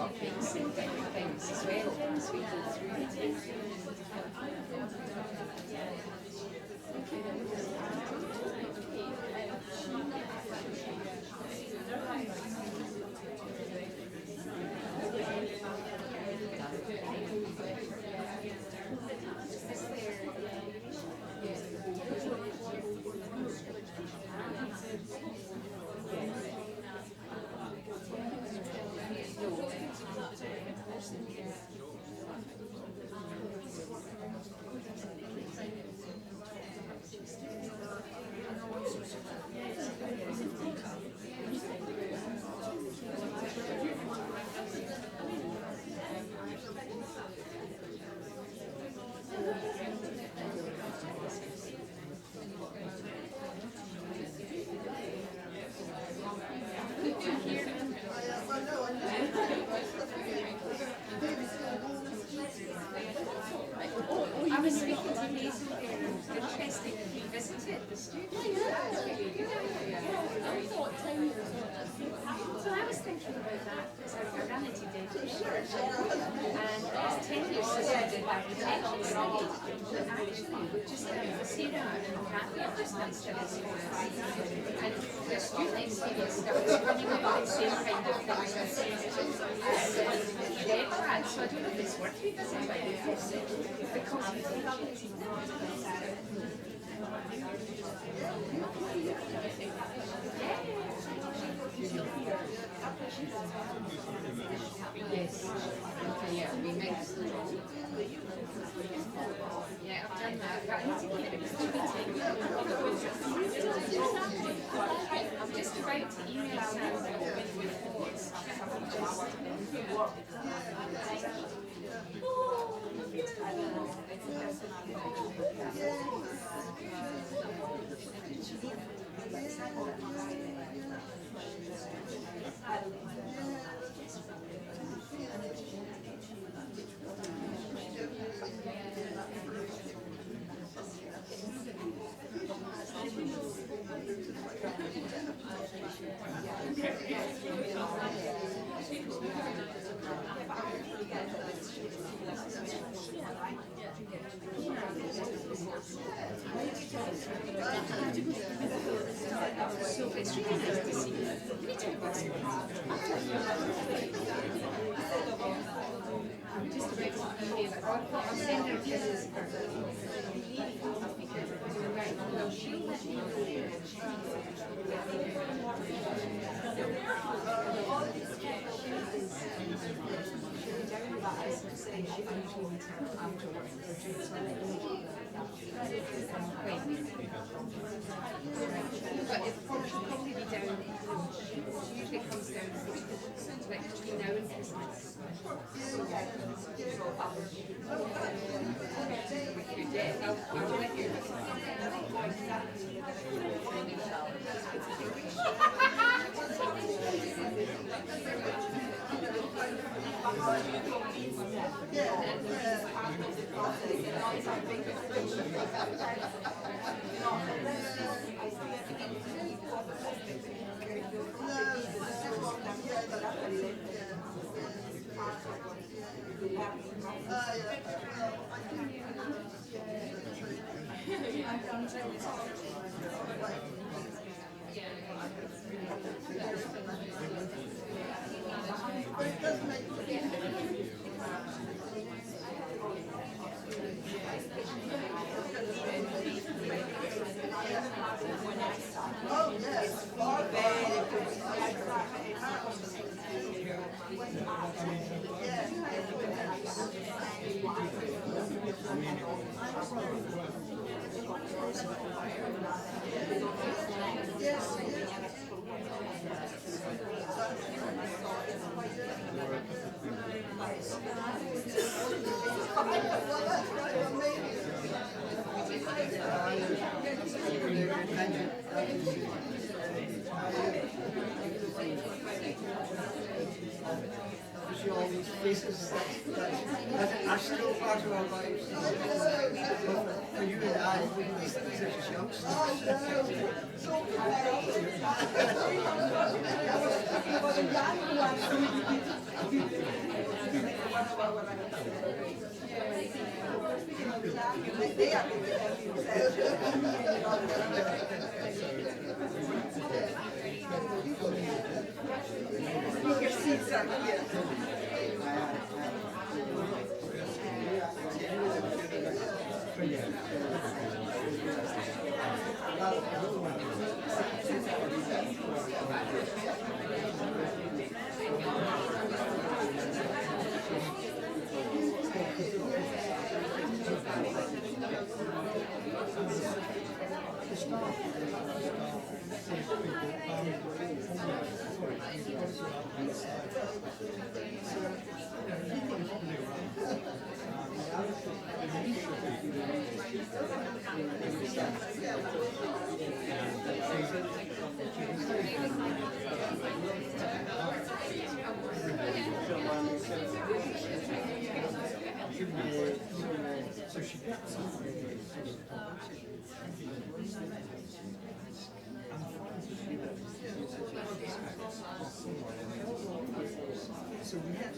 topics and different things as well as we go through it. I was speaking to Hazel there, interesting, we visited the studio. So I was thinking about that because I ran into dentistry, and it was 10 years since I did architecture study, but actually we just Sarah and Kathy have just done studies for us, and the student experience stuff is running about the same kind of things as they've had, so I don't know if it's worth revisiting because yes, yeah, we mixed. Yeah, I've done that, but I need to keep it I'm just about to email Sam. So it's really nice to see you. I'm just about to email it. I'll send her kisses for right. No, she'll let me know. But it probably be down. Usually it comes down like between now and Christmas. I'll let you. All these faces that are still part of our lives. For you and I, these are just youngsters. Your seats are here. So she gets so we had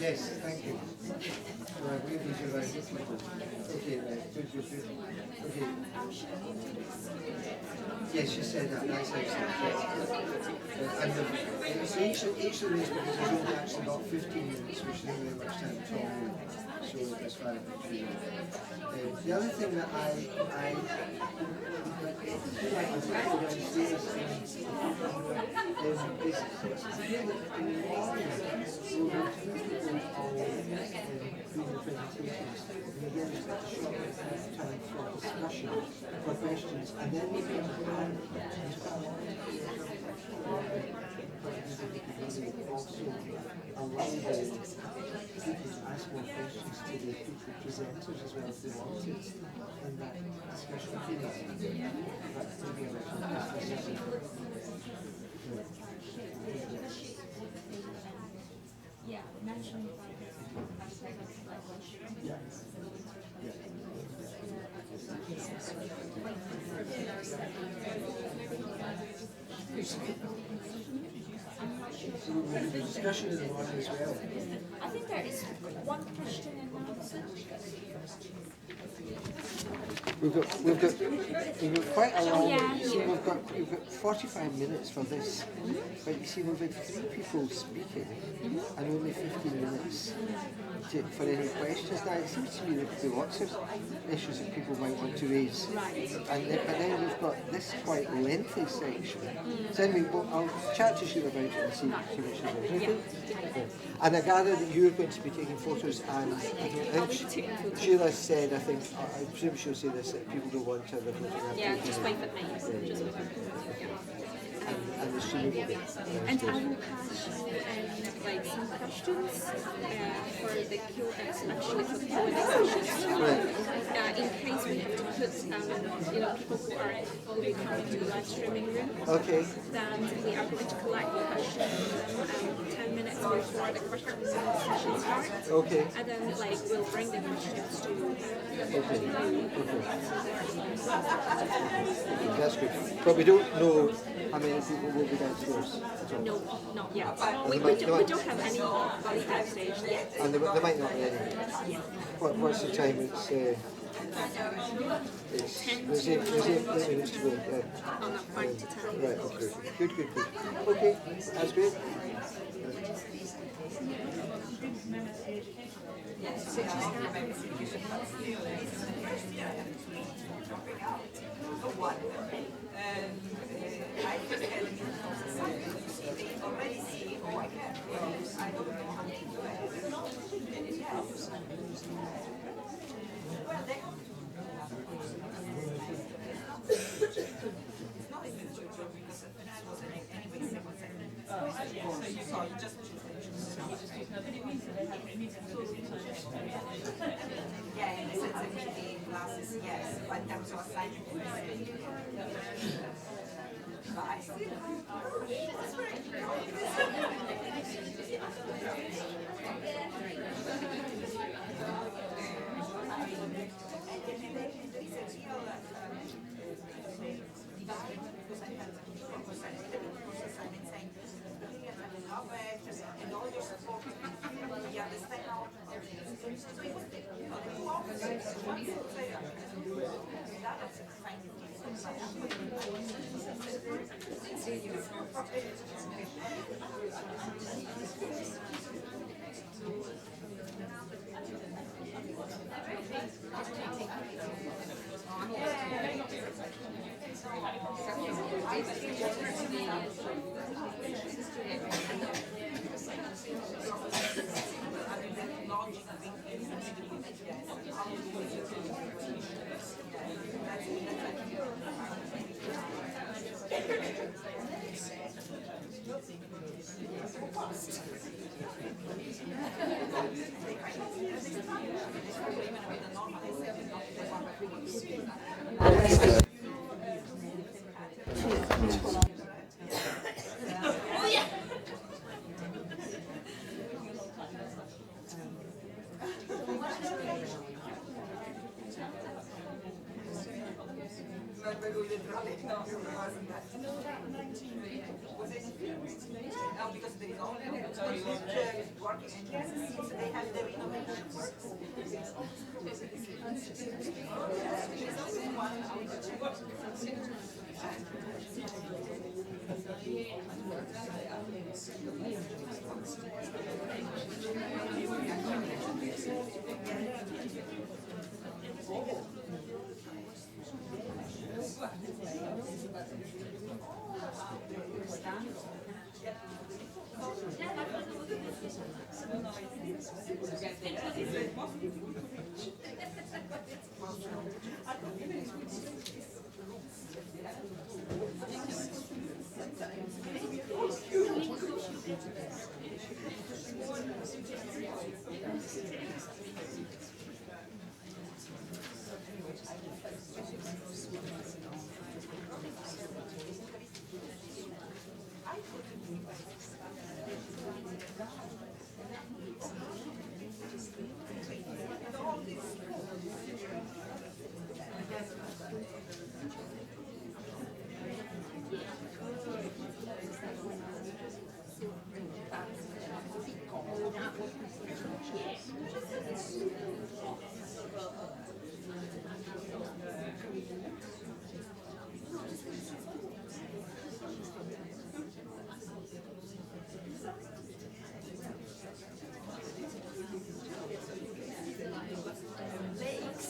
Yes, thank you. I believe these are very difficult. Okay, right, good, good, good. Okay. Yes, you said that, that's excellent. Yes. And so each of these, because there's only actually about 15 minutes, which is only much time to talk. So so it was fine. The other thing that I discussion for questions, and then we can also allow the people to ask more questions to the people presenters as well if they wanted in that discussion period. That's maybe a little Yeah, mention. Yeah. So the discussion in the morning as well. I think there is one question and answer. We've got quite a long. See, we've got 45 minutes for this, but you see, we've had 3 people speaking, and only 15 minutes for any questions. Now it seems to me that there are lots of issues that people might want to raise, but then we've got this quite lengthy section. So anyway, I'll chat to Sheila about it and see what she does. Okay? And I gather that you're going to be taking photos, and I think Sheila said, I presume she'll say this, that people don't want to have a photo. Yeah, just wait for me. Just wait for me. And the student will be. And I will pass you like some questions for the Q&A, actually for the Q&A sessions. In case we have to put, people who will come into the live streaming room. Okay. Then we are going to collect the questions 10 minutes before the question session starts. Okay. And then we'll bring the questions to you. Okay. That's good. But we don't know how many people will be downstairs at all. No, not yet. We don't have anybody backstage yet. And there might not be any. What's the time? It's 8 minutes to go. Yeah. Oh, no, 5 to 10. Right, okay. Good. Okay, that's great. Yeah, in the sensitivity classes, yes, but in terms of assignment, but I still and all your support, you understand how so it was No, because there is only working and so they have the renovations.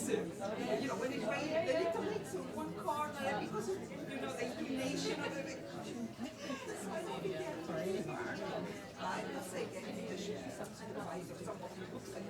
You know, when it rains, the little lakes in one corner, and because of, you know, the illumination of it. So I don't think they are very far. I must say, there should be some supervisor, someone who looks at it.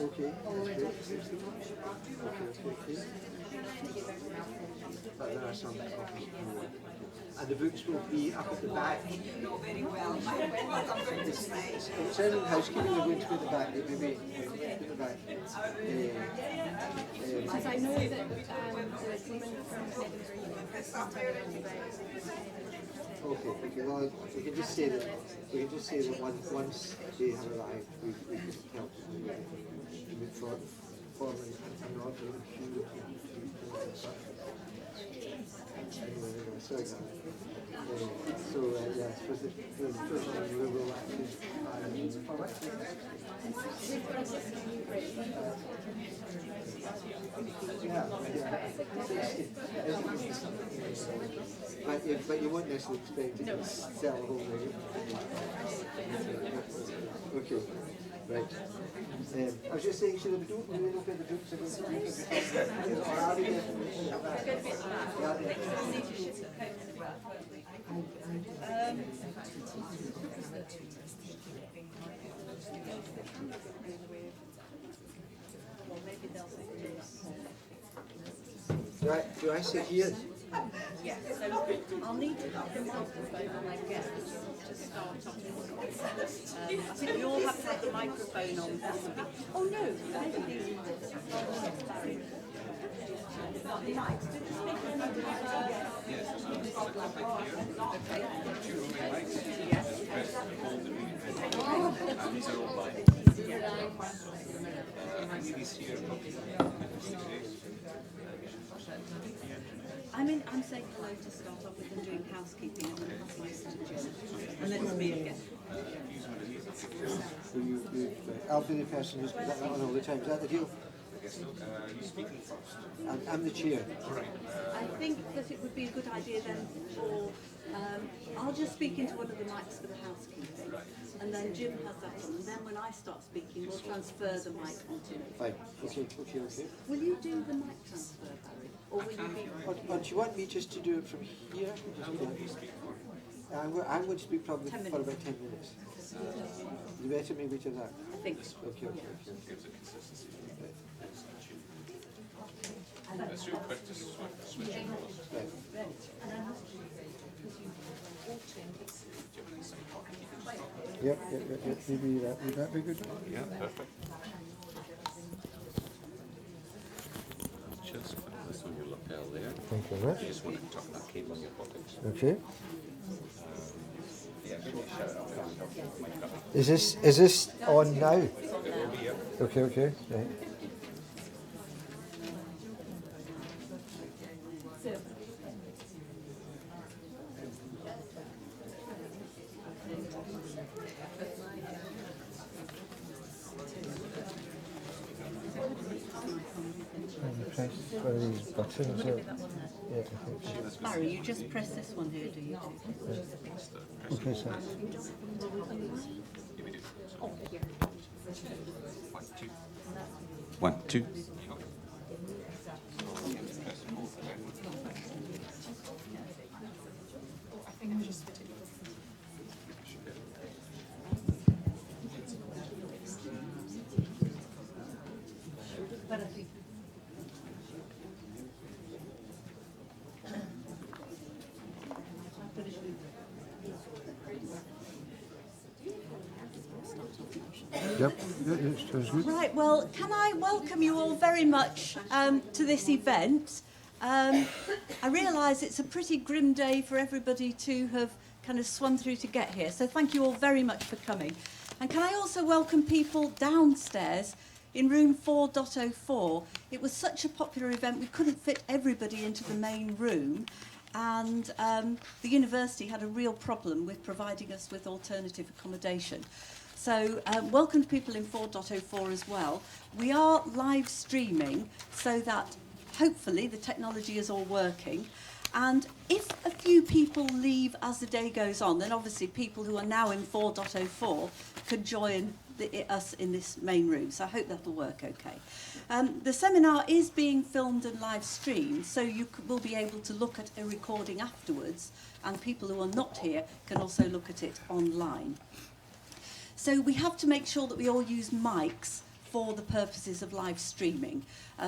Okay. But there are some copies more. And the books will be up at the back. You know very well what I'm going to say. It says in housekeeping they're going to be at the back. It may be at the back. Because I know that there's women from Edinburgh. Okay. Well, we can just say that once they have arrived, we can help them for an order of queue. Anyway, so yeah, I suppose the first one we will actually but you won't necessarily expect to sell a whole million. Okay, right. I was just saying, should we look at the books again? Or are we do I sit here? Yes, so I'll need to have the microphone on my guest to start off. I think we all have to have the microphone on. Oh no, maybe these mics. These are all mine. I need this here. I'm saying hello to start off with and doing housekeeping and then passing this to Jim. And then it's me again. So I'll be the person who's got that one all the time. Is that the deal? You speaking first. I'm the chair. I think that it would be a good idea then for, I'll just speak into one of the mics for the housekeeping, and then Jim has that on, and then when I start speaking, we'll transfer the mic onto me. Fine. Okay. Will you do the mic transfer, Barry? Or will you be... Or do you want me just to do it from here? I'm going to speak probably 10 for minutes. about 10 minutes. You better maybe to that. I think. Okay. Gives it consistency. It's real quick to switch across. Right. Yep. Maybe would that be good? Yeah, perfect. Just put this on your lapel there. Thank you very You just want to tuck that cable in your pocket. much. Okay. Yeah, give me a shout out. I'll help you with my cup. Is this on now? It will be, yeah. Okay. Right. Press one of these buttons. Yeah, I think so. Barry, you just press this one here, do you? Okay, so One, two. yep, sounds good. Right, well, can I welcome you all very much to this event. I realise it's a pretty grim day for everybody to have kind of swum through to get here, so thank you all very much for coming. And can I also welcome people downstairs in room 4.04. It was such a popular event, we couldn't fit everybody into the main room, and the university had a real problem with providing us with alternative accommodation. So welcome to people in 4.04 as well. We are live streaming so that hopefully the technology is all working. And if a few people leave as the day goes on, then obviously people who are now in 4.04 can join us in this main room. So I hope that'll work okay. The seminar is being filmed and live streamed, so you will be able to look at a recording afterwards, and people who are not here can also look at it online. So we have to make sure that we all use mics for the purposes of live streaming.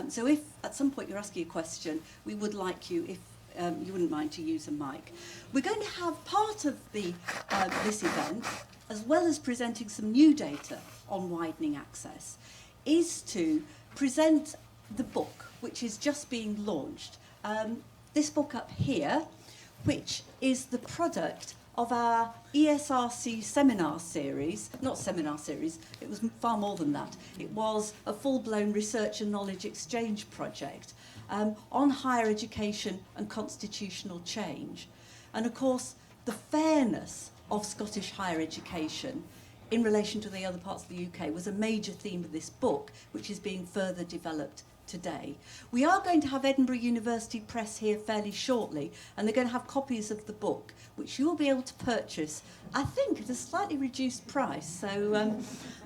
So if at some point you're asking a question, we would like you, if you wouldn't mind, to use a mic. We're going to have part of the this event, as well as presenting some new data on widening access, is to present the book, which is just being launched. This book up here, which is the product of our ESRC seminar series, not seminar series, it was far more than that. It was a full-blown research and knowledge exchange project on higher education and constitutional change. And of course, the fairness of Scottish higher education in relation to the other parts of the UK was a major theme of this book, which is being further developed today. We are going to have Edinburgh University Press here fairly shortly, and they're going to have copies of the book, which you will be able to purchase, I think, at a slightly reduced price. So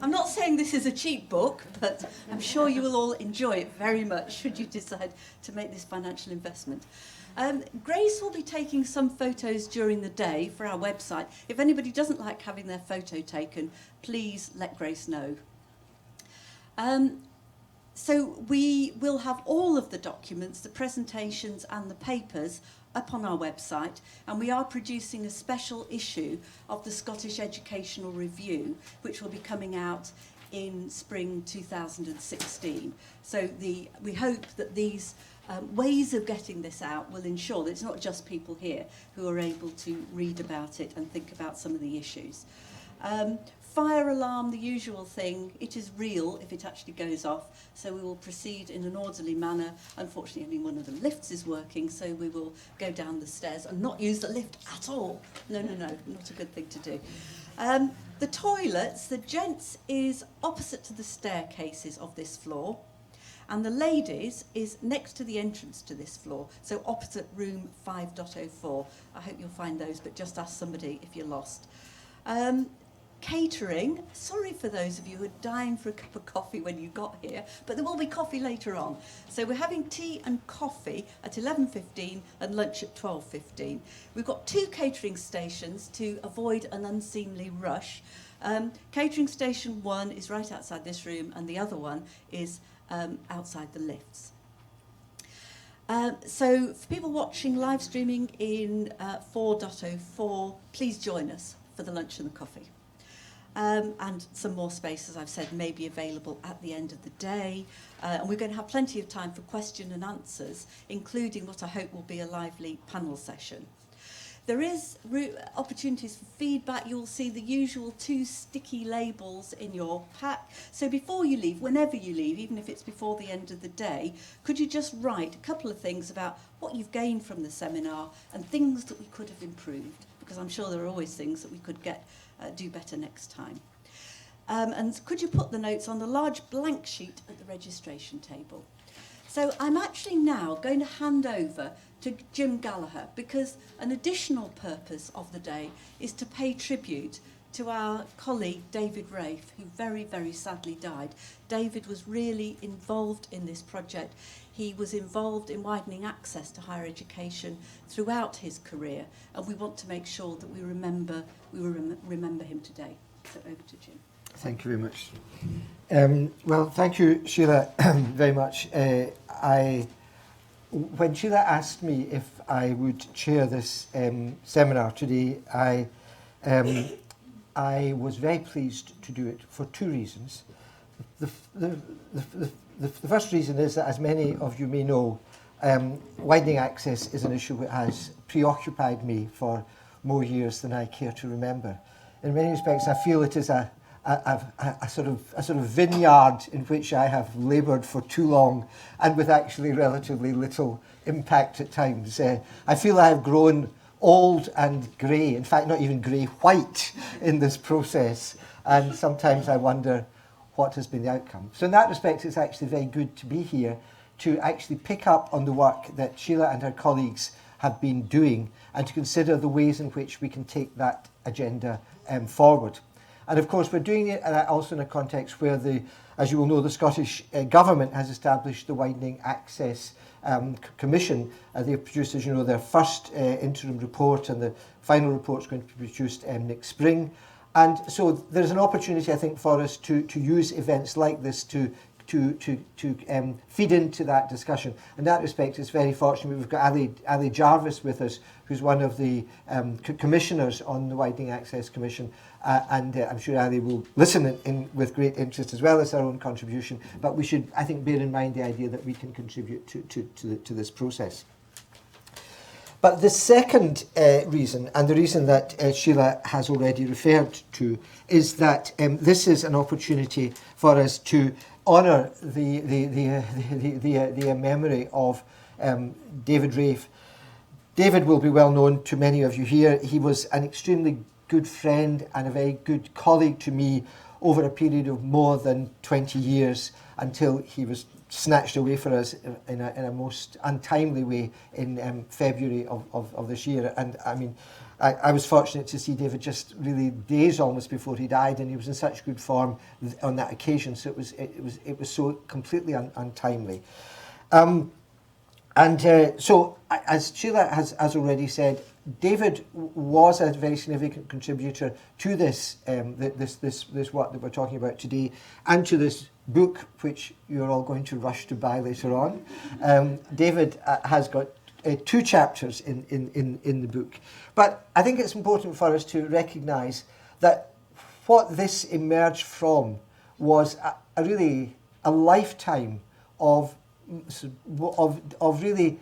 I'm not saying this is a cheap book, but I'm sure you will all enjoy it very much should you decide to make this financial investment. Grace will be taking some photos during the day for our website. If anybody doesn't like having their photo taken, please let Grace know. So we will have all of the documents, the presentations and the papers up on our website, and we are producing a special issue of the Scottish Educational Review, which will be coming out in spring 2016. So we hope that these ways of getting this out will ensure that it's not just people here who are able to read about it and think about some of the issues. Fire alarm, the usual thing, it is real if it actually goes off, so we will proceed in an orderly manner. Unfortunately, only one of the lifts is working, so we will go down the stairs and not use the lift at all. No, not a good thing to do. The toilets, the gents is opposite to the staircases of this floor, and the ladies is next to the entrance to this floor, so opposite room 5.04. I hope you'll find those, but just ask somebody if you're lost. catering, sorry for those of you who are dying for a cup of coffee when you got here, but there will be coffee later on. So we're having tea and coffee at 11:15 and lunch at 12:15. We've got 2 catering stations to avoid an unseemly rush. Catering station 1 is right outside this room, and the other one is outside the lifts. So for people watching live streaming in 4.04, please join us for the lunch and the coffee. And some more space, as I've said, may be available at the end of the day. And we're going to have plenty of time for question and answers, including what I hope will be a lively panel session. There is opportunities for feedback. You'll see the usual 2 sticky labels in your pack. So before you leave, whenever you leave, even if it's before the end of the day, could you just write a couple of things about what you've gained from the seminar and things that we could have improved? Because I'm sure there are always things that we could do better next time. And could you put the notes on the large blank sheet at the registration table? So I'm actually now going to hand over to Jim Gallagher, because an additional purpose of the day is to pay tribute to our colleague David Rafe, who very, very sadly died. David was really involved in this project. He was involved in widening access to higher education throughout his career, and we want to make sure that we remember him today. So over to Jim. Thank you very much. Well, thank you, Sheila, very much. When Sheila asked me if I would chair this seminar today, I was very pleased to do it for 2 reasons. The first reason is that, as many of you may know, widening access is an issue that has preoccupied me for more years than I care to remember. In many respects, I feel it is a sort of vineyard in which I have laboured for too long, and with actually relatively little impact at times. I feel I have grown old and grey, in fact not even grey-white in this process, and sometimes I wonder what has been the outcome. So in that respect, it's actually very good to be here to actually pick up on the work that Sheila and her colleagues have been doing, and to consider the ways in which we can take that agenda forward. And of course, we're doing it also in a context where, as you will know, the Scottish Government has established the Widening Access Commission. They've produced, as you know, their first interim report, and the final report is going to be produced next spring. And so there's an opportunity, I think, for us to use events like this to feed into that discussion. In that respect, it's very fortunate we've got Ali Jarvis with us, who's one of the commissioners on the Widening Access Commission, and I'm sure Ali will listen in with great interest, as well as our own contribution. But we should, I think, bear in mind the idea that we can contribute to this process. But the second reason, and the reason that Sheila has already referred to, is that this is an opportunity for us to honour the memory of David Rafe. David will be well known to many of you here. He was an extremely good friend and a very good colleague to me over a period of more than 20 years, until he was snatched away for us in a most untimely way in February of this year. And I mean, I was fortunate to see David just really days almost before he died, and he was in such good form on that occasion. So it was so completely untimely. So, as Sheila has already said, David was a very significant contributor to this this work that we're talking about today, and to this book, which you're all going to rush to buy later on. David has got 2 chapters in the book. But I think it's important for us to recognise that what this emerged from was a lifetime of really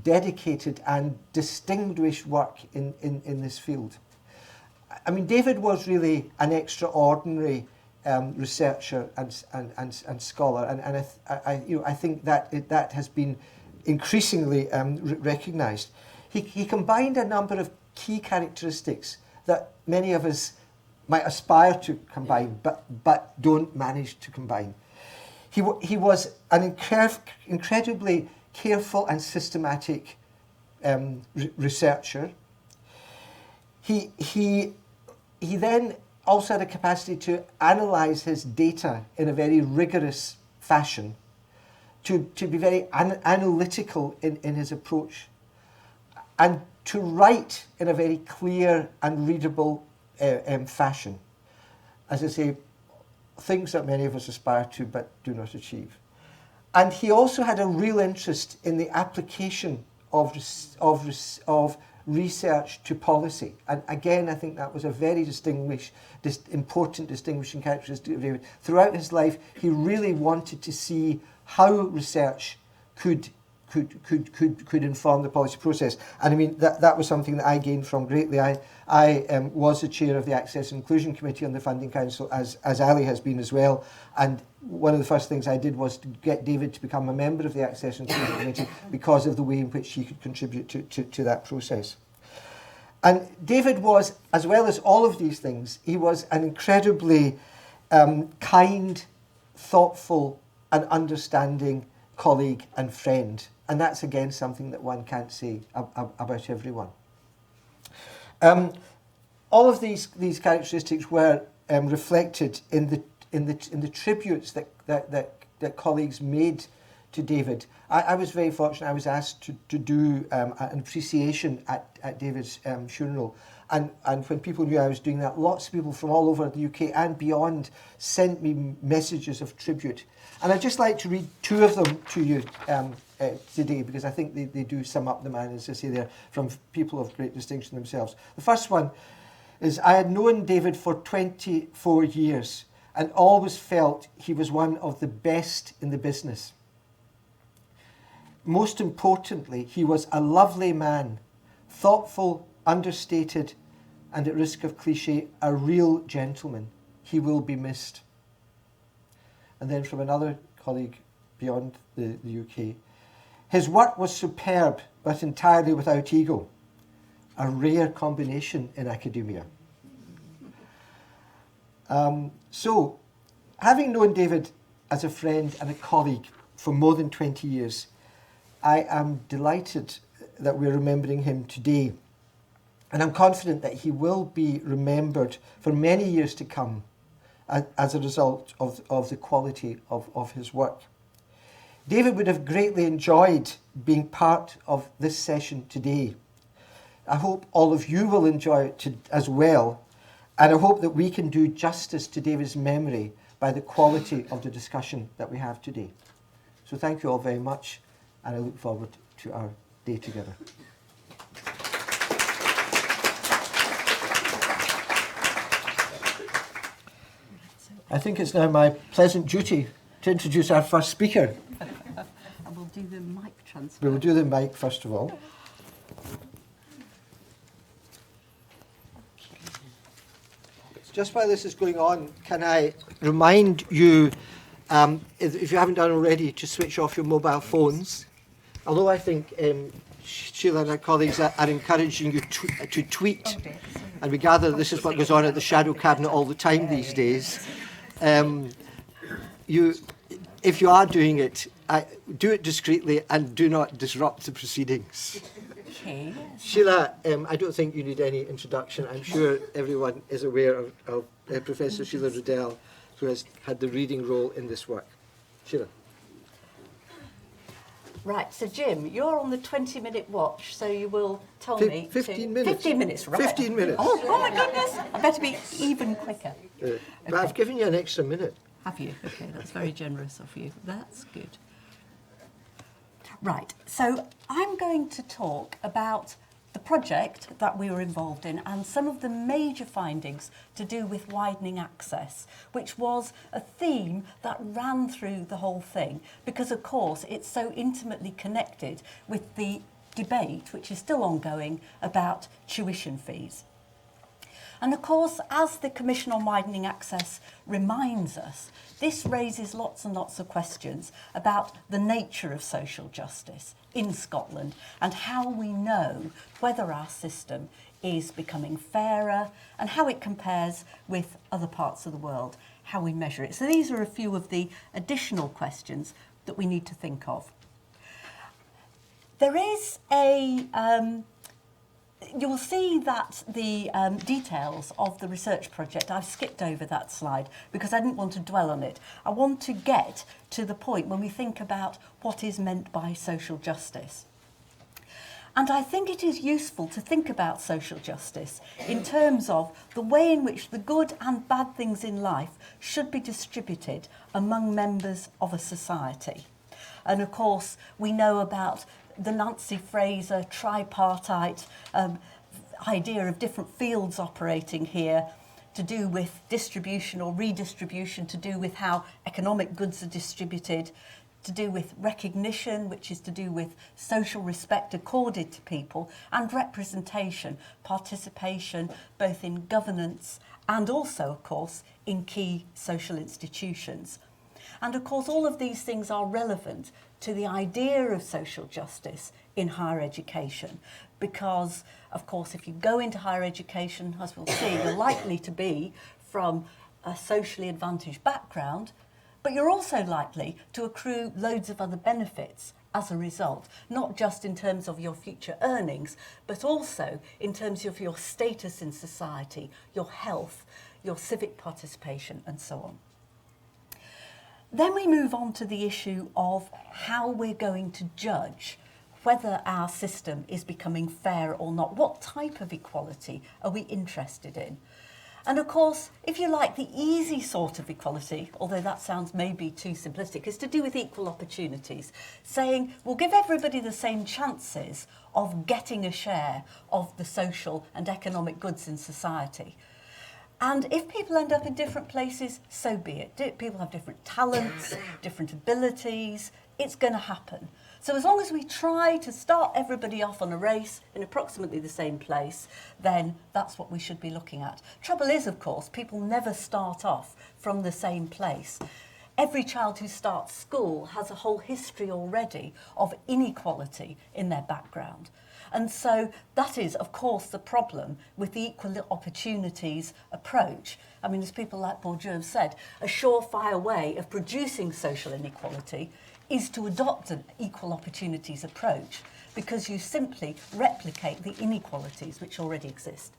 dedicated and distinguished work in this field. I mean, David was really an extraordinary researcher and scholar, and I think that has been increasingly recognised. He combined a number of key characteristics that many of us might aspire to combine, but don't manage to combine. He was an incredibly careful and systematic researcher. He he then also had a capacity to analyse his data in a very rigorous fashion, to be very analytical in his approach, and to write in a very clear and readable fashion. As I say, things that many of us aspire to but do not achieve. And he also had a real interest in the application of research to policy. And again, I think that was a very important distinguishing characteristic of David. Throughout his life, he really wanted to see how research could inform the policy process. And I mean, that was something that I gained from greatly. I was the chair of the Access and Inclusion Committee on the Funding Council, as Ali has been as well. And one of the first things I did was to get David to become a member of the Access and Inclusion Committee because of the way in which he could contribute to that process. And David was, as well as all of these things, he was an incredibly kind, thoughtful and understanding colleague and friend. And that's, again, something that one can't say about everyone. All of these characteristics were reflected in the tributes that colleagues made to David. I was very fortunate. I was asked to do an appreciation at David's funeral. And when people knew I was doing that, lots of people from all over the UK and beyond sent me messages of tribute. And I'd just like to read two of them to you today, because I think they do sum up the man, as I say, they're from people of great distinction themselves. The first one is, I had known David for 24 years and always felt he was one of the best in the business. Most importantly, he was a lovely man, thoughtful, understated, and at risk of cliche, a real gentleman. He will be missed. And then from another colleague beyond the UK, his work was superb, but entirely without ego. A rare combination in academia. So, having known David as a friend and a colleague for more than 20 years, I am delighted that we're remembering him today. And I'm confident that he will be remembered for many years to come as a result of the quality of his work. David would have greatly enjoyed being part of this session today. I hope all of you will enjoy it as well, and I hope that we can do justice to David's memory by the quality of the discussion that we have today. So thank you all very much, and I look forward to our day together. I think it's now my pleasant duty to introduce our first speaker. And we'll do the mic transfer. We will do the mic first of all. Just while this is going on, can I remind you, if you haven't done already, to switch off your mobile phones. Although I think Sheila and her colleagues are encouraging you to tweet, and we gather this is what goes on at the Shadow Cabinet all the time these days. If you are doing it, do it discreetly and do not disrupt the proceedings. Okay. Sheila, I don't think you need any introduction. I'm sure everyone is aware of Professor Sheila Riddell, who has had the reading role in this work. Sheila. Right, so Jim, you're on the 20-minute watch, so you will tell me... 15 minutes. 15 minutes, right. 15 minutes. Oh my goodness, I better be even quicker. But I've given you an extra minute. Have you? Okay, that's very generous of you. That's good. Right, so I'm going to talk about the project that we were involved in and some of the major findings to do with widening access, which was a theme that ran through the whole thing because, of course, it's so intimately connected with the debate, which is still ongoing, about tuition fees. And of course, as the Commission on Widening Access reminds us, this raises lots and lots of questions about the nature of social justice in Scotland and how we know whether our system is becoming fairer and how it compares with other parts of the world, how we measure it. So these are a few of the additional questions that we need to think of. There is a you'll see that the details of the research project, I've skipped over that slide because I didn't want to dwell on it. I want to get to the point when we think about what is meant by social justice. And I think it is useful to think about social justice in terms of the way in which the good and bad things in life should be distributed among members of a society. And of course, we know about the Nancy Fraser tripartite idea of different fields operating here to do with distribution or redistribution, to do with how economic goods are distributed, to do with recognition, which is to do with social respect accorded to people, and representation, participation, both in governance and also, of course, in key social institutions. And of course, all of these things are relevant to the idea of social justice in higher education, because, of course, if you go into higher education, as we'll see, you're likely to be from a socially advantaged background, but you're also likely to accrue loads of other benefits as a result, not just in terms of your future earnings, but also in terms of your status in society, your health, your civic participation, and so on. Then we move on to the issue of how we're going to judge whether our system is becoming fair or not. What type of equality are we interested in? And of course, if you like, the easy sort of equality, although that sounds maybe too simplistic, is to do with equal opportunities, saying we'll give everybody the same chances of getting a share of the social and economic goods in society. And if people end up in different places, so be it. People have different talents, different abilities, it's going to happen. So as long as we try to start everybody off on a race in approximately the same place, then that's what we should be looking at. Trouble is, of course, people never start off from the same place. Every child who starts school has a whole history already of inequality in their background. And so that is, of course, the problem with the equal opportunities approach. I mean, as people like Bourdieu have said, a surefire way of producing social inequality is to adopt an equal opportunities approach, because you simply replicate the inequalities which already exist.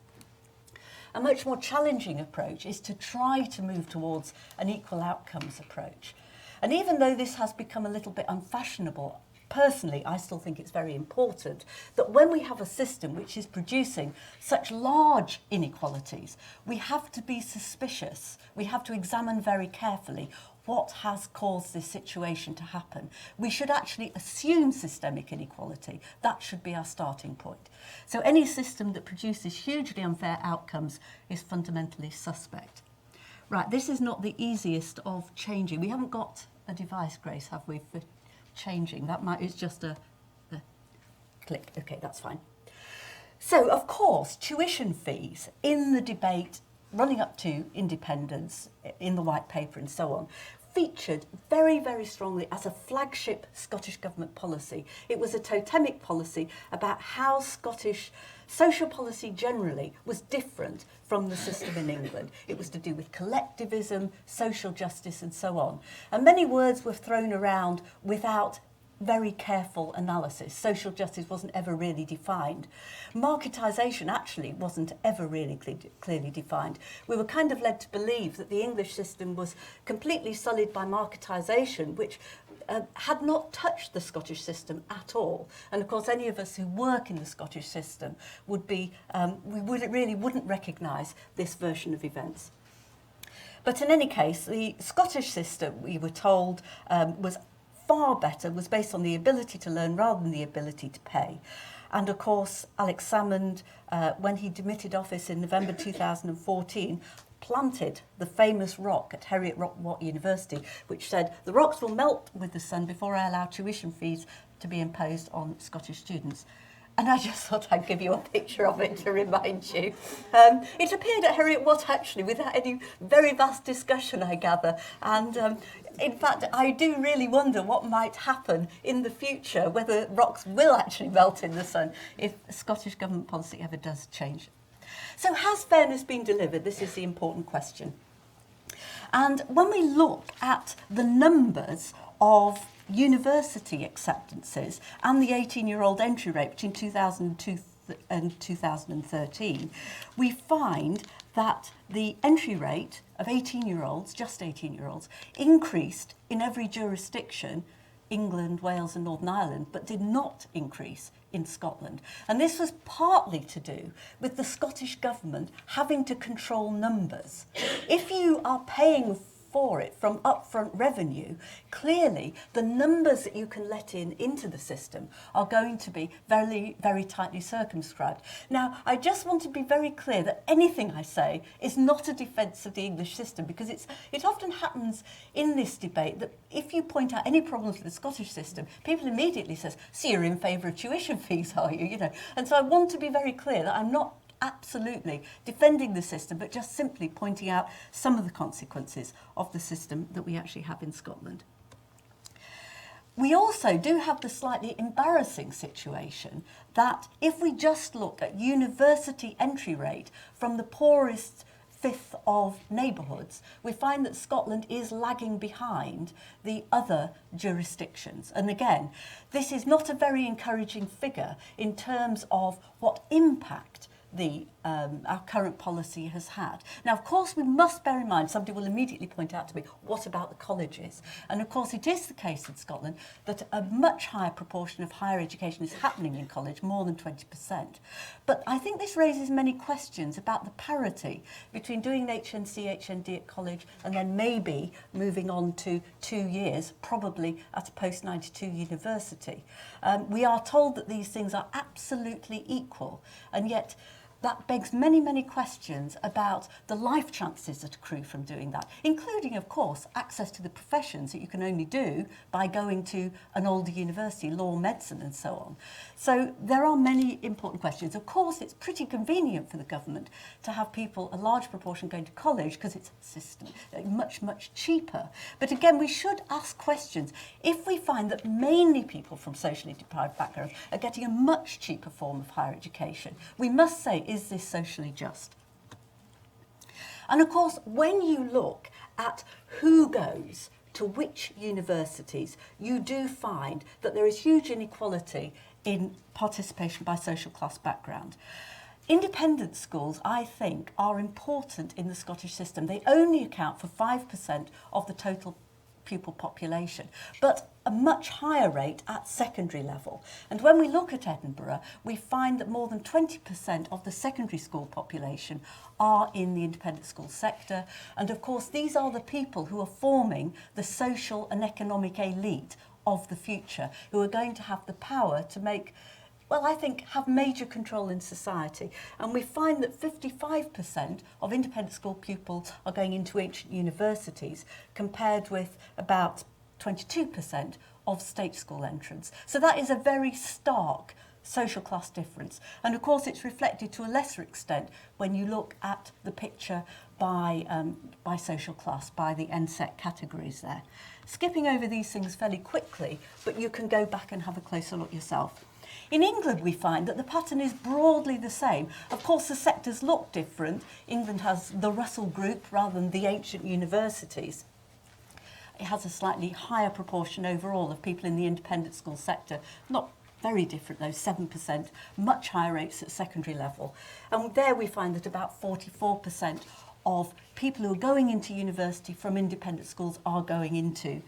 A much more challenging approach is to try to move towards an equal outcomes approach. And even though this has become a little bit unfashionable, personally, I still think it's very important that when we have a system which is producing such large inequalities, we have to be suspicious. We have to examine very carefully what has caused this situation to happen. We should actually assume systemic inequality. That should be our starting point. So any system that produces hugely unfair outcomes is fundamentally suspect. Right, this is not the easiest of changing. We haven't got a device, Grace, have we, for changing? It's just a click. Okay, that's fine. So, of course, tuition fees in the debate running up to independence, in the white paper and so on, featured very, very strongly as a flagship Scottish Government policy. It was a totemic policy about how Scottish social policy generally was different from the system in England. It was to do with collectivism, social justice and so on. And many words were thrown around without very careful analysis. Social justice wasn't ever really defined. Marketisation actually wasn't ever really clearly defined. We were kind of led to believe that the English system was completely sullied by marketisation, which had not touched the Scottish system at all. And of course, any of us who work in the Scottish system would be, wouldn't recognise this version of events. But in any case, the Scottish system, we were told, was far better, was based on the ability to learn rather than the ability to pay. And of course, Alex Salmond, when he demitted office in November 2014, planted the famous rock at Heriot-Watt University, which said, "The rocks will melt with the sun before I allow tuition fees to be imposed on Scottish students." And I just thought I'd give you a picture of it to remind you. It appeared at Heriot-Watt actually without any very vast discussion, I gather. And in fact, I do really wonder what might happen in the future, whether rocks will actually melt in the sun if Scottish Government policy ever does change. So has fairness been delivered? This is the important question. And when we look at the numbers of university acceptances and the 18-year-old entry rate between 2000 and 2013, we find that the entry rate of 18-year-olds, just 18-year-olds, increased in every jurisdiction, England, Wales and Northern Ireland, but did not increase in Scotland. And this was partly to do with the Scottish Government having to control numbers. If you are paying for it from upfront revenue, clearly the numbers that you can let into the system are going to be very, very tightly circumscribed. Now, I just want to be very clear that anything I say is not a defence of the English system, because it often happens in this debate that if you point out any problems with the Scottish system, people immediately says, so you're in favour of tuition fees, are you? You know, and so I want to be very clear that I'm not absolutely defending the system, but just simply pointing out some of the consequences of the system that we actually have in Scotland. We also do have the slightly embarrassing situation that if we just look at university entry rate from the poorest fifth of neighbourhoods, we find that Scotland is lagging behind the other jurisdictions. And again, this is not a very encouraging figure in terms of what impact our current policy has had. Now, of course, we must bear in mind, somebody will immediately point out to me, what about the colleges? And of course, it is the case in Scotland that a much higher proportion of higher education is happening in college, more than 20%. But I think this raises many questions about the parity between doing an HNC, HND at college, and then maybe moving on to 2 years, probably at a post-92 university. We are told that these things are absolutely equal, and yet that begs many, many questions about the life chances that accrue from doing that, including, of course, access to the professions that you can only do by going to an older university, law, medicine, and so on. So there are many important questions. Of course, it's pretty convenient for the government to have people, a large proportion, going to college because it's a system, much, much cheaper. But again, we should ask questions. If we find that mainly people from socially deprived backgrounds are getting a much cheaper form of higher education, we must say, is this socially just? And of course, when you look at who goes to which universities, you do find that there is huge inequality in participation by social class background. Independent schools, I think, are important in the Scottish system. They only account for 5% of the total pupil population, but a much higher rate at secondary level. And when we look at Edinburgh, we find that more than 20% of the secondary school population are in the independent school sector. And of course, these are the people who are forming the social and economic elite of the future, who are going to have the power to make, well, I think, have major control in society. And we find that 55% of independent school pupils are going into ancient universities, compared with about 22% of state school entrants. So that is a very stark social class difference. And of course, it's reflected to a lesser extent when you look at the picture by social class, by the NSEC categories there. Skipping over these things fairly quickly, but you can go back and have a closer look yourself. In England, we find that the pattern is broadly the same. Of course, the sectors look different. England has the Russell Group rather than the ancient universities. It has a slightly higher proportion overall of people in the independent school sector. Not very different though, 7%, much higher rates at secondary level. And there we find that about 44% of people who are going into university from independent schools are going into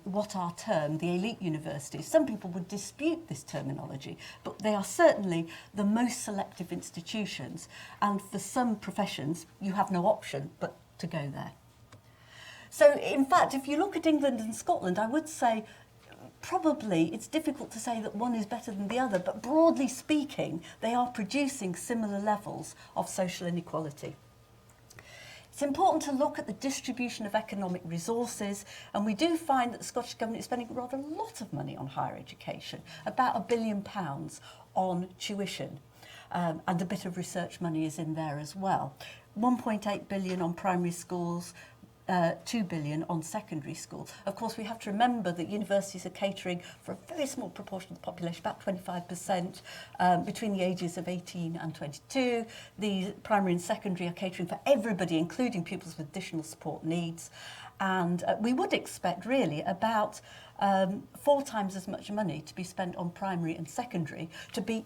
what are termed the elite universities. Some people would dispute this terminology, but they are certainly the most selective institutions. And for some professions, you have no option but to go there. So, in fact, if you look at England and Scotland, I would say probably it's difficult to say that one is better than the other, but broadly speaking, they are producing similar levels of social inequality. It's important to look at the distribution of economic resources, and we do find that the Scottish Government is spending rather a lot of money on higher education, about £1 billion on tuition, and a bit of research money is in there as well. 1.8 billion on primary schools, 2 billion on secondary school. Of course, we have to remember that universities are catering for a very small proportion of the population, about 25%, between the ages of 18 and 22. The primary and secondary are catering for everybody, including pupils with additional support needs. And we would expect really about 4 times as much money to be spent on primary and secondary to be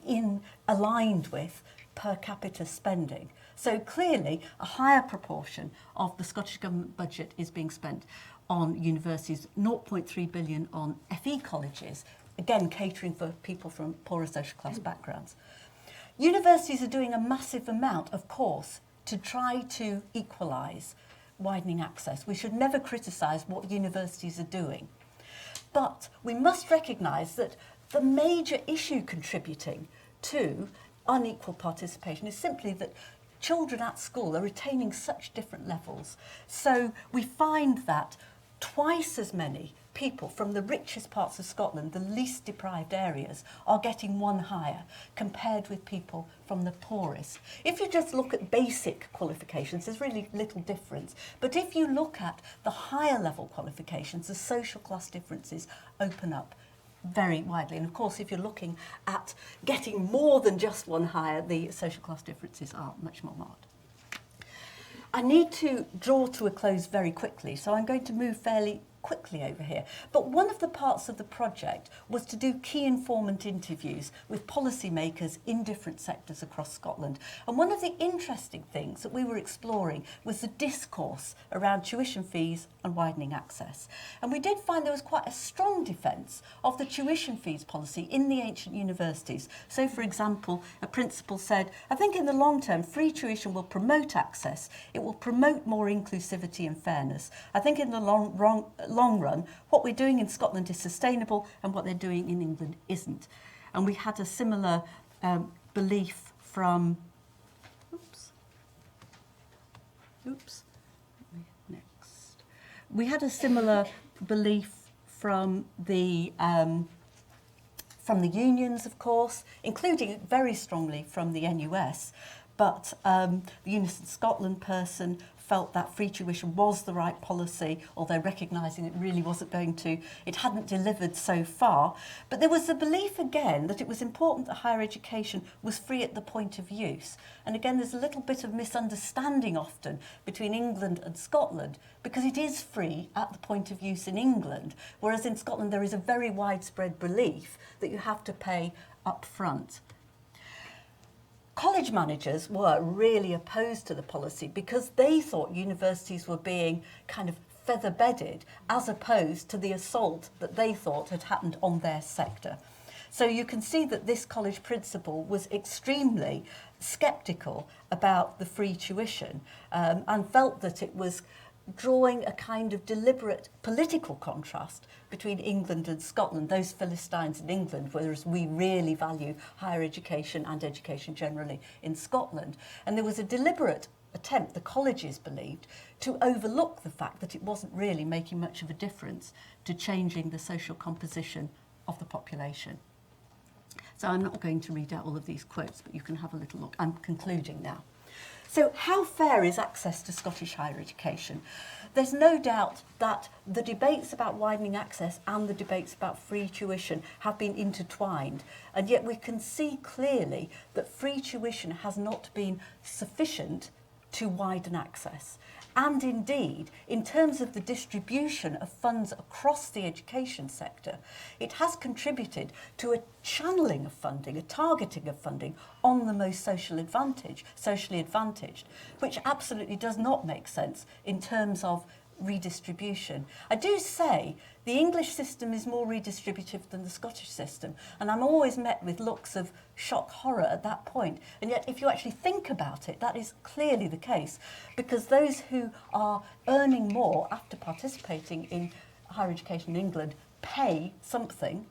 aligned with per capita spending. So clearly a higher proportion of the Scottish Government budget is being spent on universities, 0.3 billion on FE colleges, again catering for people from poorer social class backgrounds. Universities are doing a massive amount, of course, to try to equalise widening access. We should never criticise what universities are doing. But we must recognise that the major issue contributing to unequal participation is simply that children at school are attaining such different levels. So we find that twice as many people from the richest parts of Scotland, the least deprived areas, are getting one higher compared with people from the poorest. If you just look at basic qualifications, there's really little difference. But if you look at the higher level qualifications, the social class differences open up very widely. And of course, if you're looking at getting more than just one higher, the social class differences are much more marked. I need to draw to a close very quickly, so I'm going to move fairly quickly over here. But one of the parts of the project was to do key informant interviews with policymakers in different sectors across Scotland. And one of the interesting things that we were exploring was the discourse around tuition fees and widening access. And we did find there was quite a strong defence of the tuition fees policy in the ancient universities. So, for example, a principal said, I think in the long term, free tuition will promote access. It will promote more inclusivity and fairness. I think in the long run, what we're doing in Scotland is sustainable and what they're doing in England isn't. And we had a similar belief from, we had a similar belief from the unions, of course, including very strongly from the NUS, but the Unison Scotland person felt that free tuition was the right policy, although recognising it really wasn't going to, it hadn't delivered so far. But there was the belief again that it was important that higher education was free at the point of use. And again, there's a little bit of misunderstanding often between England and Scotland, because it is free at the point of use in England, whereas in Scotland there is a very widespread belief that you have to pay up front. College managers were really opposed to the policy because they thought universities were being kind of feather-bedded as opposed to the assault that they thought had happened on their sector. So you can see that this college principal was extremely sceptical about the free tuition and felt that it was drawing a kind of deliberate political contrast between England and Scotland, those Philistines in England, whereas we really value higher education and education generally in Scotland. And there was a deliberate attempt, the colleges believed, to overlook the fact that it wasn't really making much of a difference to changing the social composition of the population. So I'm not going to read out all of these quotes, but you can have a little look. I'm concluding now. So how fair is access to Scottish higher education? There's no doubt that the debates about widening access and the debates about free tuition have been intertwined, and yet we can see clearly that free tuition has not been sufficient to widen access. And indeed, in terms of the distribution of funds across the education sector, it has contributed to a channeling of funding, a targeting of funding on the most socially advantaged, which absolutely does not make sense in terms of redistribution. I do say the English system is more redistributive than the Scottish system, and I'm always met with looks of shock horror at that point. And yet, if you actually think about it, that is clearly the case, because those who are earning more after participating in higher education in England pay something.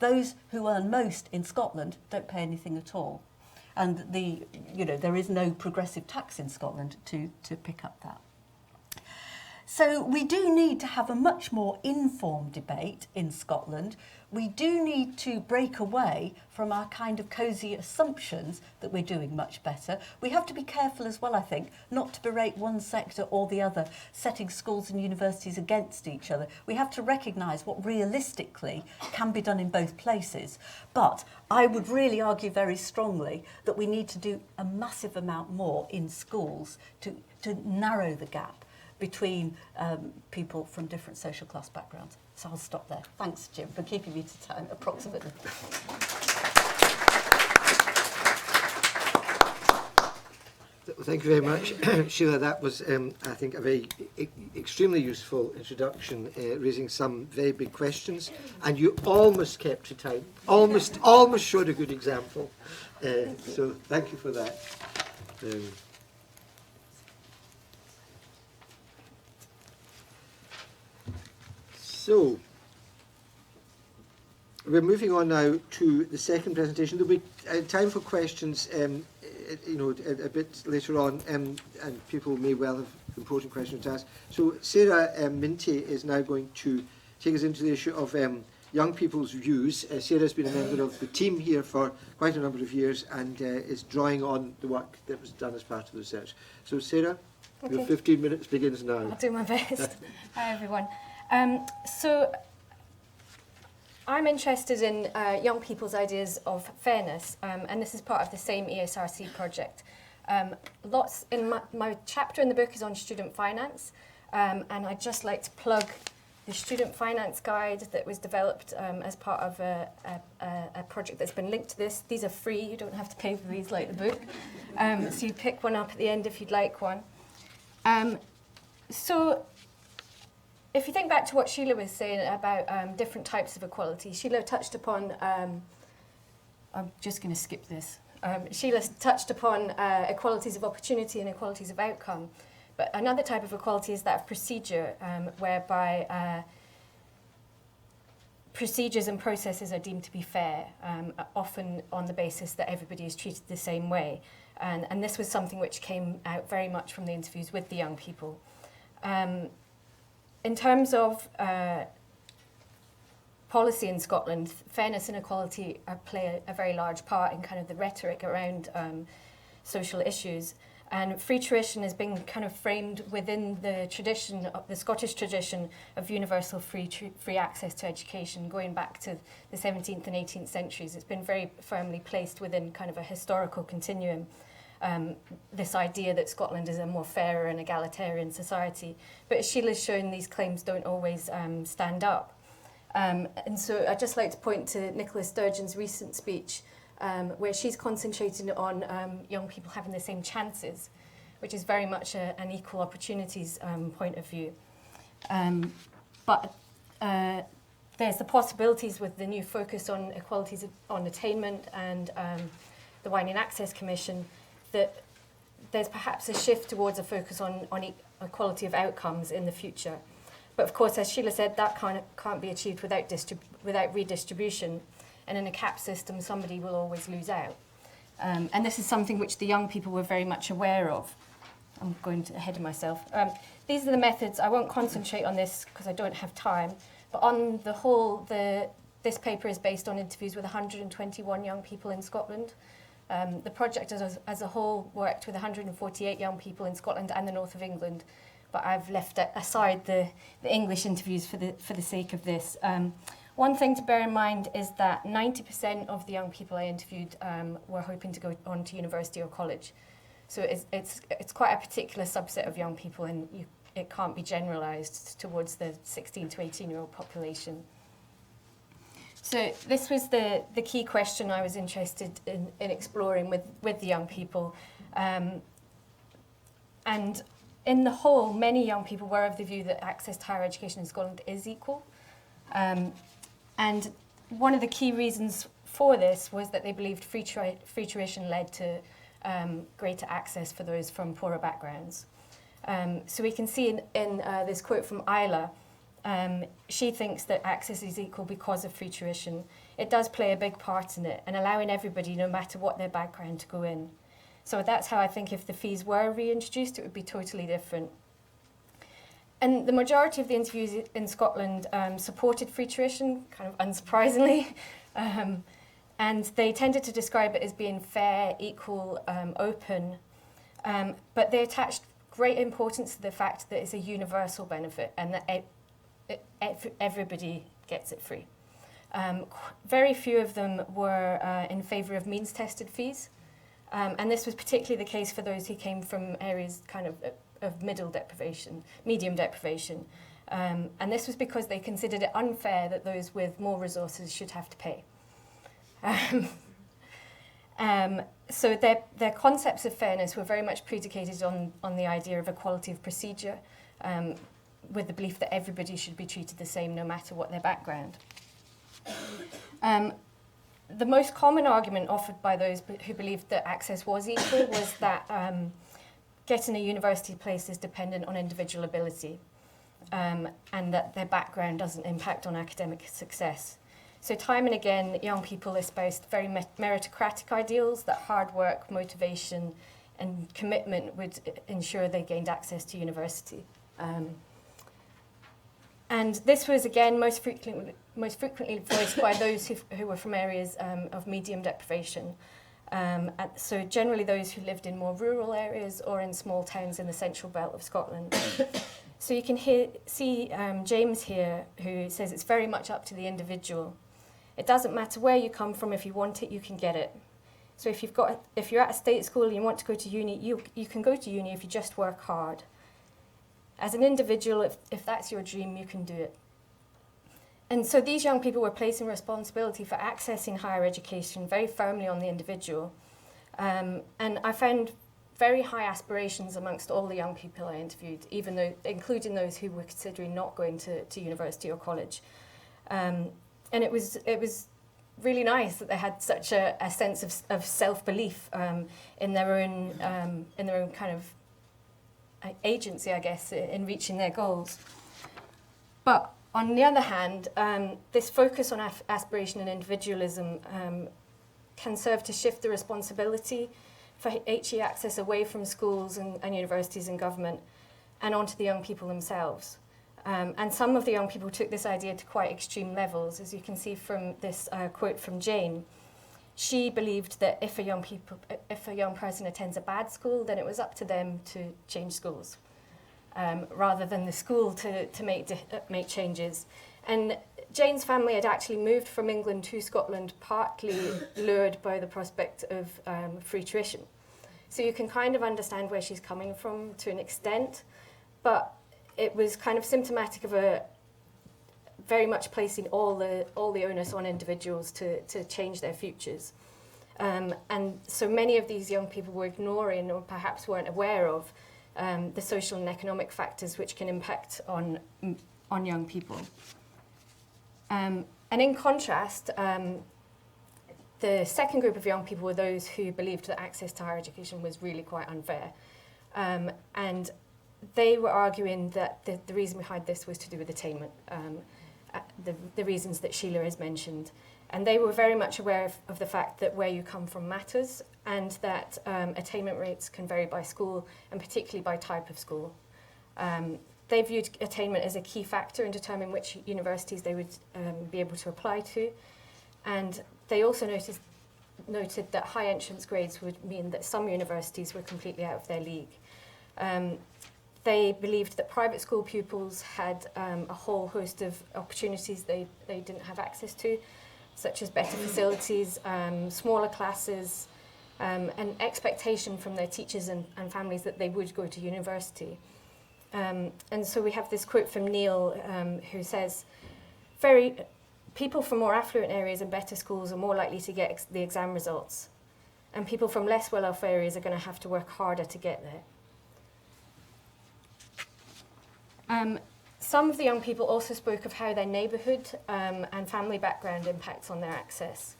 Those who earn most in Scotland don't pay anything at all. And there is no progressive tax in Scotland to pick up that. So we do need to have a much more informed debate in Scotland. We do need to break away from our kind of cosy assumptions that we're doing much better. We have to be careful as well, I think, not to berate one sector or the other, setting schools and universities against each other. We have to recognise what realistically can be done in both places. But I would really argue very strongly that we need to do a massive amount more in schools to narrow the gap between people from different social class backgrounds. So I'll stop there. Thanks, Jim, for keeping me to time, approximately. Thank you very much, Sheila. That was, I think, a very extremely useful introduction, raising some very big questions, and you almost kept to time. Almost showed a good example. So thank you for that. So we're moving on now to the second presentation. There'll be time for questions. A bit later on, and people may well have important questions to ask. So Sarah Minty is now going to take us into the issue of young people's views. Sarah's been a member of the team here for quite a number of years and is drawing on the work that was done as part of the research. So Sarah, your 15 minutes begins now. I'll do my best. Hi everyone. So I'm interested in young people's ideas of fairness, and this is part of the same ESRC project. Lots in my chapter in the book is on student finance, and I'd just like to plug the student finance guide that was developed as part of a project that's been linked to this. These are free, you don't have to pay for these like the book. So you pick one up at the end if you'd like one. So if you think back to what Sheila was saying about different types of equality, Sheila touched upon, I'm just going to skip this. Sheila touched upon equalities of opportunity and equalities of outcome. But another type of equality is that of procedure, whereby procedures and processes are deemed to be fair, often on the basis that everybody is treated the same way. And this was something which came out very much from the interviews with the young people. In terms of policy in Scotland, fairness and equality play a very large part in kind of the rhetoric around social issues. And free tuition has been kind of framed within the tradition, of the Scottish tradition of universal free access to education, going back to the 17th and 18th centuries. It's been very firmly placed within kind of a historical continuum. This idea that Scotland is a more fairer and egalitarian society. But as Sheila's shown, these claims don't always stand up. And so I'd just like to point to Nicola Sturgeon's recent speech, where she's concentrating on young people having the same chances, which is very much an equal opportunities point of view. But there's the possibilities with the new focus on equalities on attainment and the Widening Access Commission, that there's perhaps a shift towards a focus on equality of outcomes in the future. But of course, as Sheila said, that can't be achieved without redistribution. And in a cap system, somebody will always lose out. And this is something which the young people were very much aware of. I'm going ahead of myself. These are the methods. I won't concentrate on this because I don't have time. But on the whole, this paper is based on interviews with 121 young people in Scotland. The project as a whole worked with 148 young people in Scotland and the north of England, but I've left aside the English interviews for the sake of this. One thing to bear in mind is that 90% of the young people I interviewed were hoping to go on to university or college. So it's quite a particular subset of young people, and it can't be generalised towards the 16 to 18-year-old population. So this was the key question I was interested in exploring with the young people. And in the whole, many young people were of the view that access to higher education in Scotland is equal. And one of the key reasons for this was that they believed free tuition led to greater access for those from poorer backgrounds. So we can see in this quote from Isla, she thinks that access is equal because of free tuition. It does play a big part in it, and allowing everybody, no matter what their background, to go in. So that's how I think if the fees were reintroduced, it would be totally different. And the majority of the interviews in Scotland supported free tuition, kind of unsurprisingly. And they tended to describe it as being fair, equal, open. But they attached great importance to the fact that it's a universal benefit and that everybody gets it free. Very few of them were in favour of means-tested fees. And this was particularly the case for those who came from areas kind of of medium deprivation. And this was because they considered it unfair that those with more resources should have to pay. So their concepts of fairness were very much predicated on the idea of equality of procedure, with the belief that everybody should be treated the same no matter what their background. The most common argument offered by those who believed that access was equal was that getting a university place is dependent on individual ability, and that their background doesn't impact on academic success. So time and again, young people espoused very meritocratic ideals that hard work, motivation, and commitment would ensure they gained access to university. And this was, again, most frequently voiced by those who were from areas of medium deprivation. So generally those who lived in more rural areas or in small towns in the central belt of Scotland. So you can see James here, who says it's very much up to the individual. It doesn't matter where you come from. If you want it, you can get it. So if you're at a state school and you want to go to uni, you can go to uni if you just work hard. As an individual, if that's your dream, you can do it. And so these young people were placing responsibility for accessing higher education very firmly on the individual. And I found very high aspirations amongst all the young people I interviewed, including those who were considering not going to university or college. And it was really nice that they had such a sense of self-belief in their own kind of agency, I guess, in reaching their goals. But on the other hand, this focus on aspiration and individualism can serve to shift the responsibility for HE access away from schools and universities and government and onto the young people themselves. And some of the young people took this idea to quite extreme levels, as you can see from this quote from Jane. She believed that if a young person attends a bad school, then it was up to them to change schools, rather than the school to make changes. And Jane's family had actually moved from England to Scotland, partly lured by the prospect of free tuition. So you can kind of understand where she's coming from to an extent, but it was kind of symptomatic of a very much placing all the onus on individuals to change their futures. And so many of these young people were ignoring or perhaps weren't aware of the social and economic factors which can impact on young people. And in contrast, the second group of young people were those who believed that access to higher education was really quite unfair. And they were arguing that the reason behind this was to do with attainment, the reasons that Sheila has mentioned. And they were very much aware of the fact that where you come from matters, and that attainment rates can vary by school, and particularly by type of school. They viewed attainment as a key factor in determining which universities they would be able to apply to. And they also noted that high entrance grades would mean that some universities were completely out of their league. They believed that private school pupils had a whole host of opportunities they didn't have access to, such as better facilities, smaller classes, and expectation from their teachers and families that they would go to university. And so we have this quote from Neil, who says, people from more affluent areas and better schools are more likely to get the exam results, and people from less well-off areas are going to have to work harder to get there. Some of the young people also spoke of how their neighbourhood and family background impacts on their access.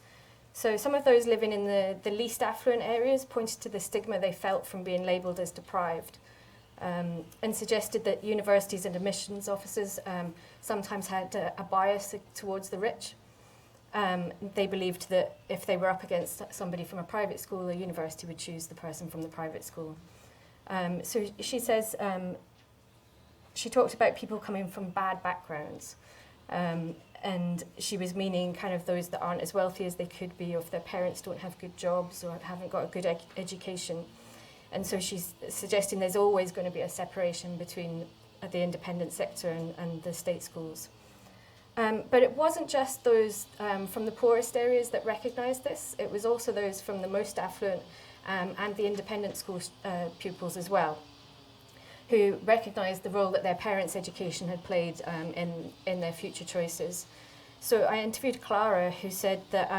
So some of those living in the least affluent areas pointed to the stigma they felt from being labelled as deprived, and suggested that universities and admissions officers sometimes had a bias towards the rich. They believed that if they were up against somebody from a private school, the university would choose the person from the private school. So she says, she talked about people coming from bad backgrounds, and she was meaning kind of those that aren't as wealthy as they could be, or if their parents don't have good jobs or haven't got a good education. And so she's suggesting there's always going to be a separation between the independent sector and the state schools. But it wasn't just those from the poorest areas that recognised this, it was also those from the most affluent and the independent school pupils as well. who recognised the role that their parents' education had played in their future choices. So I interviewed Clara, who said that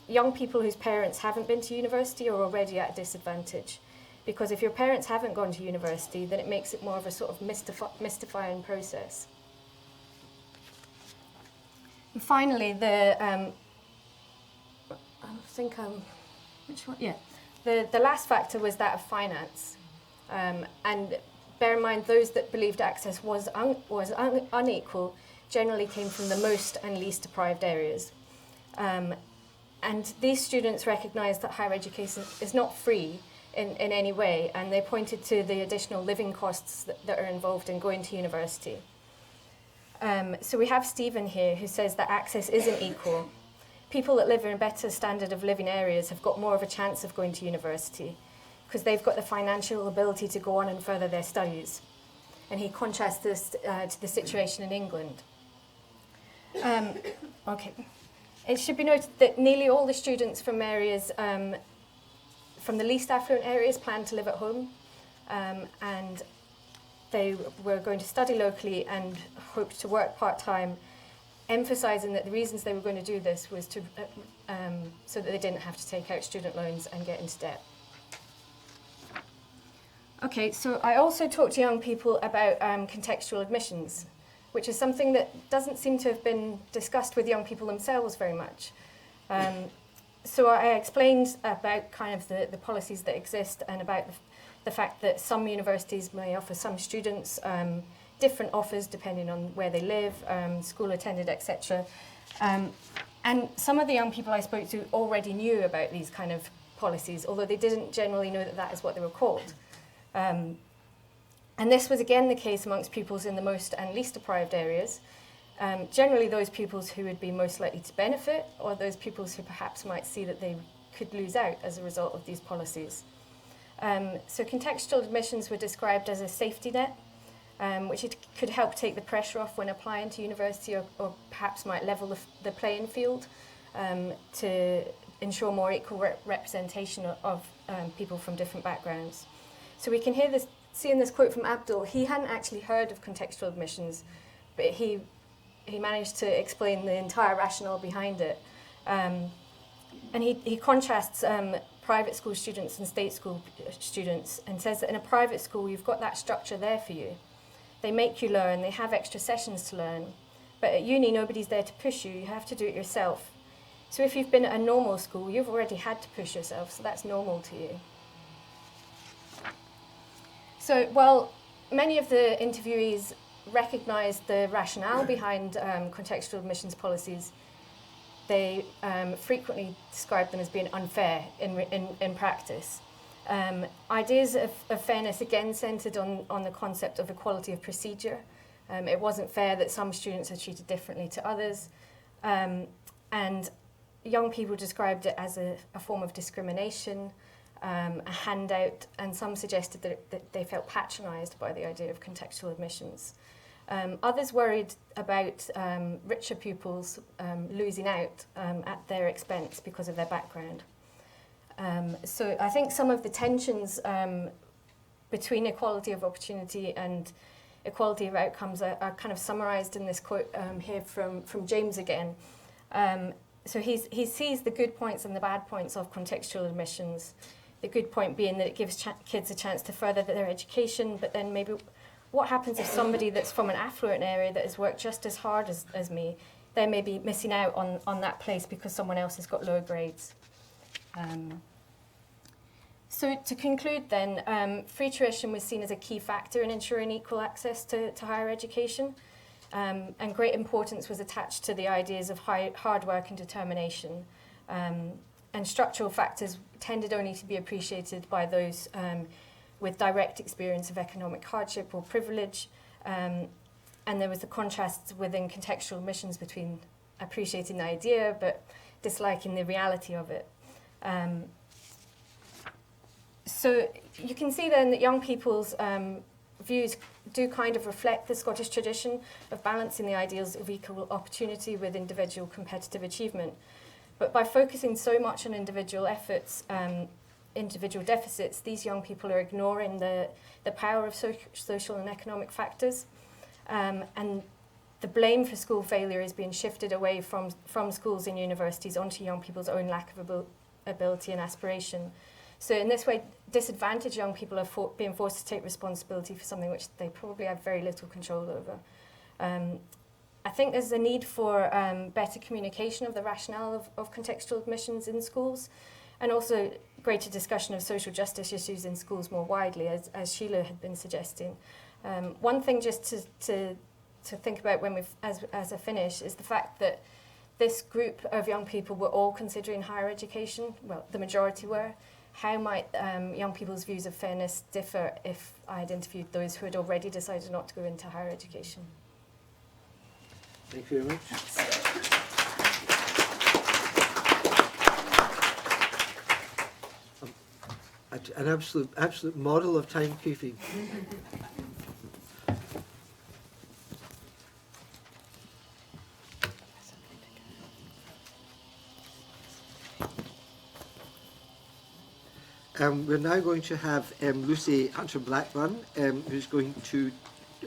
young people whose parents haven't been to university are already at a disadvantage. Because if your parents haven't gone to university, then it makes it more of a sort of mystifying process. And finally, the which one? Yeah, the last factor was that of finance, and bear in mind those that believed access was unequal generally came from the most and least deprived areas, and these students recognised that higher education is not free in any way, and they pointed to the additional living costs that are involved in going to university. So we have Stephen here, who says that access isn't equal. People that live in a better standard of living areas have got more of a chance of going to university because they've got the financial ability to go on and further their studies. And he contrasts this to the situation in England. Okay. It should be noted that nearly all the students from areas, from the least affluent areas, planned to live at home, and they were going to study locally and hoped to work part-time, emphasising that the reasons they were going to do this was to, so that they didn't have to take out student loans and get into debt. Okay, so I also talked to young people about contextual admissions, which is something that doesn't seem to have been discussed with young people themselves very much. So I explained about kind of the policies that exist and about the fact that some universities may offer some students different offers depending on where they live, school attended, etc. And some of the young people I spoke to already knew about these kind of policies, although they didn't generally know that that is what they were called. And this was again the case amongst pupils in the most and least deprived areas. Generally those pupils who would be most likely to benefit, or those pupils who perhaps might see that they could lose out as a result of these policies. So contextual admissions were described as a safety net, which it could help take the pressure off when applying to university, or perhaps might level the playing field to ensure more equal representation of people from different backgrounds. So we can see in this quote from Abdul, he hadn't actually heard of contextual admissions, but he managed to explain the entire rationale behind it. And he contrasts private school students and state school students and says that in a private school, you've got that structure there for you. They make you learn, they have extra sessions to learn. But at uni, nobody's there to push you, you have to do it yourself. So if you've been at a normal school, you've already had to push yourself, so that's normal to you. So while many of the interviewees recognised the rationale behind contextual admissions policies, they frequently described them as being unfair in practice. Ideas of fairness again centred on the concept of equality of procedure. It wasn't fair that some students are treated differently to others. And young people described it as a form of discrimination, a handout, and some suggested that they felt patronised by the idea of contextual admissions. Others worried about richer pupils losing out at their expense because of their background. So I think some of the tensions between equality of opportunity and equality of outcomes are kind of summarised in this quote here from James again. So he sees the good points and the bad points of contextual admissions. The good point being that it gives kids a chance to further their education, but then maybe what happens if somebody that's from an affluent area that has worked just as hard as me, they may be missing out on that place because someone else has got lower grades. So to conclude then, free tuition was seen as a key factor in ensuring equal access to higher education, and great importance was attached to the ideas of hard work and determination. And structural factors tended only to be appreciated by those with direct experience of economic hardship or privilege, and there was the contrast within contextual admissions between appreciating the idea but disliking the reality of it. So you can see then that young people's views do kind of reflect the Scottish tradition of balancing the ideals of equal opportunity with individual competitive achievement. But by focusing so much on individual efforts, individual deficits, these young people are ignoring the power of social and economic factors. And the blame for school failure is being shifted away from schools and universities onto young people's own lack of ability and aspiration. So in this way, disadvantaged young people are being forced to take responsibility for something which they probably have very little control over. I think there's a need for better communication of the rationale of contextual admissions in schools, and also greater discussion of social justice issues in schools more widely, as Sheila had been suggesting. One thing just to think about when as a finish is the fact that this group of young people were all considering higher education. Well, the majority were. How might young people's views of fairness differ if I had interviewed those who had already decided not to go into higher education? Thank you very much. An absolute model of timekeeping. We're now going to have Lucy Hunter-Blackburn, who's going to,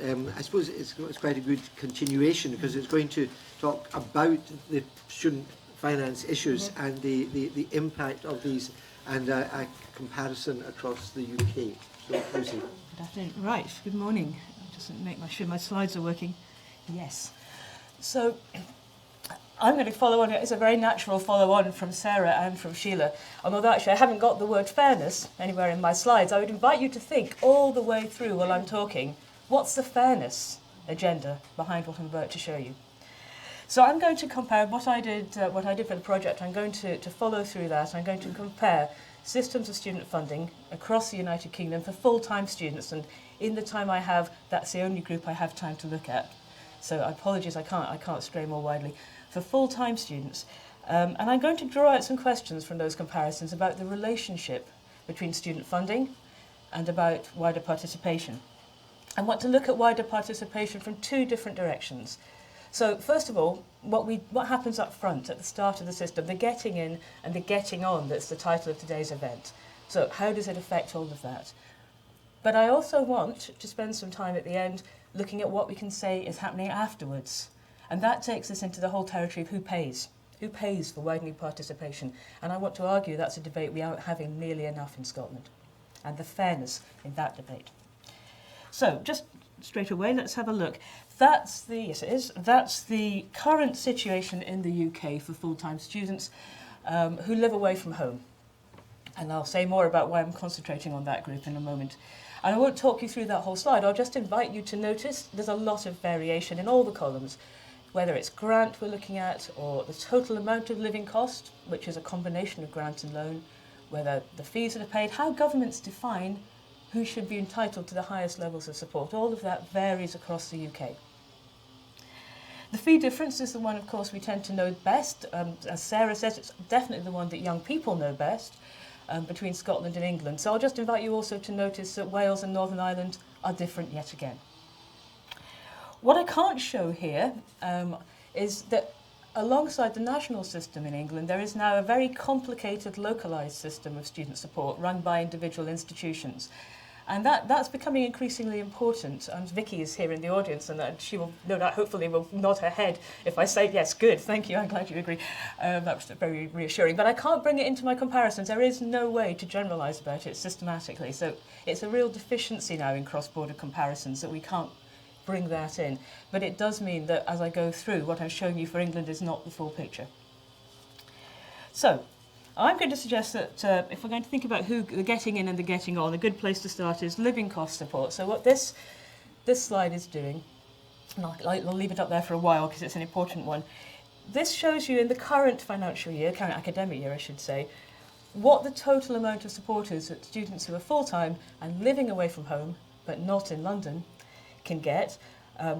I suppose it's quite a good continuation, because it's going to talk about the student finance issues and the impact of these, and a comparison across the UK. So, Lucy. Good afternoon. Right, good morning. I'll just make sure my slides are working. Yes. So, I'm going to follow on. It's a very natural follow-on from Sarah and from Sheila. Although actually I haven't got the word fairness anywhere in my slides, I would invite you to think all the way through while I'm talking, what's the fairness agenda behind what I'm about to show you? So I'm going to compare what I did for the project. I'm going to follow through that. I'm going to compare systems of student funding across the United Kingdom for full-time students. And in the time I have, that's the only group I have time to look at. So apologies, I can't stray more widely. For full-time students. And I'm going to draw out some questions from those comparisons about the relationship between student funding and about wider participation. I want to look at wider participation from two different directions. So first of all, what happens up front at the start of the system, the getting in and the getting on, that's the title of today's event. So how does it affect all of that? But I also want to spend some time at the end looking at what we can say is happening afterwards. And that takes us into the whole territory of who pays. Who pays for widening participation? And I want to argue that's a debate we aren't having nearly enough in Scotland, and the fairness in that debate. So, just straight away, let's have a look. That's the current situation in the UK for full-time students who live away from home. And I'll say more about why I'm concentrating on that group in a moment. And I won't talk you through that whole slide. I'll just invite you to notice there's a lot of variation in all the columns, whether it's grant we're looking at, or the total amount of living cost, which is a combination of grant and loan, whether the fees that are paid, how governments define who should be entitled to the highest levels of support. All of that varies across the UK. The fee difference is the one, of course, we tend to know best. As Sarah says, it's definitely the one that young people know best between Scotland and England. So I'll just invite you also to notice that Wales and Northern Ireland are different yet again. What I can't show here is that alongside the national system in England, there is now a very complicated localised system of student support run by individual institutions. And that's becoming increasingly important. And Vicky is here in the audience, and she will, no doubt, hopefully will nod her head if I say, yes, good, thank you, I'm glad you agree. That was very reassuring. But I can't bring it into my comparisons. There is no way to generalise about it systematically. So it's a real deficiency now in cross-border comparisons that we can't bring that in. But it does mean that as I go through, what I'm showing you for England is not the full picture. So I'm going to suggest that if we're going to think about who the getting in and the getting on, a good place to start is living cost support. So what this slide is doing, and I'll leave it up there for a while because it's an important one. This shows you in the current financial year, current academic year I should say, what the total amount of support is that students who are full-time and living away from home, but not in London, can get,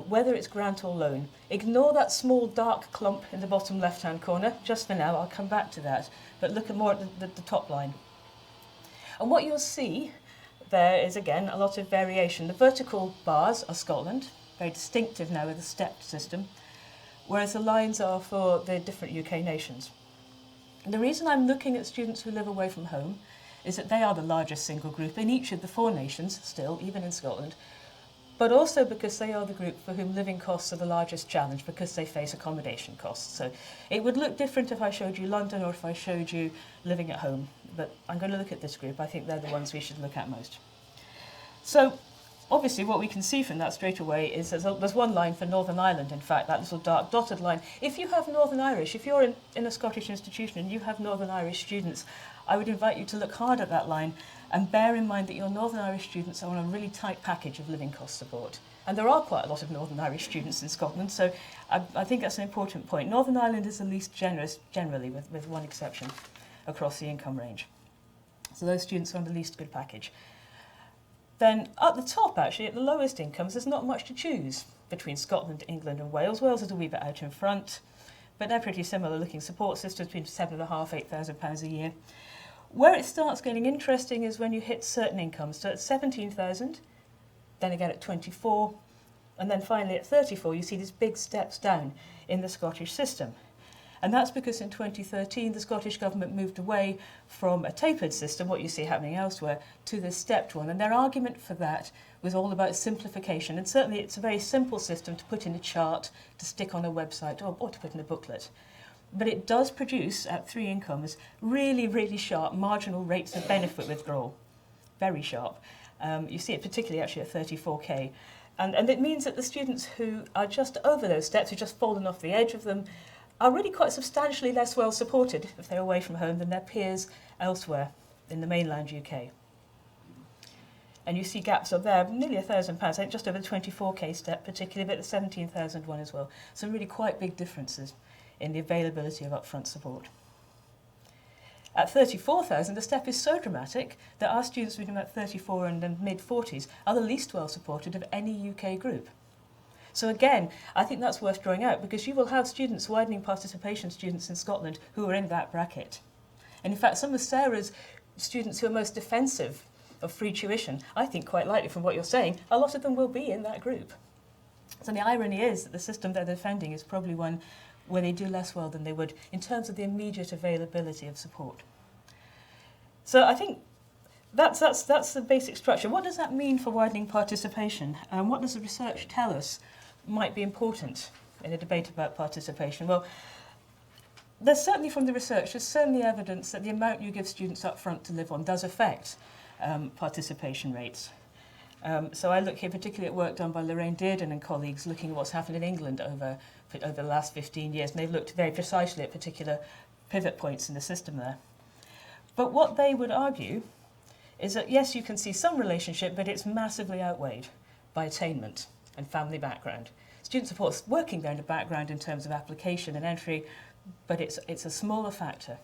whether it's grant or loan. Ignore that small dark clump in the bottom left-hand corner, just for now, I'll come back to that, but look at more at the top line. And what you'll see there is, again, a lot of variation. The vertical bars are Scotland, very distinctive now with a stepped system, whereas the lines are for the different UK nations. And the reason I'm looking at students who live away from home is that they are the largest single group in each of the 4 nations, still, even in Scotland, but also because they are the group for whom living costs are the largest challenge, because they face accommodation costs. So it would look different if I showed you London or if I showed you living at home, but I'm going to look at this group. I think they're the ones we should look at most. So obviously what we can see from that straight away is there's one line for Northern Ireland, in fact, that little dark dotted line. If you have Northern Irish, if you're in a Scottish institution and you have Northern Irish students, I would invite you to look hard at that line and bear in mind that your Northern Irish students are on a really tight package of living cost support. And there are quite a lot of Northern Irish students in Scotland, so I think that's an important point. Northern Ireland is the least generous, generally, with one exception, across the income range. So those students are on the least good package. Then at the top, actually, at the lowest incomes, there's not much to choose between Scotland, England and Wales. Wales is a wee bit out in front, but they're pretty similar looking support systems, between £7,500 to £8,000 a year. Where it starts getting interesting is when you hit certain incomes. So at 17,000, then again at 24, and then finally at 34, you see these big steps down in the Scottish system. And that's because in 2013, the Scottish Government moved away from a tapered system, what you see happening elsewhere, to this stepped one. And their argument for that was all about simplification. And certainly it's a very simple system to put in a chart, to stick on a website, or to put in a booklet. But it does produce, at 3 incomes, really, really sharp marginal rates of benefit withdrawal. Very sharp. You see it particularly actually at 34k. And it means that the students who are just over those steps, who've just fallen off the edge of them, are really quite substantially less well supported if they're away from home than their peers elsewhere in the mainland UK. And you see gaps up there, nearly £1,000, I think just over the 24k step, particularly, but the 17,000 one as well. Some really quite big differences in the availability of upfront support. At 34,000, the step is so dramatic that our students between about 34 and the mid-40s are the least well supported of any UK group. So again, I think that's worth drawing out, because you will have students, widening participation students in Scotland, who are in that bracket. And in fact, some of Sarah's students who are most defensive of free tuition, I think quite likely from what you're saying, a lot of them will be in that group. So the irony is that the system they're defending is probably one where they do less well than they would in terms of the immediate availability of support. So I think that's the basic structure. What does that mean for widening participation? What does the research tell us might be important in a debate about participation? Well, there's certainly from the research, there's certainly evidence that the amount you give students up front to live on does affect participation rates. So I look here particularly at work done by Lorraine Dearden and colleagues looking at what's happened in England over the last 15 years, and they've looked very precisely at particular pivot points in the system there. But what they would argue is that yes, you can see some relationship, but it's massively outweighed by attainment and family background. Student support's working there in the background in terms of application and entry, but it's a smaller factor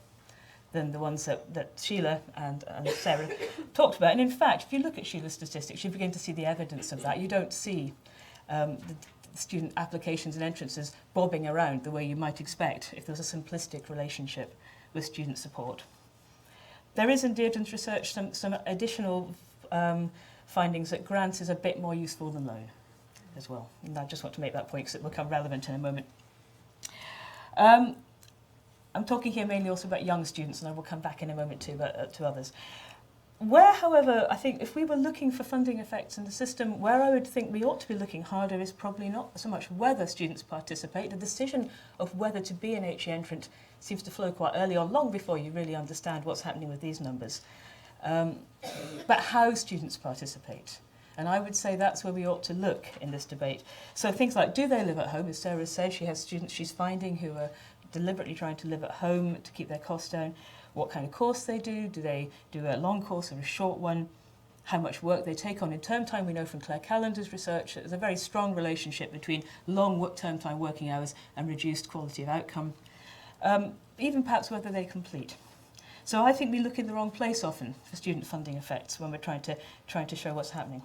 than the ones that Sheila and Sarah talked about. And in fact, if you look at Sheila's statistics, you begin to see the evidence of that. You don't see the student applications and entrances bobbing around the way you might expect if there's a simplistic relationship with student support. There is in Dearden's research some additional findings that grants is a bit more useful than loan as well. And I just want to make that point because it will become relevant in a moment. I'm talking here mainly also about young students, and I will come back in a moment to others. Where, however, I think if we were looking for funding effects in the system, where I would think we ought to be looking harder is probably not so much whether students participate. The decision of whether to be an HE entrant seems to flow quite early on, long before you really understand what's happening with these numbers. But how students participate. And I would say that's where we ought to look in this debate. So things like, do they live at home? As Sarah said, she has students she's finding who are deliberately trying to live at home to keep their costs down. What kind of course they do they do a long course or a short one? How much work they take on in term time? We know from Claire Callender's research that there's a very strong relationship between long term time working hours and reduced quality of outcome. Even perhaps whether they complete. So I think we look in the wrong place often for student funding effects when we're trying to show what's happening.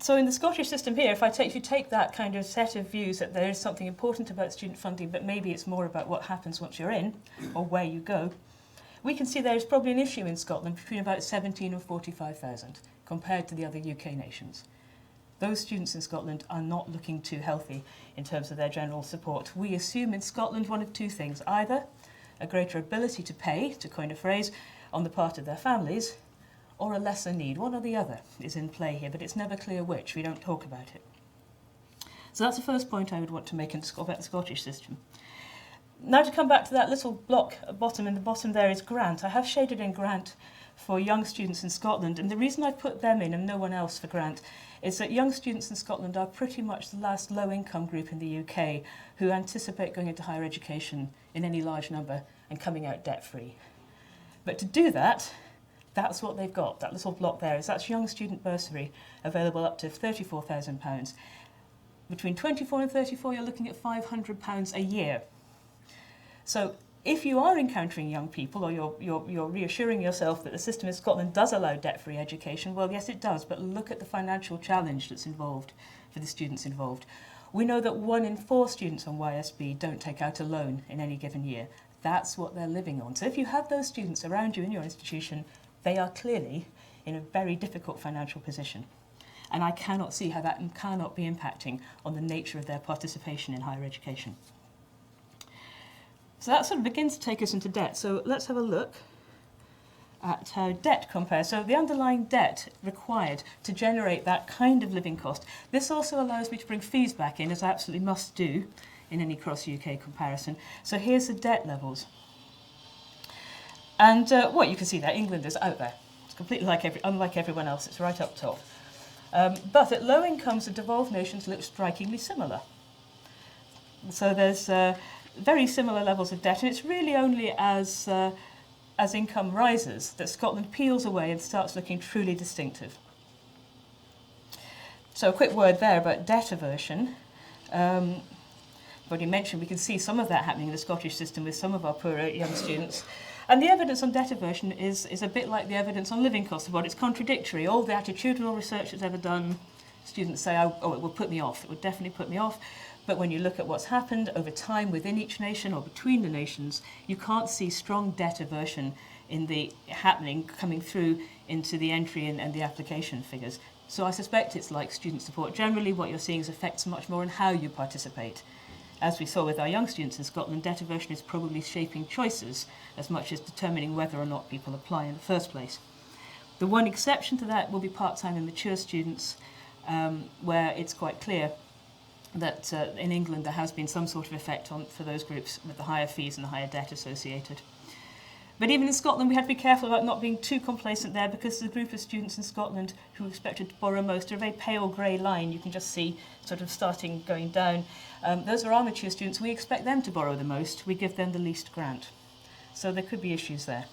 So in the Scottish system here, if you take that kind of set of views that there is something important about student funding, but maybe it's more about what happens once you're in, or where you go, we can see there is probably an issue in Scotland between about 17 and 45,000 compared to the other UK nations. Those students in Scotland are not looking too healthy in terms of their general support. We assume in Scotland one of two things. Either a greater ability to pay, to coin a phrase, on the part of their families, or a lesser need. One or the other is in play here, but it's never clear which. We don't talk about it. So that's the first point I would want to make about the Scottish system. Now to come back to that little block at the bottom, in the bottom there is grant. I have shaded in grant for young students in Scotland, and the reason I put them in and no one else for grant is that young students in Scotland are pretty much the last low-income group in the UK who anticipate going into higher education in any large number and coming out debt-free. But to do that, that's what they've got. That little block there is that's young student bursary, available up to £34,000. Between 24 and 34, you're looking at £500 a year. So if you are encountering young people, or you're reassuring yourself that the system in Scotland does allow debt-free education, well, yes, it does, but look at the financial challenge that's involved for the students involved. We know that 1 in 4 students on YSB don't take out a loan in any given year. That's what they're living on. So if you have those students around you in your institution, they are clearly in a very difficult financial position. And I cannot see how that cannot be impacting on the nature of their participation in higher education. So that sort of begins to take us into debt. So let's have a look at how debt compares. So the underlying debt required to generate that kind of living cost. This also allows me to bring fees back in, as I absolutely must do in any cross-UK comparison. So here's the debt levels. And what you can see there, England is out there. It's completely unlike everyone else. It's right up top. But at low incomes, the devolved nations look strikingly similar. So there's very similar levels of debt, and it's really only as income rises that Scotland peels away and starts looking truly distinctive. So a quick word there about debt aversion. I've already mentioned we can see some of that happening in the Scottish system with some of our poorer young students. And the evidence on debt aversion is a bit like the evidence on living costs, but it's contradictory. All the attitudinal research that's ever done, students say, oh, it will put me off. It would definitely put me off. But when you look at what's happened over time within each nation or between the nations, you can't see strong debt aversion coming through into the entry and the application figures. So I suspect it's like student support. Generally, what you're seeing is effects much more on how you participate. As we saw with our young students in Scotland, debt aversion is probably shaping choices as much as determining whether or not people apply in the first place. The one exception to that will be part-time and mature students, where it's quite clear that in England there has been some sort of effect for those groups with the higher fees and the higher debt associated. But even in Scotland, we have to be careful about not being too complacent there, because the group of students in Scotland who are expected to borrow most are a very pale grey line. You can just see sort of starting going down. Those are our mature students. We expect them to borrow the most. We give them the least grant. So there could be issues there.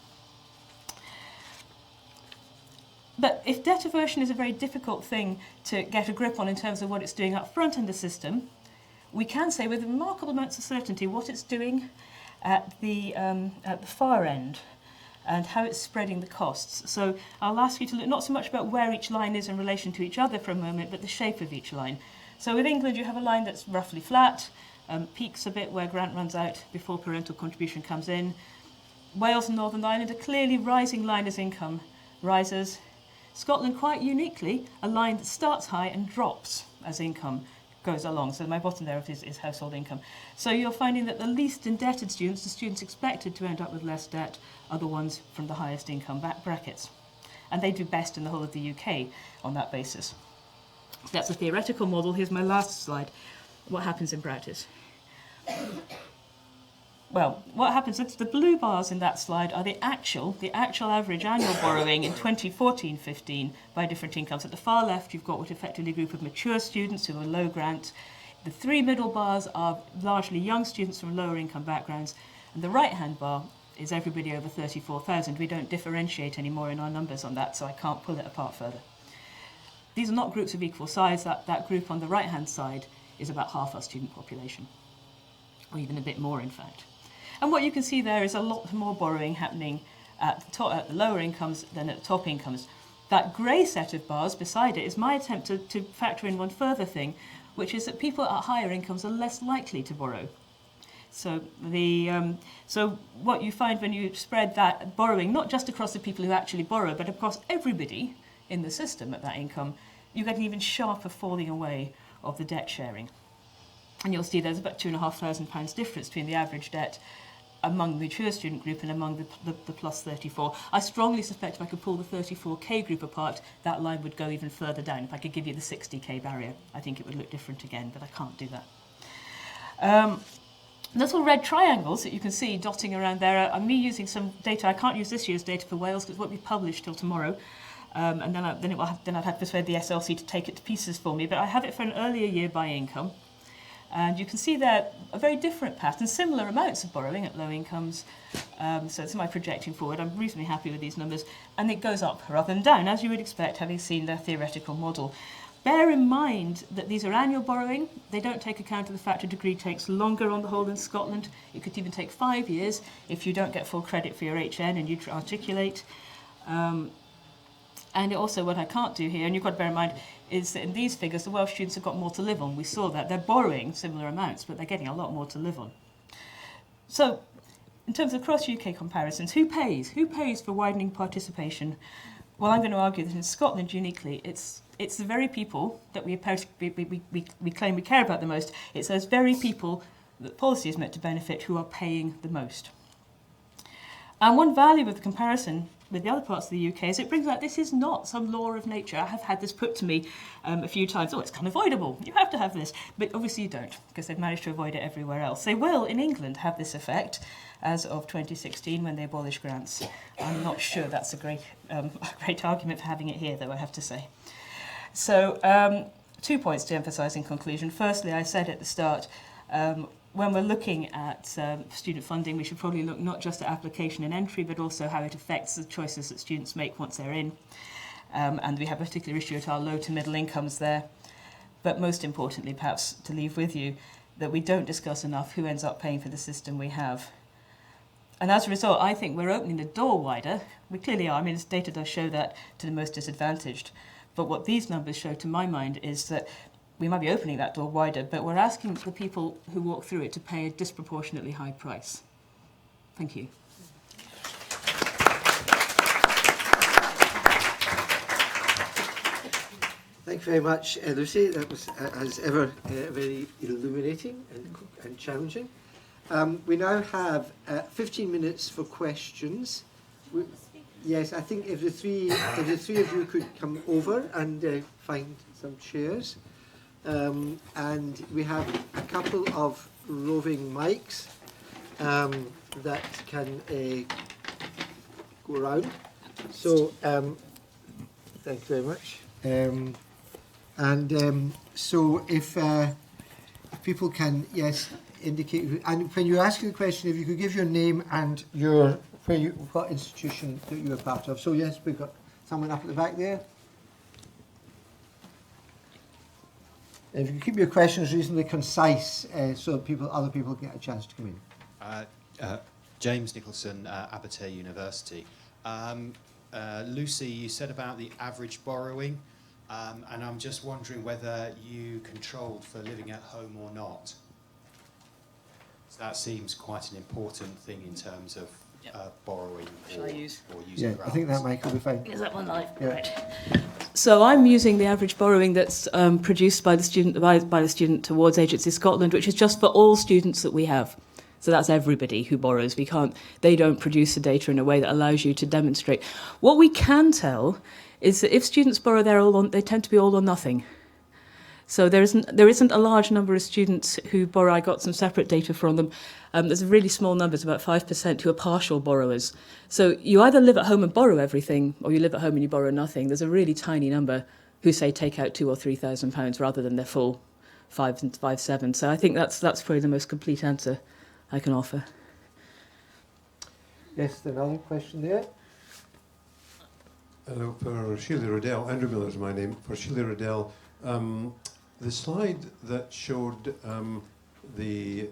But if debt aversion is a very difficult thing to get a grip on in terms of what it's doing up front in the system, we can say with remarkable amounts of certainty what it's doing at the far end and how it's spreading the costs. So I'll ask you to look not so much about where each line is in relation to each other for a moment, but the shape of each line. So with England, you have a line that's roughly flat, peaks a bit where grant runs out before parental contribution comes in. Wales and Northern Ireland, a clearly rising line as income rises. Scotland, quite uniquely, a line that starts high and drops as income goes along. So my bottom there is household income. So you're finding that the least indebted students, the students expected to end up with less debt, are the ones from the highest income brackets. And they do best in the whole of the UK on that basis. That's a theoretical model. Here's my last slide. What happens in practice? Well, what happens is the blue bars in that slide are the actual average annual borrowing in 2014-15 by different incomes. At the far left, you've got what effectively a group of mature students who are low grant. The 3 middle bars are largely young students from lower income backgrounds. And the right-hand bar is everybody over 34,000. We don't differentiate anymore in our numbers on that, so I can't pull it apart further. These are not groups of equal size. That group on the right-hand side is about half our student population, or even a bit more, in fact. And what you can see there is a lot more borrowing happening at the lower incomes than at the top incomes. That grey set of bars beside it is my attempt to factor in one further thing, which is that people at higher incomes are less likely to borrow. So what you find when you spread that borrowing, not just across the people who actually borrow, but across everybody in the system at that income, you get an even sharper falling away of the debt sharing. And you'll see there's about £2,500 difference between the average debt among the mature student group and among the plus 34. I strongly suspect if I could pull the 34K group apart, that line would go even further down. If I could give you the 60K barrier, I think it would look different again, but I can't do that. Little red triangles that you can see dotting around there are me using some data. I can't use this year's data for Wales because it won't be published till tomorrow. And then I'd have to persuade the SLC to take it to pieces for me. But I have it for an earlier year by income. And you can see there a very different pattern, similar amounts of borrowing at low incomes. So it's my projecting forward. I'm reasonably happy with these numbers. And it goes up rather than down, as you would expect, having seen their theoretical model. Bear in mind that these are annual borrowing. They don't take account of the fact a degree takes longer on the whole in Scotland. It could even take 5 years if you don't get full credit for your HN and you articulate. And also what I can't do here, and you've got to bear in mind, is that in these figures, the Welsh students have got more to live on. We saw that. They're borrowing similar amounts, but they're getting a lot more to live on. So, in terms of cross-UK comparisons, who pays? Who pays for widening participation? Well, I'm going to argue that in Scotland, uniquely, it's the very people that we claim we care about the most. It's those very people that policy is meant to benefit who are paying the most. And one value of the comparison with the other parts of the UK is it brings out this is not some law of nature. I have had this put to me a few times. Oh, it's unavoidable. You have to have this. But obviously you don't, because they've managed to avoid it everywhere else. They will, in England, have this effect as of 2016 when they abolish grants. I'm not sure that's a great argument for having it here, though, I have to say. So 2 points to emphasise in conclusion. Firstly, I said at the start, when we're looking at student funding, we should probably look not just at application and entry, but also how it affects the choices that students make once they're in. And we have a particular issue at our low to middle incomes there. But most importantly, perhaps to leave with you, that we don't discuss enough who ends up paying for the system we have. And as a result, I think we're opening the door wider. We clearly are. I mean, this data does show that to the most disadvantaged. But what these numbers show, to my mind, is that we might be opening that door wider, but we're asking the people who walk through it to pay a disproportionately high price. Thank you. Thank you very much, Lucy. That was, as ever, very illuminating and challenging. We now have 15 minutes for questions. Yes, I think if the three of you could come over and find some chairs. And we have a couple of roving mics that can go around. So, thank you very much. So if people can, yes, indicate, and when you're asking the question, if you could give your name and what institution that you're part of. So yes, we've got someone up at the back there. If you can keep your questions reasonably concise, so that other people get a chance to come in. James Nicholson, Abertay University. Lucy, you said about the average borrowing, and I'm just wondering whether you controlled for living at home or not. So that seems quite an important thing in terms of borrowing or using grants. I think that mic will be fine. Is that one live? Yeah. Right. So I'm using the average borrowing that's produced by the student towards Agency Scotland, which is just for all students that we have. So that's everybody who borrows. They don't produce the data in a way that allows you to demonstrate. What we can tell is that if students borrow, they tend to be all or nothing. So there isn't a large number of students who borrow. I got some separate data from them. There's a really small number, it's about 5%, who are partial borrowers. So you either live at home and borrow everything, or you live at home and you borrow nothing. There's a really tiny number who say take out £2,000 or £3,000 rather than their full 5,700. So I think that's probably the most complete answer I can offer. Yes, another question there. Hello, for Sheila Riddell. Andrew Miller is my name. For Sheila Riddell, the slide that showed the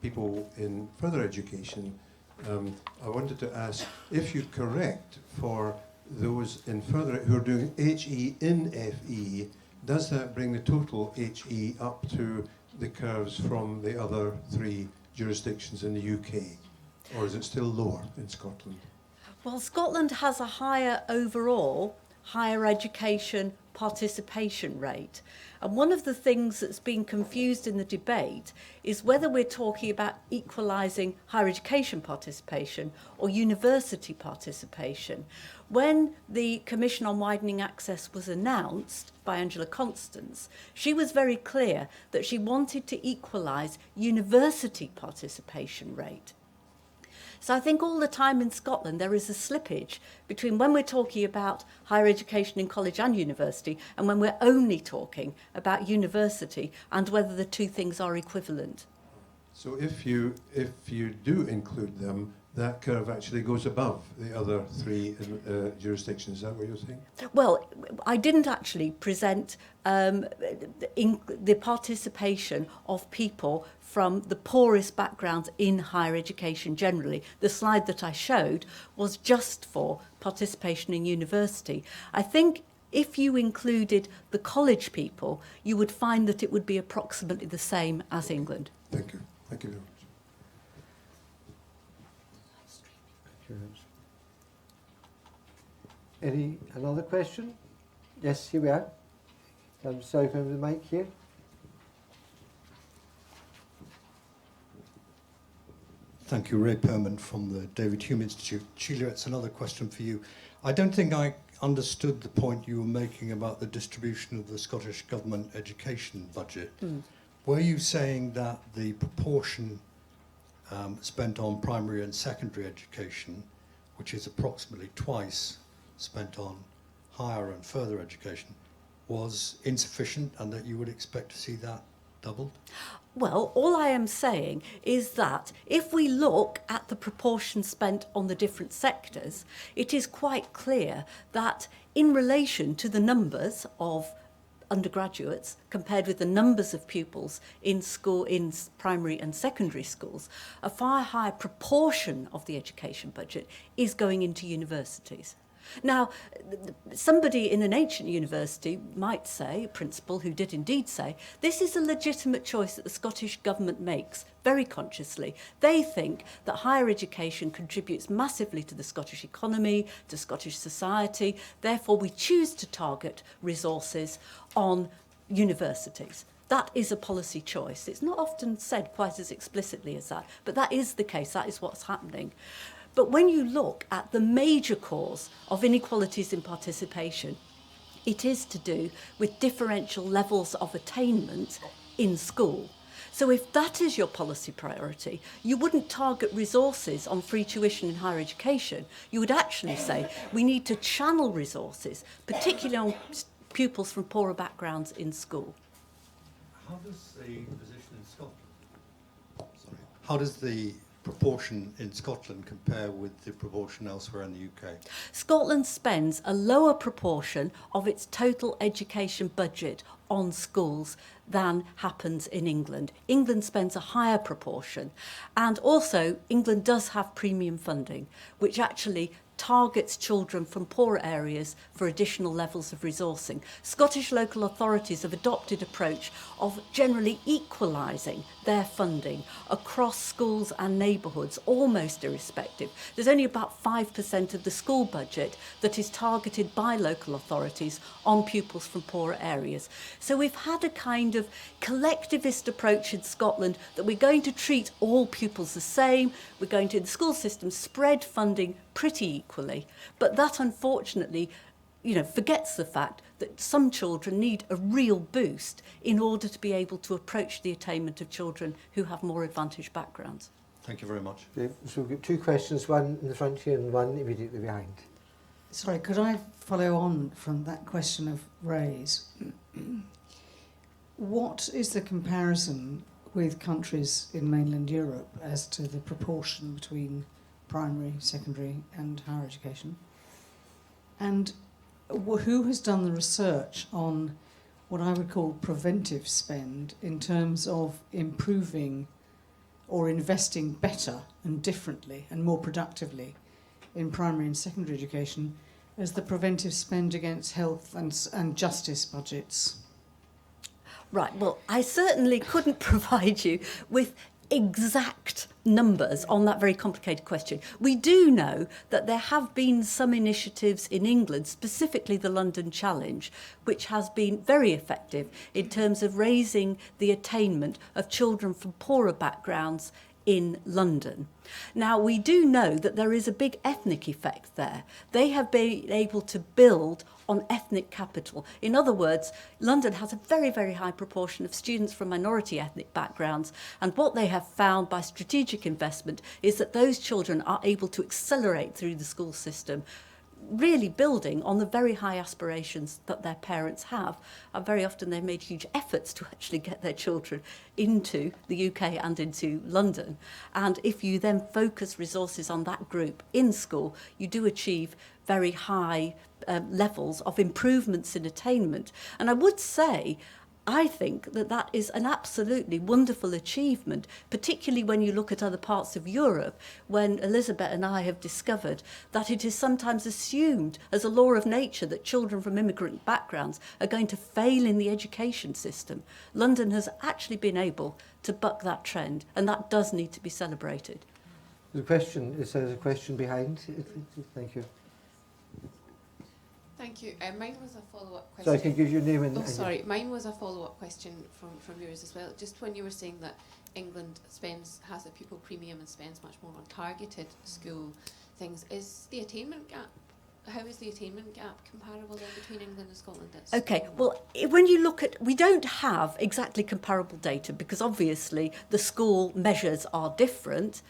people in further education, I wanted to ask if you correct for those in further who are doing HE in FE, does that bring the total HE up to the curves from the other 3 jurisdictions in the UK, or is it still lower in Scotland? Well, Scotland has a higher overall, higher education participation rate. And one of the things that's been confused in the debate is whether we're talking about equalising higher education participation or university participation. When the Commission on Widening Access was announced by Angela Constance, she was very clear that she wanted to equalise university participation rate. So I think all the time in Scotland there is a slippage between when we're talking about higher education in college and university and when we're only talking about university, and whether the two things are equivalent. So if you do include them, that curve actually goes above the other three jurisdictions. Is that what you're saying? Well, I didn't actually present the participation of people from the poorest backgrounds in higher education generally. The slide that I showed was just for participation in university. I think if you included the college people, you would find that it would be approximately the same as England. Thank you. Thank you very much. Another question? Yes, here we are. Sorry, come to the mic here. Thank you, Ray Perman from the David Hume Institute. Sheila, it's another question for you. I don't think I understood the point you were making about the distribution of the Scottish Government education budget. Were you saying that the proportion spent on primary and secondary education, which is approximately twice spent on higher and further education, was insufficient and that you would expect to see that doubled? Well, all I am saying is that if we look at the proportion spent on the different sectors, it is quite clear that in relation to the numbers of undergraduates compared with the numbers of pupils in school, in primary and secondary schools, a far higher proportion of the education budget is going into universities. Now, somebody in an ancient university might say, a principal who did indeed say, this is a legitimate choice that the Scottish Government makes very consciously. They think that higher education contributes massively to the Scottish economy, to Scottish society, therefore we choose to target resources on universities. That is a policy choice. It's not often said quite as explicitly as that, but that is the case, that is what's happening. But when you look at the major cause of inequalities in participation, it is to do with differential levels of attainment in school. So if that is your policy priority, you wouldn't target resources on free tuition in higher education. You would actually say we need to channel resources, particularly on pupils from poorer backgrounds in school. How does the position in Scotland, how does the proportion in Scotland compare with the proportion elsewhere in the UK? Scotland spends a lower proportion of its total education budget on schools than happens in England. England spends a higher proportion, and also England does have premium funding, which actually targets children from poorer areas for additional levels of resourcing. Scottish local authorities have adopted an approach of generally equalising their funding across schools and neighbourhoods, almost irrespective. There's only about 5% of the school budget that is targeted by local authorities on pupils from poorer areas. So we've had a kind of collectivist approach in Scotland that we're going to treat all pupils the same, we're going to, in the school system, spread funding pretty equally, but that unfortunately, forgets the fact that some children need a real boost in order to be able to approach the attainment of children who have more advantaged backgrounds. Thank you very much. Okay, so we've got two questions, one in the front here and one immediately behind. Sorry, could I follow on from that question of Ray's? What is the comparison with countries in mainland Europe as to the proportion between primary, secondary and higher education? And who has done the research on what I would call preventive spend in terms of improving or investing better and differently and more productively in primary and secondary education as the preventive spend against health and justice budgets? Right, well, I certainly couldn't provide you with exact numbers on that very complicated question. We do know that there have been some initiatives in England, specifically the London Challenge, which has been very effective in terms of raising the attainment of children from poorer backgrounds in London. Now, we do know that there is a big ethnic effect there. They have been able to build on ethnic capital. In other words, London has a very, very high proportion of students from minority ethnic backgrounds, and what they have found by strategic investment is that those children are able to accelerate through the school system, really building on the very high aspirations that their parents have. And very often they've made huge efforts to actually get their children into the UK and into London. And if you then focus resources on that group in school, you do achieve very high levels of improvements in attainment. And I would say, I think that that is an absolutely wonderful achievement, particularly when you look at other parts of Europe, when Elizabeth and I have discovered that it is sometimes assumed as a law of nature that children from immigrant backgrounds are going to fail in the education system. London has actually been able to buck that trend, and that does need to be celebrated. The question, it says a question behind. Thank you. Thank you. Mine was a follow-up question. So I can give you your name and... Oh, sorry. Mine was a follow-up question from yours as well. Just when you were saying that England has a pupil premium and spends much more on targeted school things, is the attainment gap, how is the attainment gap comparable then between England and Scotland? Okay, well, when you look at, we don't have exactly comparable data because obviously the school measures are different.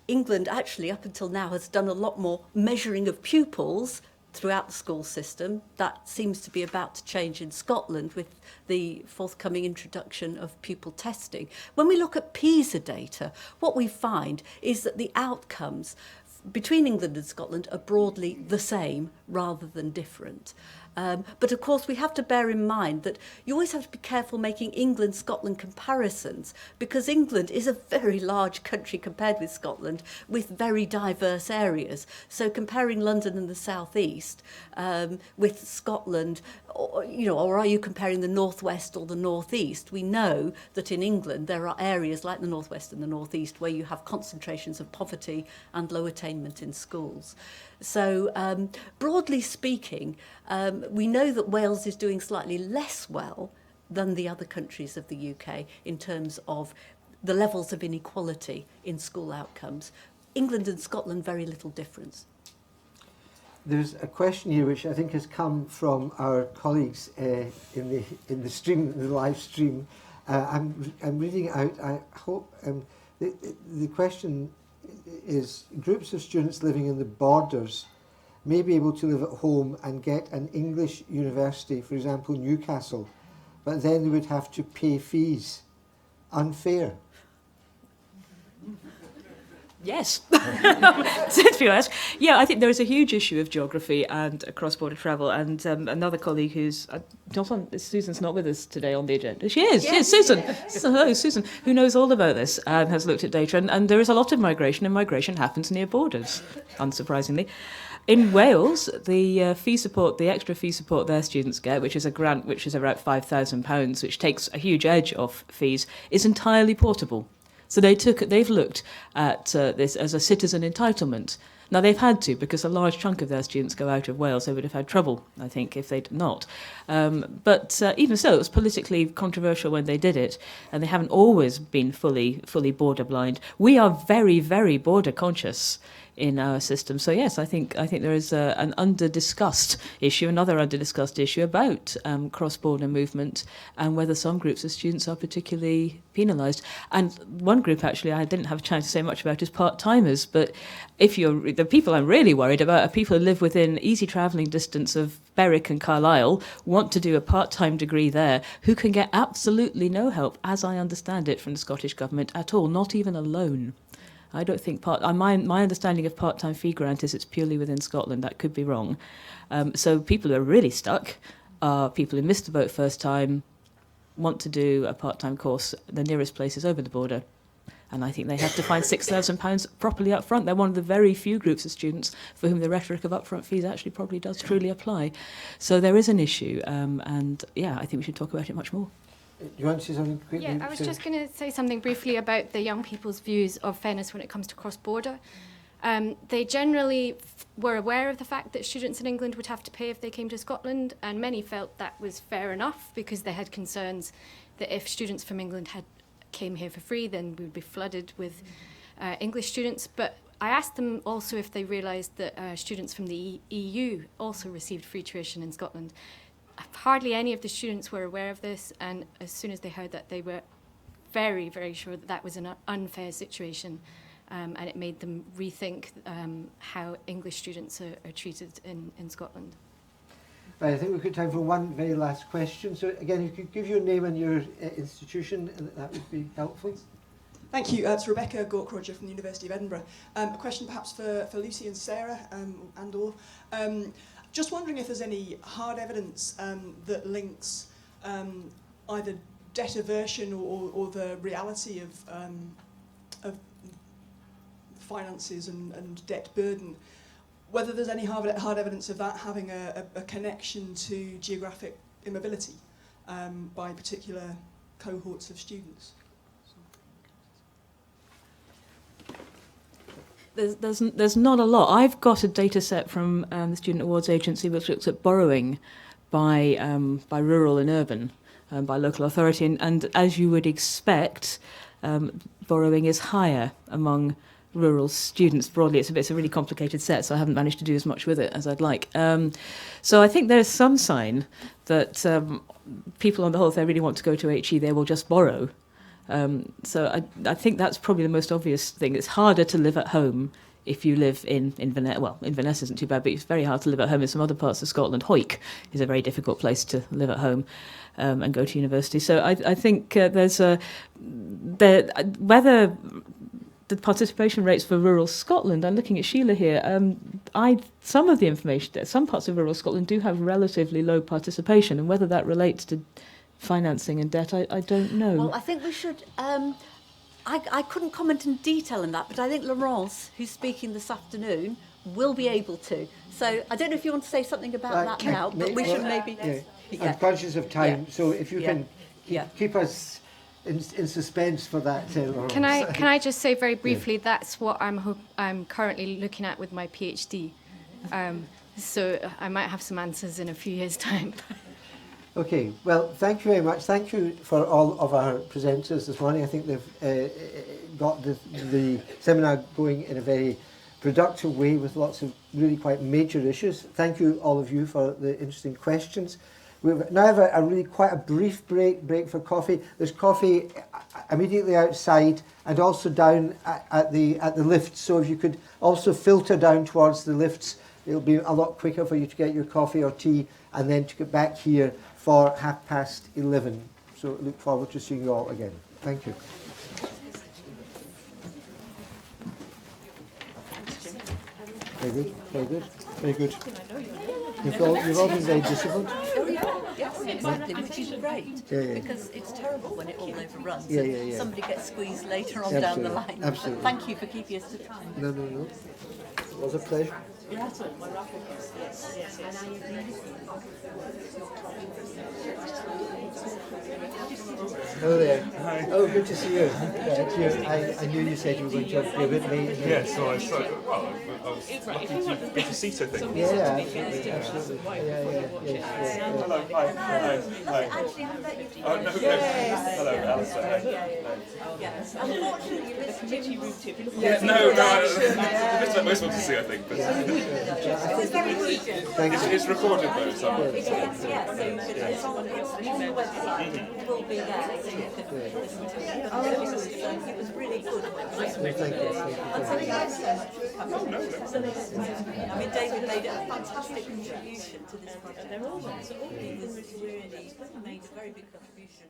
England actually up until now has done a lot more measuring of pupils throughout the school system. That seems to be about to change in Scotland with the forthcoming introduction of pupil testing. When we look at PISA data, what we find is that the outcomes between England and Scotland are broadly the same rather than different. But of course we have to bear in mind that you always have to be careful making England-Scotland comparisons, because England is a very large country compared with Scotland with very diverse areas. So comparing London and the southeast with Scotland, or are you comparing the northwest or the northeast? We know that in England there are areas like the northwest and the northeast where you have concentrations of poverty and low attainment in schools. So broadly speaking, we know that Wales is doing slightly less well than the other countries of the UK in terms of the levels of inequality in school outcomes. England and Scotland, very little difference. There's a question here which I think has come from our colleagues in the stream, the live stream. I'm reading it out. I hope the question is: groups of students living in the borders may be able to live at home and get an English university, for example Newcastle, but then they would have to pay fees. Unfair? Yes. Since you ask, yeah, I think there is a huge issue of geography and cross-border travel. And another colleague who's Susan's not with us today on the agenda. She is. Yes, Susan. So, hello, Susan, who knows all about this and has looked at data. And there is a lot of migration, and migration happens near borders, unsurprisingly. In Wales, the fee support, the extra fee support their students get, which is a grant which is about £5,000, which takes a huge edge off fees, is entirely portable. So they've looked at this as a citizen entitlement. Now, they've had to, because a large chunk of their students go out of Wales. They would have had trouble, I think, if they'd not. But even so, it was politically controversial when they did it, and they haven't always been fully border blind. We are very, very border conscious in our system. So yes, I think there is an under-discussed issue, another under-discussed issue about cross-border movement and whether some groups of students are particularly penalised. And one group, actually, I didn't have a chance to say much about is part-timers, but the people I'm really worried about are people who live within easy travelling distance of Berwick and Carlisle, want to do a part-time degree there, who can get absolutely no help, as I understand it, from the Scottish Government at all, not even a loan. I don't think my understanding of part-time fee grant is it's purely within Scotland. That could be wrong. So people who are really stuck are people who missed the boat first time, want to do a part-time course. The nearest place is over the border. And I think they have to find £6,000 properly up front. They're one of the very few groups of students for whom the rhetoric of upfront fees actually probably does truly apply. So there is an issue. And yeah, I think we should talk about it much more. Do you want to say something quickly? Yeah, I was just going to say something briefly about the young people's views of fairness when it comes to cross-border. They generally were aware of the fact that students in England would have to pay if they came to Scotland, and many felt that was fair enough because they had concerns that if students from England came here for free, then we would be flooded with English students. But I asked them also if they realised that students from the EU also received free tuition in Scotland. Hardly any of the students were aware of this, and as soon as they heard that, they were very, very sure that that was an unfair situation, and it made them rethink how English students are treated in Scotland. Right, I think we've got time for one very last question. So again, if you could give your name and your institution, that would be helpful. Thank you. It's Rebecca Gork-Roger from the University of Edinburgh. A question perhaps for Lucy and Sarah and/or. Just wondering if there's any hard evidence that links either debt aversion or the reality of finances and debt burden, whether there's any hard evidence of that having a connection to geographic immobility by particular cohorts of students. There's not a lot. I've got a data set from the Student Awards Agency which looks at borrowing by rural and urban, by local authority, and as you would expect, borrowing is higher among rural students broadly. It's a really complicated set, so I haven't managed to do as much with it as I'd like. So I think there's some sign that people on the whole, if they really want to go to HE, they will just borrow. So I think that's probably the most obvious thing. It's harder to live at home if you live in Inverness. Well, Inverness isn't too bad, but it's very hard to live at home in some other parts of Scotland. Hoyk is a very difficult place to live at home and go to university. So I think whether the participation rates for rural Scotland, I'm looking at Sheila here, some of the information, some parts of rural Scotland do have relatively low participation, and whether that relates to financing and debt, I don't know. Well, I think we should... I couldn't comment in detail on that, but I think Laurence, who's speaking this afternoon, will be able to. So I don't know if you want to say something about that now, but we should maybe... I'm conscious of time, so if you can keep us in suspense for that, Laurence. Can I just say very briefly, that's what I'm currently looking at with my PhD. So I might have some answers in a few years' time. Okay, well, thank you very much. Thank you for all of our presenters this morning. I think they've got the seminar going in a very productive way with lots of really quite major issues. Thank you, all of you, for the interesting questions. We now have a really quite a brief break for coffee. There's coffee immediately outside and also down at the lifts. So if you could also filter down towards the lifts, it'll be a lot quicker for you to get your coffee or tea and then to get back here for 11:30. So look forward to seeing you all again. Thank you. Very good, very good, very good. You've all been very disciplined. Exactly, which is great, because it's terrible when it all overruns and somebody gets squeezed later on down the line. Absolutely. But thank you for keeping us to time. No. It was a pleasure. Hello there. Hi. Oh, good to see you. I knew you said you were going to be a bit late. Yeah, so I was lucky to get a seat, I think. Yeah, absolutely. Hello, hi. Oh, no, hello, Alistair. Yes, unfortunately, this committee route, if you look Yeah, no, the bit I most want to see, I think. But it's recorded though, so. It's on the website. It will be there, so you can listen to it. It was really good. Thank you. I mean, David made a fantastic contribution to this project. He was really made a very big contribution.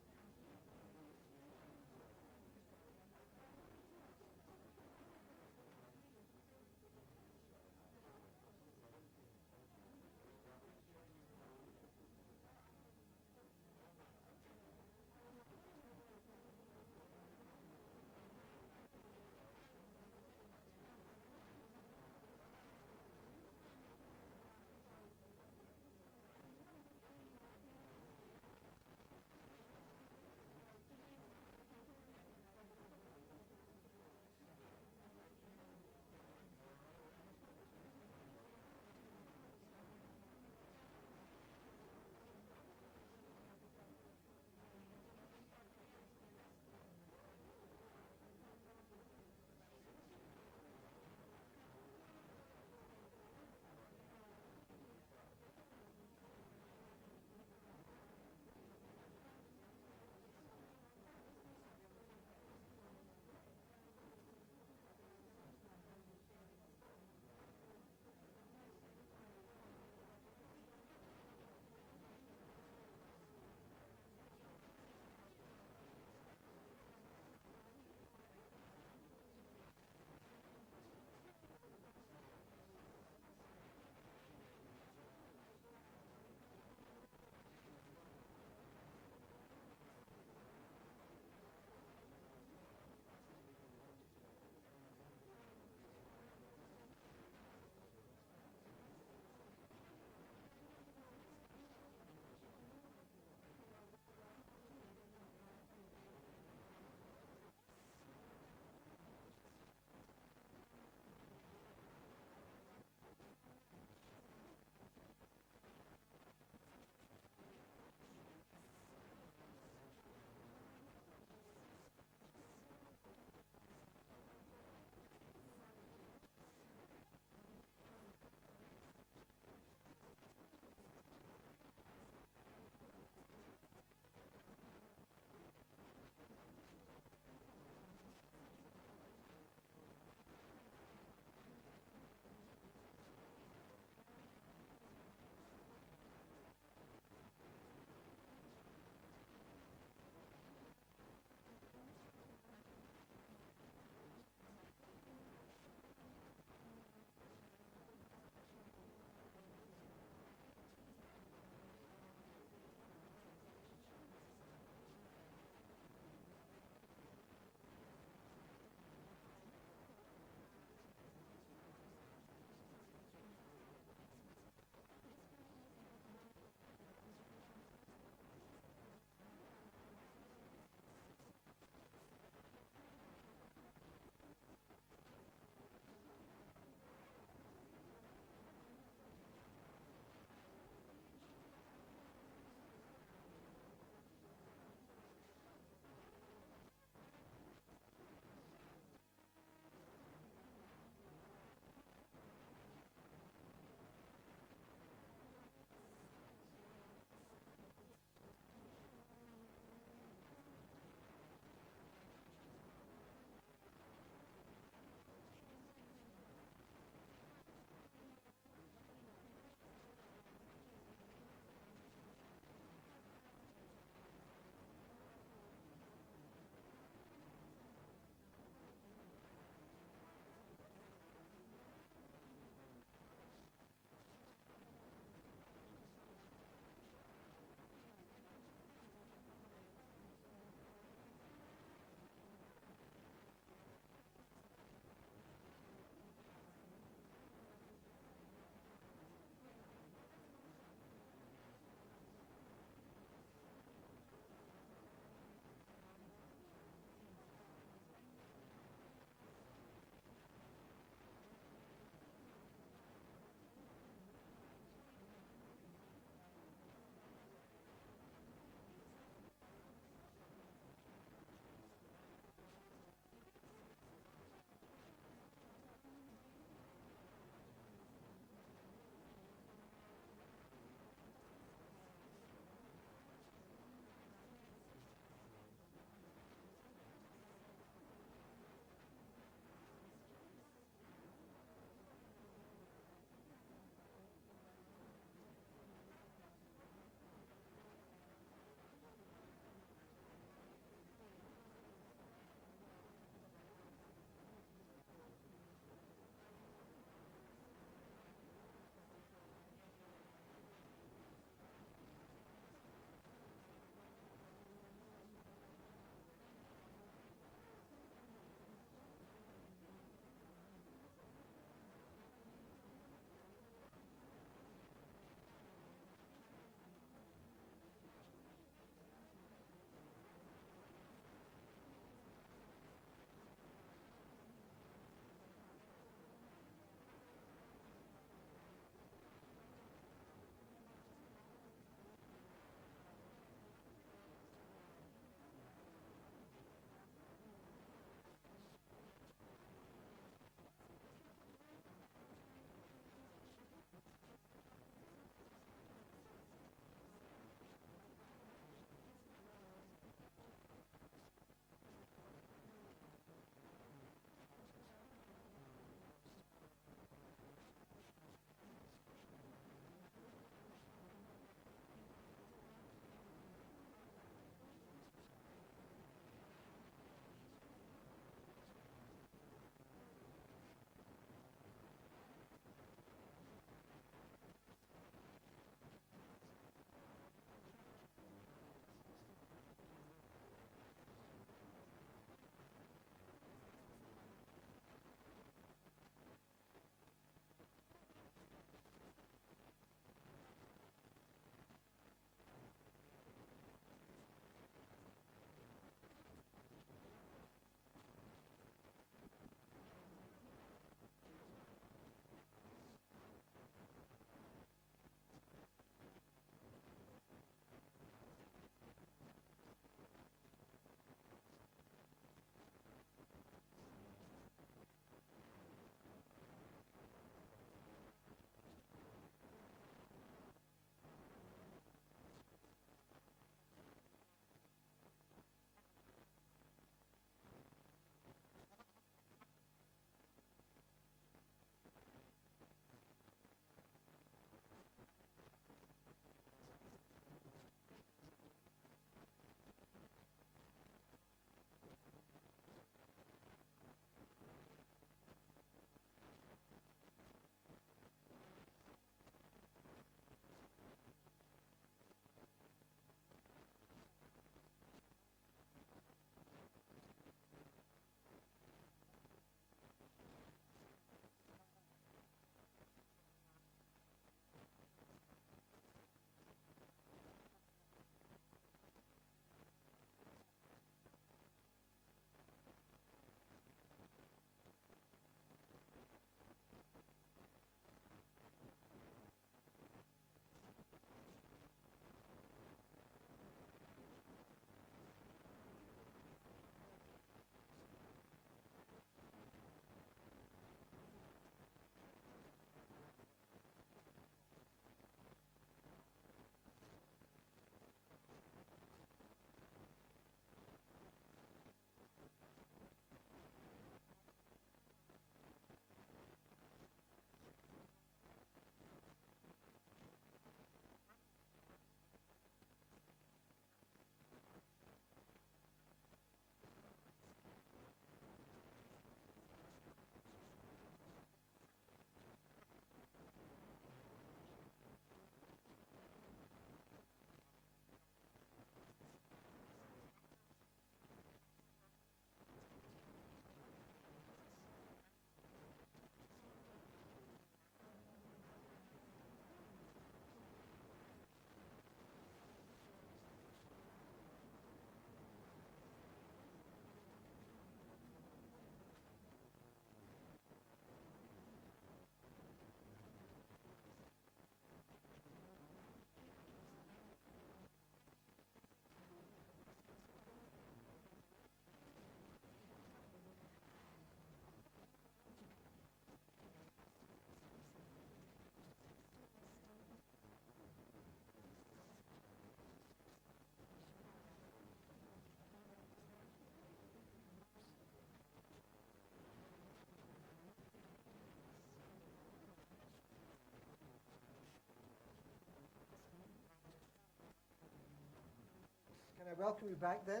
I welcome you back then.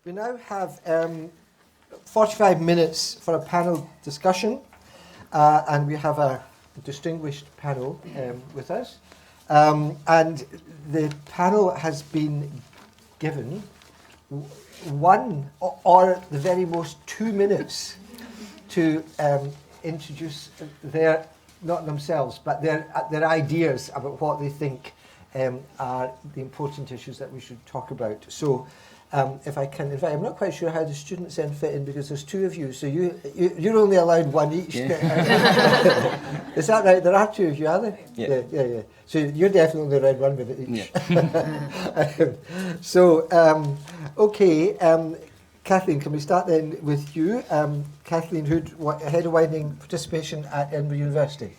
We now have 45 minutes for a panel discussion, and we have a distinguished panel with us. And the panel has been given 1 or the very most 2 minutes to introduce their, not themselves, but their ideas about what they think are the important issues that we should talk about. So if I can invite, I'm not quite sure how the students then fit in because there's 2 of you, so you're only allowed 1 each. Yeah. Is that right? There are 2 of you, are there? Yeah. So you're definitely allowed 1 minute each. Yeah. So, okay, Kathleen, can we start then with you? Kathleen Hood, Head of Widening Participation at Edinburgh University.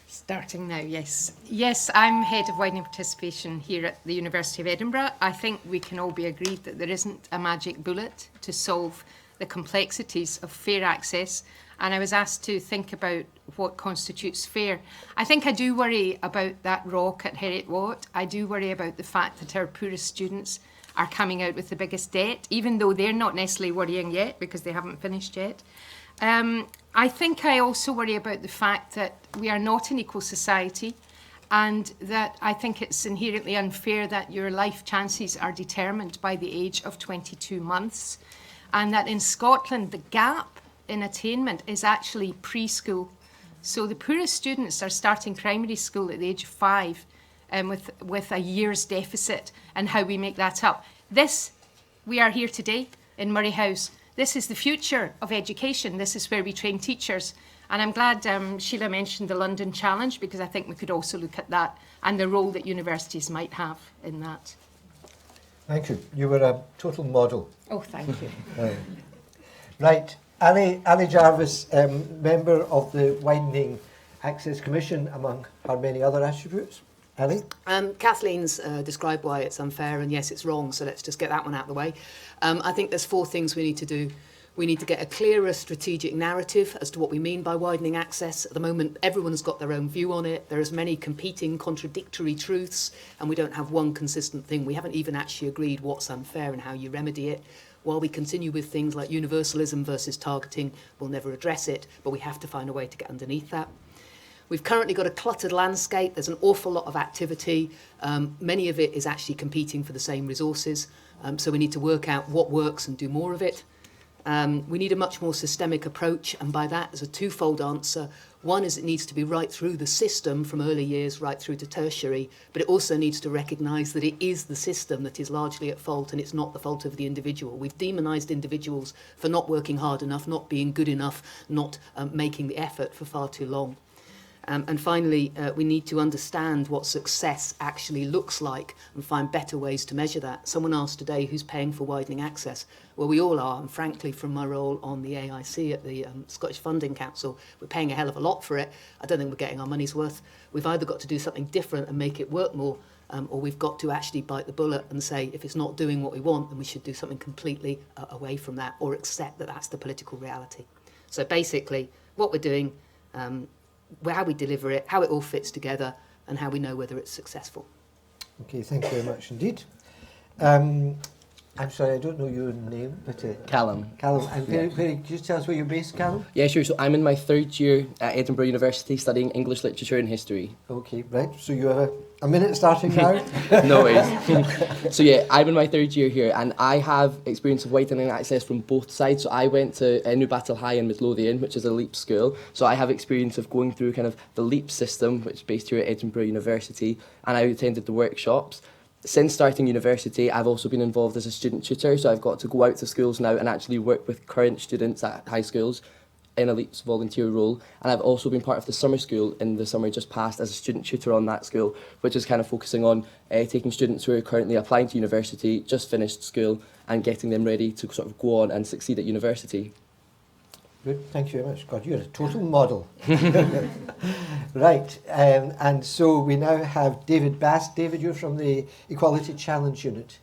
Starting now, yes. Yes, I'm Head of Widening Participation here at the University of Edinburgh. I think we can all be agreed that there isn't a magic bullet to solve the complexities of fair access, and I was asked to think about what constitutes fair. I think I do worry about that rock at Heriot-Watt. I do worry about the fact that our poorest students are coming out with the biggest debt, even though they're not necessarily worrying yet because they haven't finished yet. I think I also worry about the fact that we are not an equal society, and that I think it's inherently unfair that your life chances are determined by the age of 22 months, and that in Scotland the gap in attainment is actually preschool. So the poorest students are starting primary school at the age of 5 with a year's deficit, and how we make that up. We are here today in Murray House. This is the future of education. This is where we train teachers. And I'm glad Sheila mentioned the London Challenge, because I think we could also look at that and the role that universities might have in that. Thank you. You were a total model. Oh, thank you. Right. Ali Jarvis, member of the Widening Access Commission, among her many other attributes. Ali? Kathleen's described why it's unfair, and yes, it's wrong, so let's just get that one out of the way. I think there's 4 things we need to do. We need to get a clearer strategic narrative as to what we mean by widening access. At the moment, everyone's got their own view on it. There are as many competing, contradictory truths, and we don't have one consistent thing. We haven't even actually agreed what's unfair and how you remedy it. While we continue with things like universalism versus targeting, we'll never address it, but we have to find a way to get underneath that. We've currently got a cluttered landscape. There's an awful lot of activity. Many of it is actually competing for the same resources. So we need to work out what works and do more of it. We need a much more systemic approach, and by that there's a 2-fold answer. One is it needs to be right through the system from early years right through to tertiary, but it also needs to recognise that it is the system that is largely at fault, and it's not the fault of the individual. We've demonised individuals for not working hard enough, not being good enough, not making the effort for far too long. And finally, we need to understand what success actually looks like and find better ways to measure that. Someone asked today who's paying for widening access. Well, we all are, and frankly, from my role on the AIC at the Scottish Funding Council, we're paying a hell of a lot for it. I don't think we're getting our money's worth. We've either got to do something different and make it work more, or we've got to actually bite the bullet and say, if it's not doing what we want, then we should do something completely away from that, or accept that that's the political reality. So basically, what we're doing, how we deliver it, how it all fits together, and how we know whether it's successful. Okay, thank you very much indeed. I'm sorry, I don't know your name, but... Callum. Callum, and could you tell us where you're based, Callum? Yeah, sure. So I'm in my 3rd year at Edinburgh University studying English literature and history. Okay, right. So you have a minute starting now? No worries. So yeah, I'm in my 3rd year here, and I have experience of widening access from both sides. So I went to Newbattle High in Midlothian, which is a LEAP school. So I have experience of going through kind of the LEAP system, which is based here at Edinburgh University, and I attended the workshops. Since starting university, I've also been involved as a student tutor, so I've got to go out to schools now and actually work with current students at high schools in a LEAPS volunteer role. And I've also been part of the summer school in the summer just past as a student tutor on that school, which is kind of focusing on taking students who are currently applying to university, just finished school, and getting them ready to sort of go on and succeed at university. Good, thank you very much. God, you're a total model. Right, and so we now have David Bass. David, you're from the Equality Challenge Unit.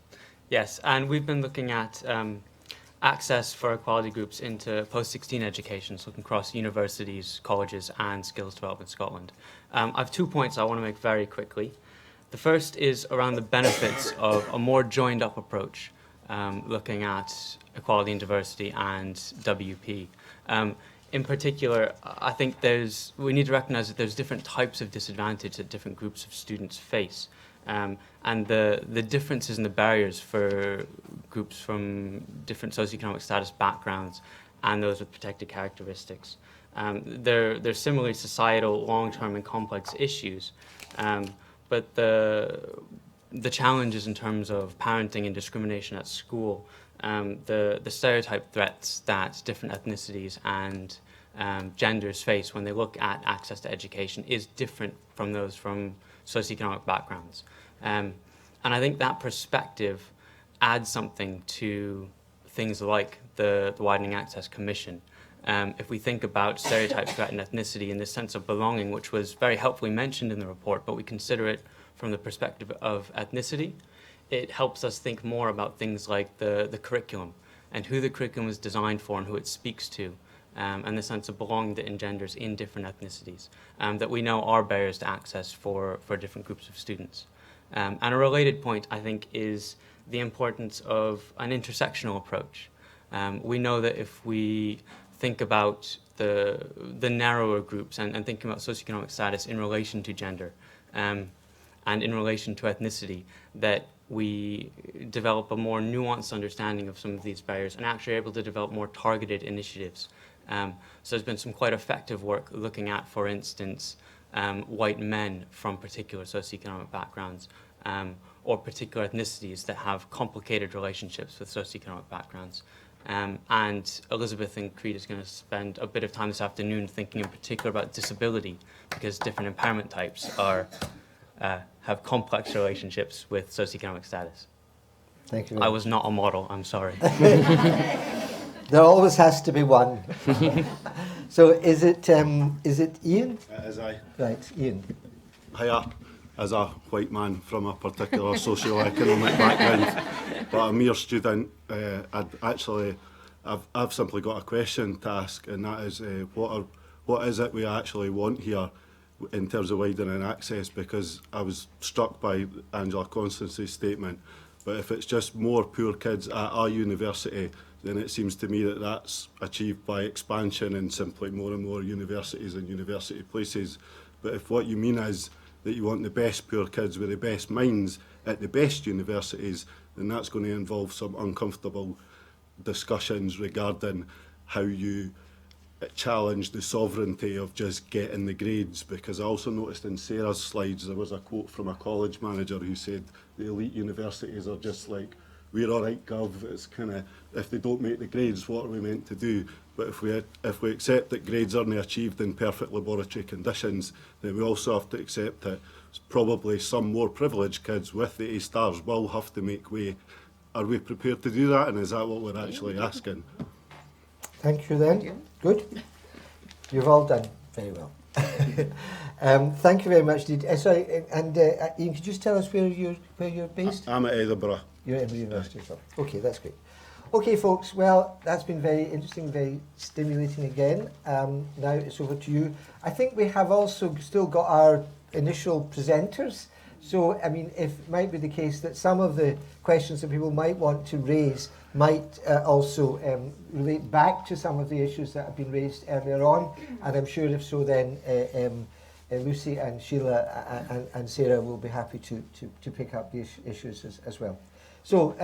Yes, and we've been looking at access for equality groups into post-16 education, so looking across universities, colleges and Skills Development Scotland. I have 2 points I want to make very quickly. The first is around the benefits of a more joined-up approach, looking at equality and diversity and WP. In particular, I think we need to recognise that there's different types of disadvantage that different groups of students face, and the differences in the barriers for groups from different socioeconomic status backgrounds and those with protected characteristics. They're similarly societal, long-term and complex issues, but the challenges in terms of parenting and discrimination at school, the stereotype threats that different ethnicities and genders face when they look at access to education is different from those from socioeconomic backgrounds. And I think that perspective adds something to things like the Widening Access Commission. If we think about stereotype threat and ethnicity in this sense of belonging, which was very helpfully mentioned in the report, but we consider it from the perspective of ethnicity, it helps us think more about things like the curriculum and who the curriculum is designed for and who it speaks to, and the sense of belonging that engenders in different ethnicities, that we know are barriers to access for different groups of students. And a related point, I think, is the importance of an intersectional approach. We know that if we think about the narrower groups and thinking about socioeconomic status in relation to gender and in relation to ethnicity, that we develop a more nuanced understanding of some of these barriers and actually are able to develop more targeted initiatives. So there's been some quite effective work looking at, for instance, white men from particular socioeconomic backgrounds or particular ethnicities that have complicated relationships with socioeconomic backgrounds. And Elizabeth and Creed is going to spend a bit of time this afternoon thinking in particular about disability, because different impairment types have complex relationships with socioeconomic status. Thank you. I was not a model, I'm sorry. There always has to be one. So is it Ian? It is I. Right, Ian. Hiya, as a white man from a particular socio-economic background, but a mere student, I've simply got a question to ask, and that is what is it we actually want here in terms of widening access? Because I was struck by Angela Constance's statement, but if it's just more poor kids at our university, then it seems to me that that's achieved by expansion and simply more and more universities and university places. But if what you mean is that you want the best poor kids with the best minds at the best universities, then that's going to involve some uncomfortable discussions regarding how you challenge the sovereignty of just getting the grades. Because I also noticed in Sarah's slides there was a quote from a college manager who said the elite universities are just like, we're all right, Gov, it's kind of, if they don't make the grades, what are we meant to do? But if we accept that grades aren't achieved in perfect laboratory conditions, then we also have to accept that probably some more privileged kids with the A stars will have to make way. Are we prepared to do that, and is that what we're actually asking? Thank you then. Good. You've all done very well. Thank you very much. Sorry, and Ian, could you just tell us where you're based? I'm at Edinburgh. You're at University of Edinburgh. Okay, that's great. Okay, folks, well, that's been very interesting, very stimulating again. Now it's over to you. I think we have also still got our initial presenters. So, I mean, it might be the case that some of the questions that people might want to raise might also relate back to some of the issues that have been raised earlier on. And I'm sure if so, then Lucy and Sheila and Sarah will be happy to pick up these issues as well. So,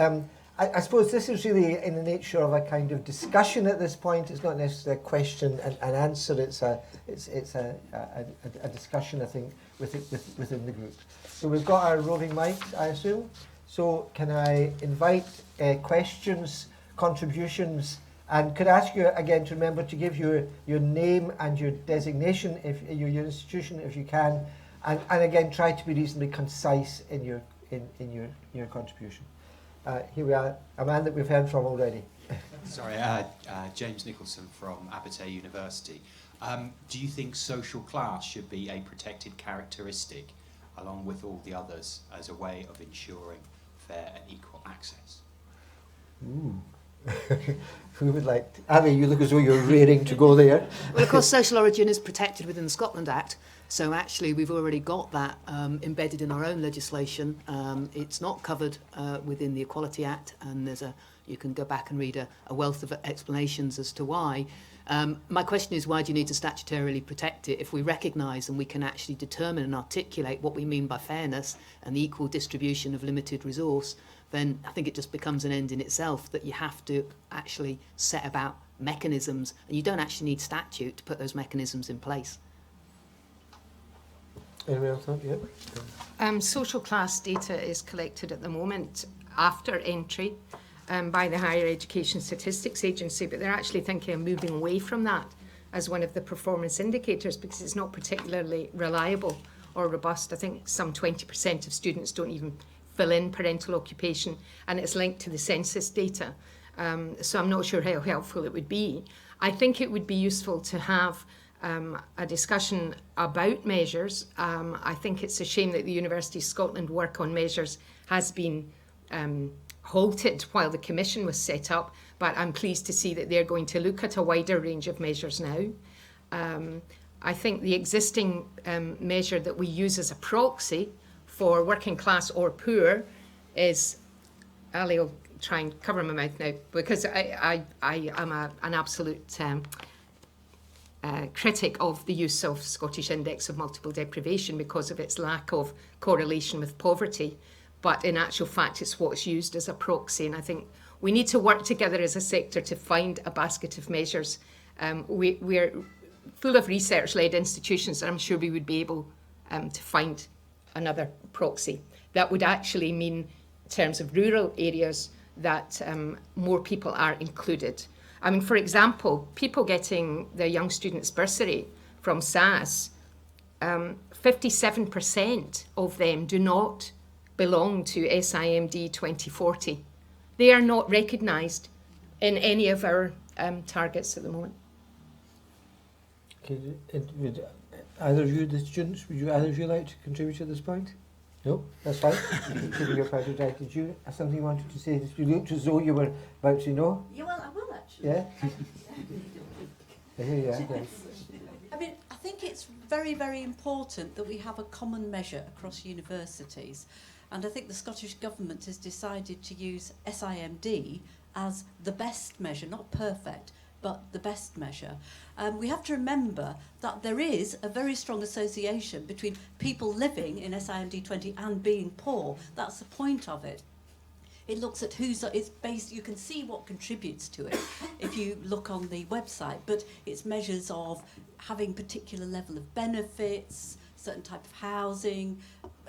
I suppose this is really in the nature of a kind of discussion at this point. It's not necessarily a question and answer. It's a discussion, I think, within the group. So we've got our roving mics, I assume. So can I invite questions, contributions, and could I ask you again to remember to give your name and your designation, if your institution, if you can, and again try to be reasonably concise in your contribution. Here we are, a man that we've heard from already. Sorry, James Nicholson from Abertay University. Do you think social class should be a protected characteristic along with all the others as a way of ensuring fair and equal access? Ooh. Who would like to? Abby, you look as though you're raring to go there. Well, of course, social origin is protected within the Scotland Act, So actually, we've already got that embedded in our own legislation. It's not covered within the Equality Act, and you can go back and read a wealth of explanations as to why. My question is, why do you need to statutorily protect it if we recognise and we can actually determine and articulate what we mean by fairness and the equal distribution of limited resource? Then I think it just becomes an end in itself, that you have to actually set about mechanisms, and you don't actually need statute to put those mechanisms in place. Anyone else? Yeah. Social class data is collected at the moment after entry by the Higher Education Statistics Agency, but they're actually thinking of moving away from that as one of the performance indicators because it's not particularly reliable or robust. I think some 20% of students don't even fill in parental occupation, and it's linked to the census data. So I'm not sure how helpful it would be. I think it would be useful to have a discussion about measures. I think it's a shame that the University of Scotland work on measures has been halted while the commission was set up, but I'm pleased to see that they're going to look at a wider range of measures now. I think the existing measure that we use as a proxy for working class or poor is, Ali will try and cover my mouth now, because I am an absolute critic of the use of Scottish Index of Multiple Deprivation because of its lack of correlation with poverty. But in actual fact, it's what's used as a proxy. And I think we need to work together as a sector to find a basket of measures. We're full of research-led institutions, and I'm sure we would be able to find another proxy. That would actually mean, in terms of rural areas, that more people are included. I mean, for example, people getting their young students' bursary from SAS, 57% of them do not belong to SIMD 2040. They are not recognised in any of our targets at the moment. Okay, would either of you, the students, would you either of you like to contribute at this point? No, that's fine. Keeping your powder dry. Did you have something you wanted to say? You looked as though you were about to know. Yeah, well, I will actually. Yeah. Here you are. Then. I mean, I think it's very, very important that we have a common measure across universities. And I think the Scottish Government has decided to use SIMD as the best measure, not perfect, but the best measure. We have to remember that there is a very strong association between people living in SIMD 20 and being poor. That's the point of it. It looks at it's based, you can see what contributes to it if you look on the website, but it's measures of having particular level of benefits, certain type of housing,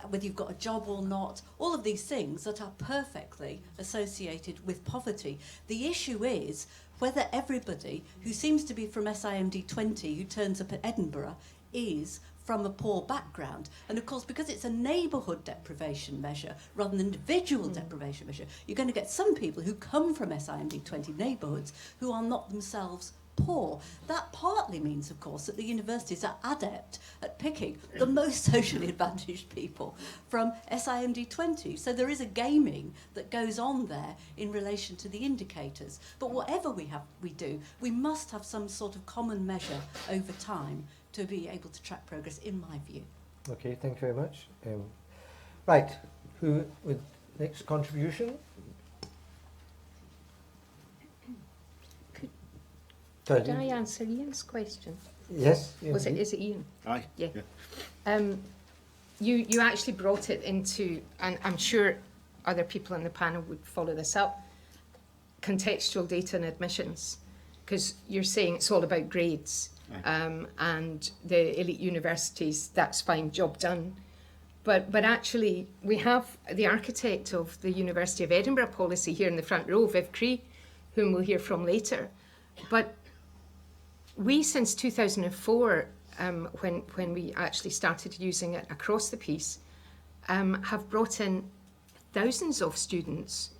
whether you've got a job or not, all of these things that are perfectly associated with poverty. The issue is whether everybody who seems to be from SIMD 20 who turns up at Edinburgh is from a poor background. And of course, because it's a neighbourhood deprivation measure rather than individual deprivation measure, you're going to get some people who come from SIMD 20 neighbourhoods who are not themselves poor. That partly means, of course, that the universities are adept at picking the most socially advantaged people from SIMD 20. So there is a gaming that goes on there in relation to the indicators. But whatever we do, we must have some sort of common measure over time to be able to track progress, in my view. Okay, thank you very much. Right, who with next contribution? Could I answer Ian's question? Yes. Is it Ian? Aye. Yeah. You actually brought it into, and I'm sure other people on the panel would follow this up, contextual data and admissions, because you're saying it's all about grades. And the elite universities, that's fine, job done. But actually, we have the architect of the University of Edinburgh policy here in the front row, Viv Cree, whom we'll hear from later. But we, since 2004, when we actually started using it across the piece, have brought in thousands of students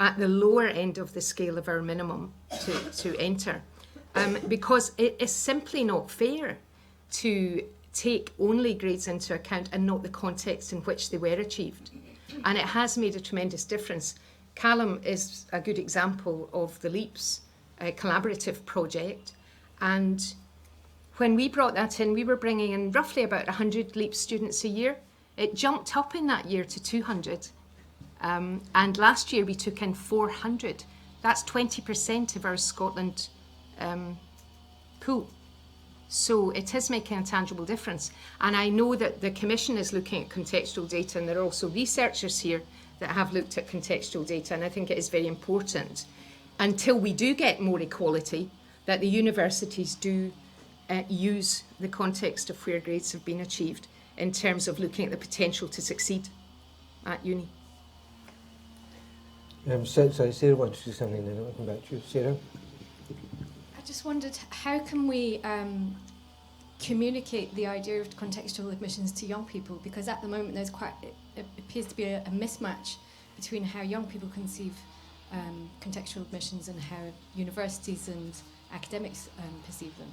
at the lower end of the scale of our minimum to enter. Because it is simply not fair to take only grades into account and not the context in which they were achieved. And it has made a tremendous difference. Callum is a good example of the LEAPS collaborative project. And when we brought that in, we were bringing in roughly about 100 LEAP students a year. It jumped up in that year to 200. And last year we took in 400. That's 20% of our Scotland pool. So it is making a tangible difference. And I know that the Commission is looking at contextual data, and there are also researchers here that have looked at contextual data, and I think it is very important, until we do get more equality, that the universities do use the context of where grades have been achieved in terms of looking at the potential to succeed at uni. Sorry, Sarah wanted to do something, then I'll come back to you. Sarah? I just wondered, how can we communicate the idea of contextual admissions to young people? Because at the moment there's it appears to be a mismatch between how young people conceive contextual admissions and how universities and academics perceive them.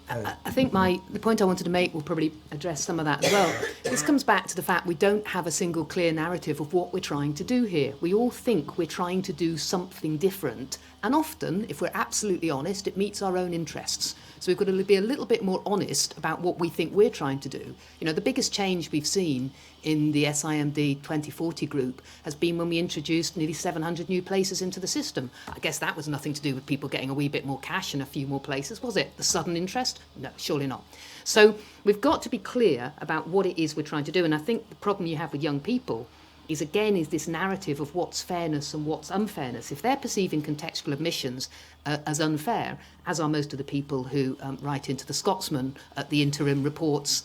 I think the point I wanted to make will probably address some of that as well. This comes back to the fact we don't have a single clear narrative of what we're trying to do here. We all think we're trying to do something different, and often, if we're absolutely honest, it meets our own interests. So we've got to be a little bit more honest about what we think we're trying to do. You know, the biggest change we've seen in the SIMD 2040 group has been when we introduced nearly 700 new places into the system. I guess that was nothing to do with people getting a wee bit more cash and a few more places, was it? The sudden interest? No, surely not. So we've got to be clear about what it is we're trying to do. And I think the problem you have with young people is this narrative of what's fairness and what's unfairness. If they're perceiving contextual admissions as unfair, as are most of the people who write into the Scotsman at the interim reports,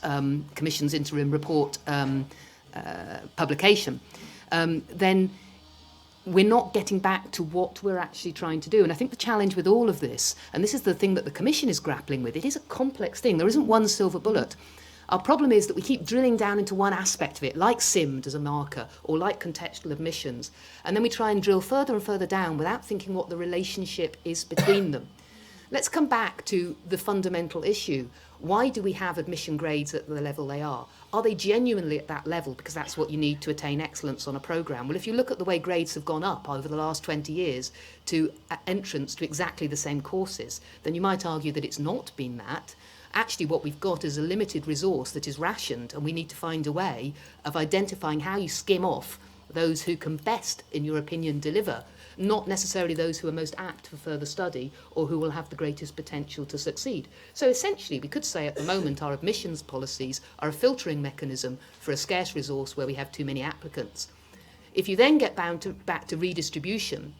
Commission's interim report publication, then we're not getting back to what we're actually trying to do. And I think the challenge with all of this, and this is the thing that the Commission is grappling with, it is a complex thing. There isn't one silver bullet. Our problem is that we keep drilling down into one aspect of it, like SIMD as a marker, or like contextual admissions, and then we try and drill further and further down without thinking what the relationship is between them. Let's come back to the fundamental issue. Why do we have admission grades at the level they are? Are they genuinely at that level because that's what you need to attain excellence on a programme? Well, if you look at the way grades have gone up over the last 20 years to entrance to exactly the same courses, then you might argue that it's not been that. Actually, what we've got is a limited resource that is rationed, and we need to find a way of identifying how you skim off those who can best, in your opinion, deliver, not necessarily those who are most apt for further study or who will have the greatest potential to succeed. So essentially, we could say at the moment our admissions policies are a filtering mechanism for a scarce resource where we have too many applicants. If you then get back to redistribution,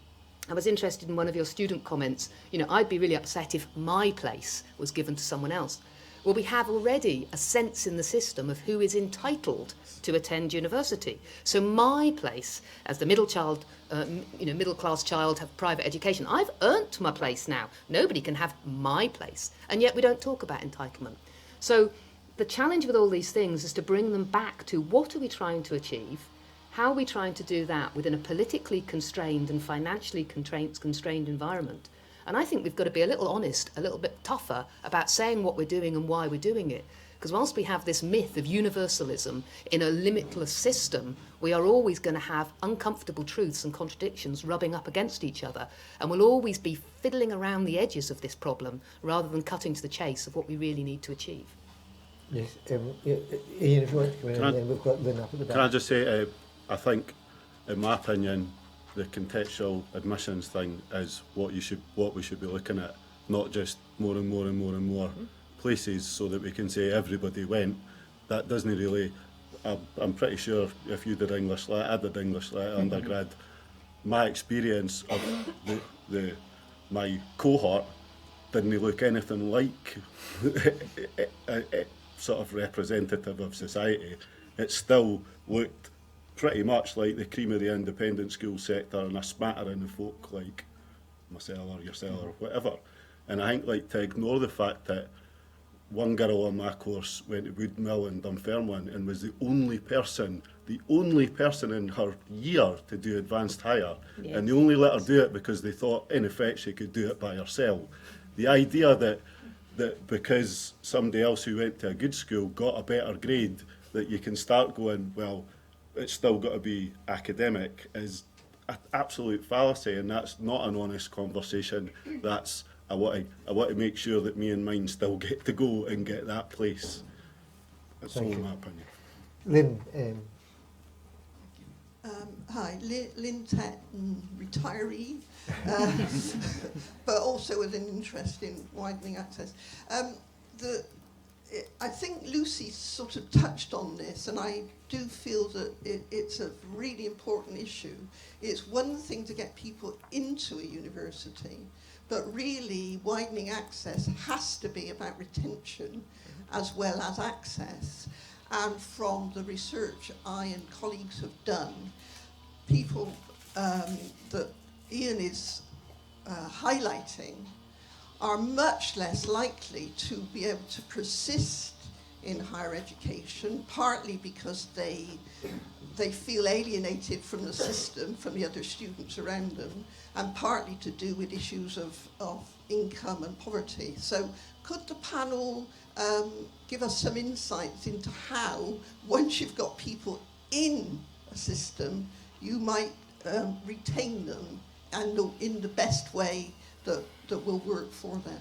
I was interested in one of your student comments. You know, I'd be really upset if my place was given to someone else. Well, we have already a sense in the system of who is entitled to attend university. So my place, as the middle class child, have private education. I've earned my place now. Nobody can have my place, and yet we don't talk about entitlement. So the challenge with all these things is to bring them back to what are we trying to achieve. How are we trying to do that within a politically constrained and financially constrained environment? And I think we've got to be a little honest, a little bit tougher about saying what we're doing and why we're doing it. Because whilst we have this myth of universalism in a limitless system, we are always going to have uncomfortable truths and contradictions rubbing up against each other. And we'll always be fiddling around the edges of this problem rather than cutting to the chase of what we really need to achieve. Yes, Ian, if you want to come in, and then we've got Lynn up at the back. Can I just say, I think, in my opinion, the contextual admissions thing is what we should be looking at, not just more and more and more and more places so that we can say everybody went. That doesn't really, I'm pretty sure if you did English Lit, I did English Lit undergrad, my experience of my cohort didn't look anything like sort of representative of society. It still looked pretty much like the cream of the independent school sector and a smattering of folk like myself or yourself or whatever. And I think, like, to ignore the fact that one girl on my course went to Woodmill in Dunfermline and was the only person in her year to do advanced higher, yes. And they only let her do it because they thought in effect she could do it by herself. The idea that because somebody else who went to a good school got a better grade, that you can start going, well, it's still got to be academic, is an absolute fallacy, and that's not an honest conversation. That's I want to make sure that me and mine still get to go and get that place. That's all my opinion. Lynn, Hi, Lynn Tetton, retiree, but also with an interest in widening access. I think Lucy sort of touched on this, and I do feel that it's a really important issue. It's one thing to get people into a university, but really widening access has to be about retention as well as access. And from the research I and colleagues have done, people that Ian is highlighting are much less likely to be able to persist in higher education, partly because they feel alienated from the system, from the other students around them, and partly to do with issues of income and poverty. So could the panel give us some insights into how, once you've got people in a system, you might retain them and in the best way that will work for them?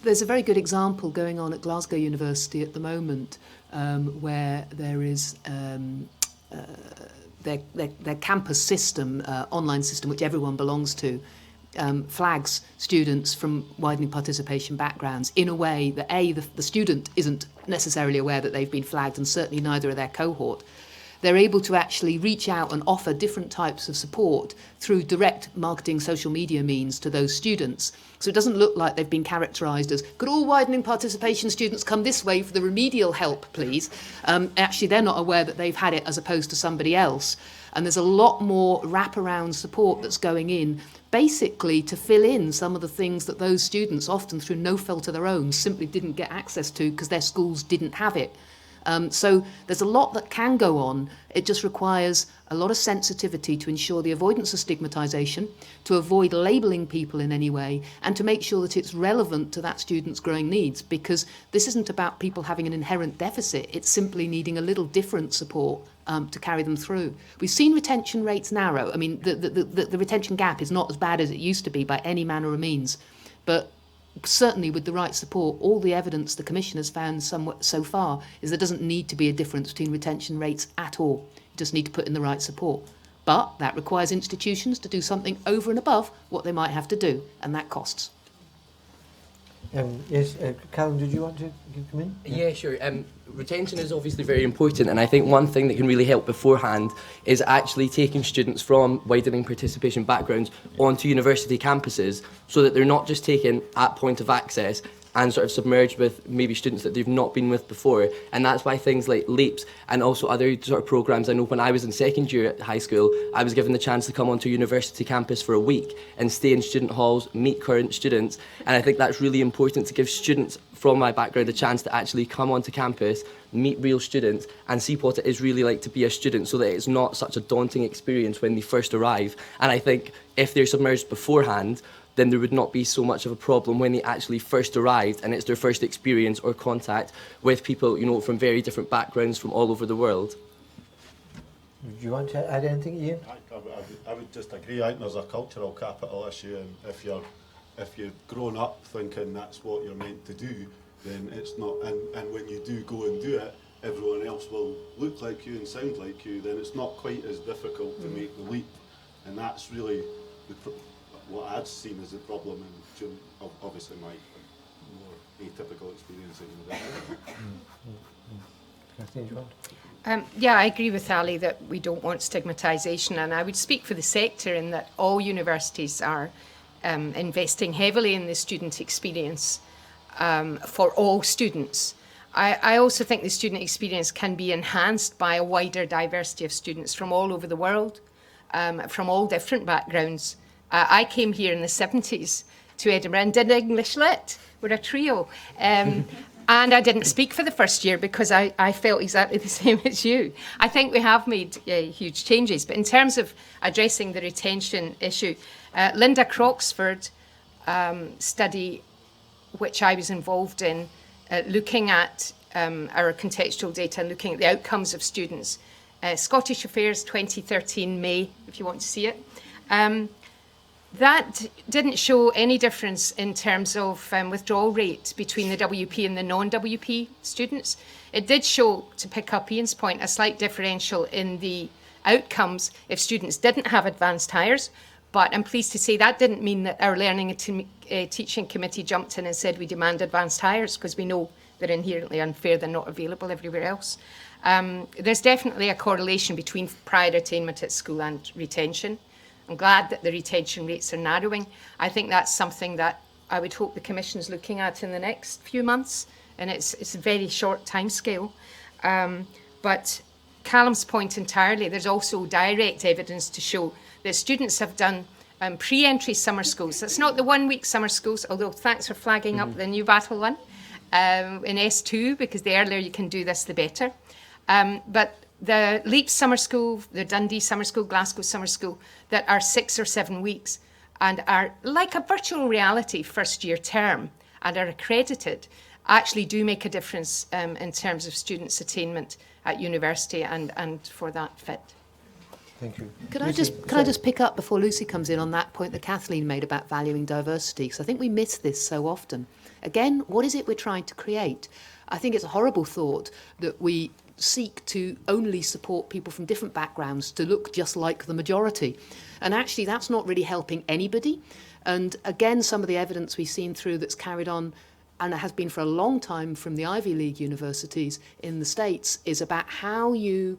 There's a very good example going on at Glasgow University at the moment, where there is their campus system, online system, which everyone belongs to, flags students from widening participation backgrounds in a way that the student isn't necessarily aware that they've been flagged, and certainly neither are their cohort. They're able to actually reach out and offer different types of support through direct marketing social media means to those students. So it doesn't look like they've been characterised as, could all widening participation students come this way for the remedial help, please? Actually, they're not aware that they've had it as opposed to somebody else. And there's a lot more wraparound support that's going in, basically to fill in some of the things that those students, often through no fault of their own, simply didn't get access to because their schools didn't have it. So there's a lot that can go on. It just requires a lot of sensitivity to ensure the avoidance of stigmatisation, to avoid labelling people in any way, and to make sure that it's relevant to that student's growing needs, because this isn't about people having an inherent deficit. It's simply needing a little different support to carry them through. We've seen retention rates narrow. I mean, the retention gap is not as bad as it used to be by any manner of means, but certainly with the right support, all the evidence the Commission has found so far is there doesn't need to be a difference between retention rates at all. You just need to put in the right support. But that requires institutions to do something over and above what they might have to do, and that costs. Yes, Callum, did you want to come in? Yeah, sure. Retention is obviously very important, and I think one thing that can really help beforehand is actually taking students from widening participation backgrounds onto university campuses, so that they're not just taken at point of access and sort of submerged with maybe students that they've not been with before. And that's why things like LEAPS and also other sort of programmes, I know when I was in second year at high school, I was given the chance to come onto a university campus for a week and stay in student halls, meet current students. And I think that's really important to give students from my background a chance to actually come onto campus, meet real students and see what it is really like to be a student, so that it's not such a daunting experience when they first arrive. And I think if they're submerged beforehand, then there would not be so much of a problem when they actually first arrived and it's their first experience or contact with people, you know, from very different backgrounds from all over the world. Do you want to add anything, Ian? I would just agree. I think there's a cultural capital issue, and if you're grown up thinking that's what you're meant to do, then it's not. And when you do go and do it, everyone else will look like you and sound like you. Then it's not quite as difficult to make the leap, and that's really what I've seen as a problem in obviously my more atypical experience in university. Yeah, I agree with Ali that we don't want stigmatisation, and I would speak for the sector in that all universities are investing heavily in the student experience for all students. I also think the student experience can be enhanced by a wider diversity of students from all over the world, from all different backgrounds. I came here in the 70s to Edinburgh and did English Lit. We're a trio. And I didn't speak for the first year because I felt exactly the same as you. I think we have made huge changes. But in terms of addressing the retention issue, Linda Croxford study, which I was involved in, looking at our contextual data and looking at the outcomes of students. Scottish Affairs 2013 May, if you want to see it. That didn't show any difference in terms of withdrawal rate between the WP and the non-WP students. It did show, to pick up Ian's point, a slight differential in the outcomes if students didn't have advanced hires. But I'm pleased to say that didn't mean that our learning and teaching committee jumped in and said we demand advanced hires, because we know they're inherently unfair, they're not available everywhere else. There's definitely a correlation between prior attainment at school and retention. I'm glad that the retention rates are narrowing. I think that's something that I would hope the Commission's looking at in the next few months, and it's a very short timescale. But Callum's point entirely, there's also direct evidence to show that students have done pre-entry summer schools. That's not the 1 week summer schools, although thanks for flagging up the New Battle one in S2, because the earlier you can do this, the better. But the Leap Summer School, the Dundee Summer School, Glasgow Summer School, that are 6 or 7 weeks and are like a virtual reality first year term and are accredited, actually do make a difference in terms of students' attainment at university and for that fit. Thank you. Could I just pick up before Lucy comes in on that point that Kathleen made about valuing diversity? Because I think we miss this so often. Again, what is it we're trying to create? I think it's a horrible thought that we seek to only support people from different backgrounds to look just like the majority. And actually, that's not really helping anybody. And again, some of the evidence we've seen through that's carried on, and it has been for a long time from the Ivy League universities in the States, is about how you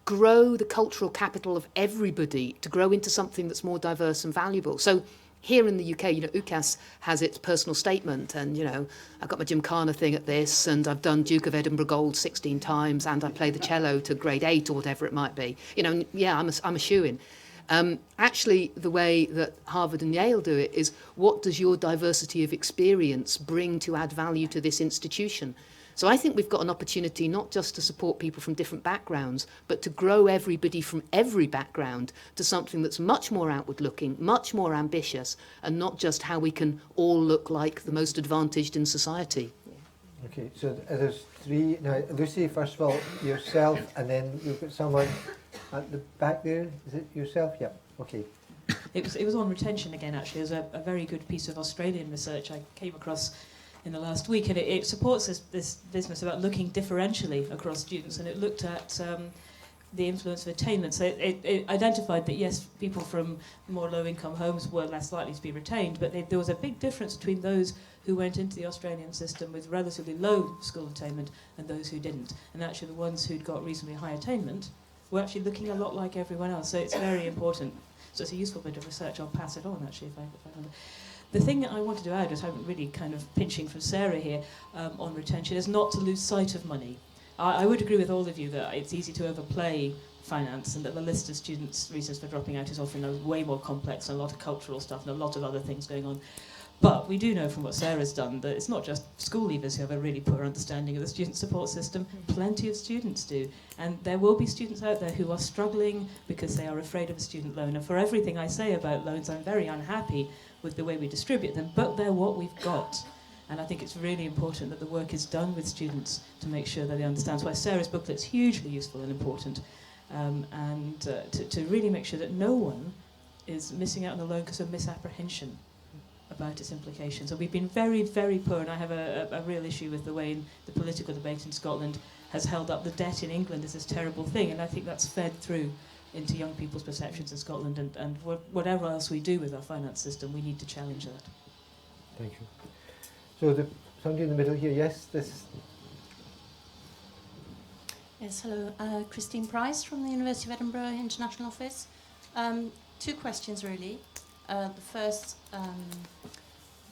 grow the cultural capital of everybody to grow into something that's more diverse and valuable. So here in the UK, UCAS has its personal statement, and, I've got my Gymkhana thing at this, and I've done Duke of Edinburgh Gold 16 times, and I play the cello to grade 8 or whatever it might be. I'm a shoo-in. Actually, the way that Harvard and Yale do it is, what does your diversity of experience bring to add value to this institution? So I think we've got an opportunity not just to support people from different backgrounds, but to grow everybody from every background to something that's much more outward looking, much more ambitious, and not just how we can all look like the most advantaged in society. Okay, so there's 3. Now, Lucy, first of all, yourself, and then we've got someone at the back there. Is it yourself? Yeah, okay. It was on retention again, actually. It was a very good piece of Australian research I came across in the last week, and it supports this business about looking differentially across students, and it looked at the influence of attainment. So it identified that, yes, people from more low-income homes were less likely to be retained, but there was a big difference between those who went into the Australian system with relatively low school attainment and those who didn't. And actually the ones who'd got reasonably high attainment were actually looking a lot like everyone else. So it's very important. So it's a useful bit of research. I'll pass it on, actually, if I remember. The thing that I wanted to add, which I'm really kind of pinching from Sarah here on retention, is not to lose sight of money. I would agree with all of you that it's easy to overplay finance, and that the list of students' reasons for dropping out is often way more complex, and a lot of cultural stuff and a lot of other things going on. But we do know from what Sarah's done that it's not just school leavers who have a really poor understanding of the student support system. Plenty of students do. And there will be students out there who are struggling because they are afraid of a student loan. And for everything I say about loans, I'm very unhappy with the way we distribute them, but they're what we've got. And I think it's really important that the work is done with students to make sure that they understand. So Sarah's booklet's hugely useful and important, to really make sure that no one is missing out on the loan because of misapprehension about its implications. So we've been very, very poor, and I have a real issue with the way the political debate in Scotland has held up the debt in England as this terrible thing, and I think that's fed through into young people's perceptions in Scotland, and whatever else we do with our finance system, we need to challenge that. Thank you. So somebody in the middle here, yes, this. Yes, hello. Christine Price from the University of Edinburgh International Office. 2 questions, really. The first,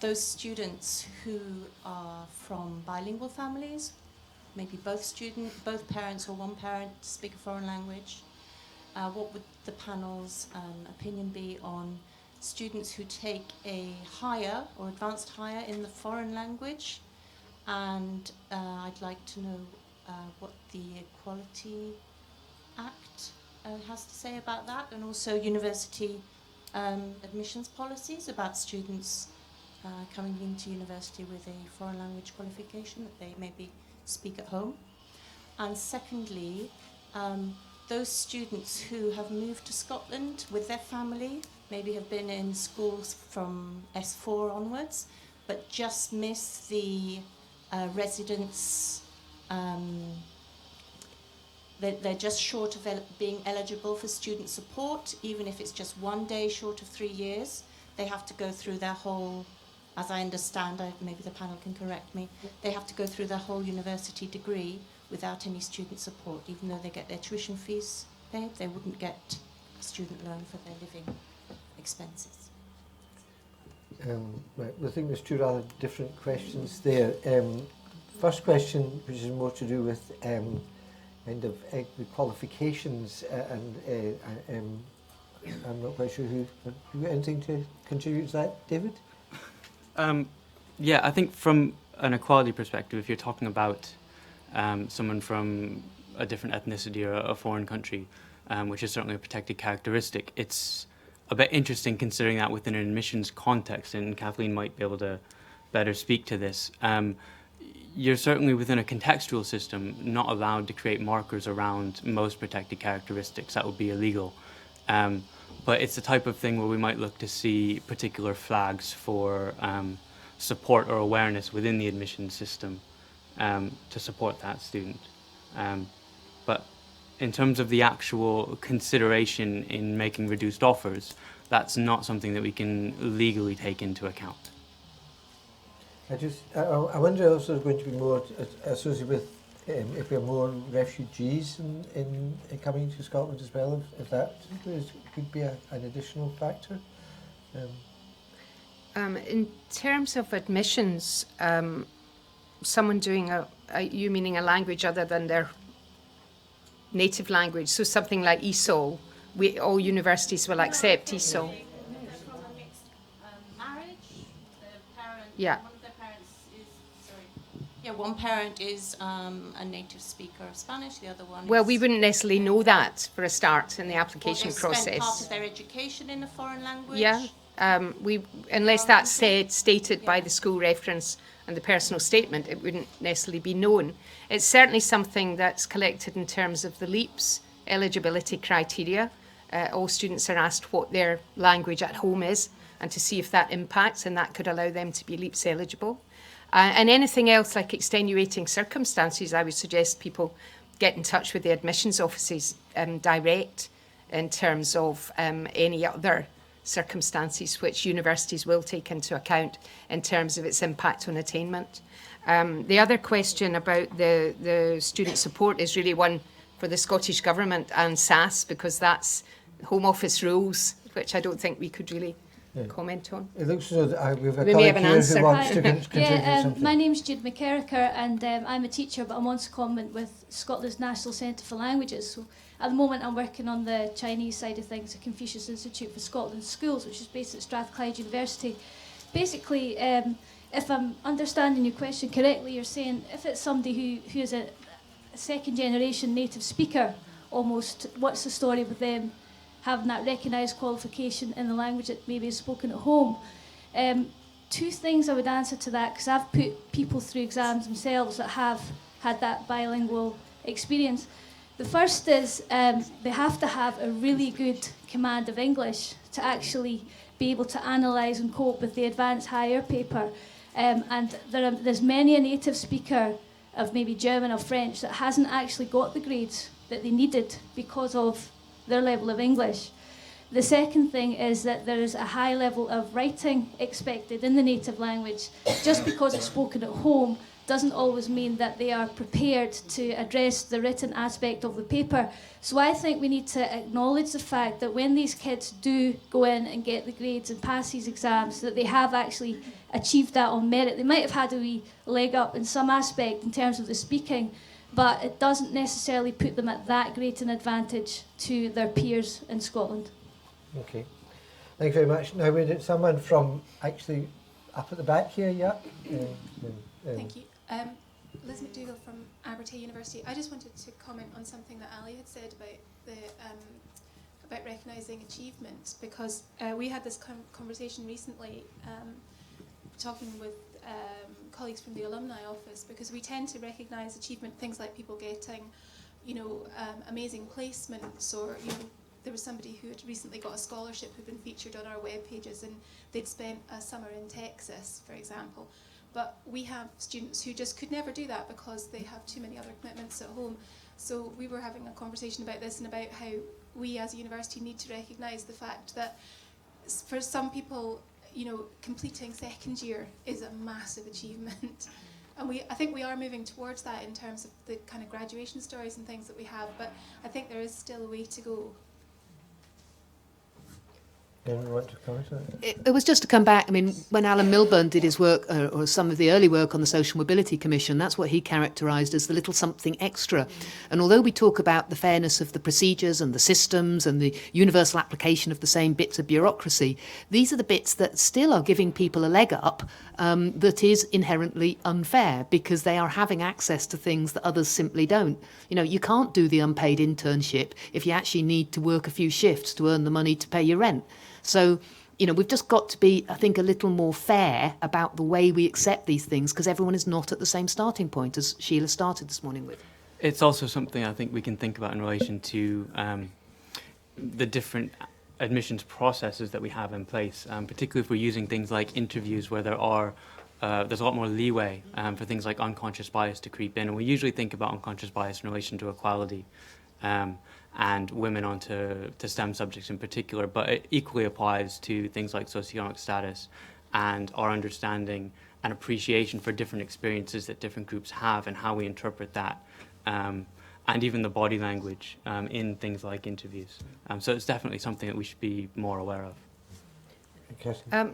those students who are from bilingual families, maybe both parents or one parent speak a foreign language. What would the panel's opinion be on students who take a higher or advanced higher in the foreign language? And I'd like to know what the Equality Act has to say about that, and also university admissions policies about students coming into university with a foreign language qualification that they maybe speak at home. And secondly, those students who have moved to Scotland with their family, maybe have been in schools from S4 onwards, but just miss the residents. They're just short of being eligible for student support, even if it's just 1 day short of 3 years. They have to go through their whole, as I understand, maybe the panel can correct me, they have to go through their whole university degree without any student support. Even though they get their tuition fees paid, they wouldn't get a student loan for their living expenses. Right, I think there's two rather different questions there. First question, which is more to do with kind of the qualifications, I'm not quite sure who anything to contribute to that, David? Yeah, I think from an equality perspective, if you're talking about someone from a different ethnicity or a foreign country, which is certainly a protected characteristic, it's a bit interesting considering that within an admissions context, and Kathleen might be able to better speak to this. You're certainly within a contextual system not allowed to create markers around most protected characteristics. That would be illegal. But it's the type of thing where we might look to see particular flags for support or awareness within the admission system to support that student. But in terms of the actual consideration in making reduced offers, that's not something that we can legally take into account. I wonder also is going to be more associated with if there are more refugees in coming to Scotland as well, if that could be an additional factor. In terms of admissions, someone doing you meaning a language other than their native language, so something like ESOL, all universities will accept ESOL. Yeah. Yeah, one parent is a native speaker of Spanish, the other one Well, is... we wouldn't necessarily know that for a start in the application Or they process. spend part of their education in a foreign language. Yeah, unless that's stated by the school reference and the personal statement, it wouldn't necessarily be known. It's certainly something that's collected in terms of the LEAPS eligibility criteria. All students are asked what their language at home is and to see if that impacts, and that could allow them to be LEAPS eligible. And anything else like extenuating circumstances, I would suggest people get in touch with the admissions offices direct in terms of any other circumstances which universities will take into account in terms of its impact on attainment. The other question about the student support is really one for the Scottish Government and SAS, because that's Home Office rules, which I don't think we could really comment on. It looks as though we have a We may colleague have an here answer. who wants to contribute something. My name's Jude McKerracher, and I'm a teacher, but I'm on secondment with Scotland's National Centre for Languages. So at the moment I'm working on the Chinese side of things at Confucius Institute for Scotland Schools, which is based at Strathclyde University. Basically, if I'm understanding your question correctly, you're saying if it's somebody who is a second generation native speaker, almost, what's the story with them having that recognised qualification in the language that maybe is spoken at home? Two things I would answer to that, because I've put people through exams themselves that have had that bilingual experience. The first is they have to have a really good command of English to actually be able to analyse and cope with the advanced higher paper. And there's many a native speaker of maybe German or French that hasn't actually got the grades that they needed because of their level of English. The second thing is that there is a high level of writing expected in the native language. Just because it's spoken at home doesn't always mean that they are prepared to address the written aspect of the paper. So I think we need to acknowledge the fact that when these kids do go in and get the grades and pass these exams, that they have actually achieved that on merit. They might have had a wee leg up in some aspect in terms of the speaking, but it doesn't necessarily put them at that great an advantage to their peers in Scotland. Okay, thank you very much. Now we did someone from actually up at the back here, yeah? Thank you. Liz McDougall from Abertay University. I just wanted to comment on something that Ali had said about recognising achievement, because we had this conversation recently talking with colleagues from the alumni office, because we tend to recognise achievement, things like people getting, amazing placements, or there was somebody who had recently got a scholarship who'd been featured on our web pages, and they'd spent a summer in Texas, for example. But we have students who just could never do that because they have too many other commitments at home. So we were having a conversation about this and about how we as a university need to recognise the fact that for some people, you know, completing second year is a massive achievement. And I think we are moving towards that in terms of the kind of graduation stories and things that we have, but I think there is still a way to go. Anyone want to comment on it? It was just to come back, I mean, when Alan Milburn did his work, or some of the early work on the Social Mobility Commission, that's what he characterised as the little something extra. And although we talk about the fairness of the procedures and the systems and the universal application of the same bits of bureaucracy, these are the bits that still are giving people a leg up that is inherently unfair, because they are having access to things that others simply don't. You know, you can't do the unpaid internship if you actually need to work a few shifts to earn the money to pay your rent. So, you know, we've just got to be, I think, a little more fair about the way we accept these things, because everyone is not at the same starting point as Sheila started this morning with. It's also something I think we can think about in relation to the different admissions processes that we have in place, particularly if we're using things like interviews where there's a lot more leeway for things like unconscious bias to creep in. And we usually think about unconscious bias in relation to equality. And women onto STEM subjects in particular, but it equally applies to things like socioeconomic status and our understanding and appreciation for different experiences that different groups have and how we interpret that, and even the body language in things like interviews. So it's definitely something that we should be more aware of.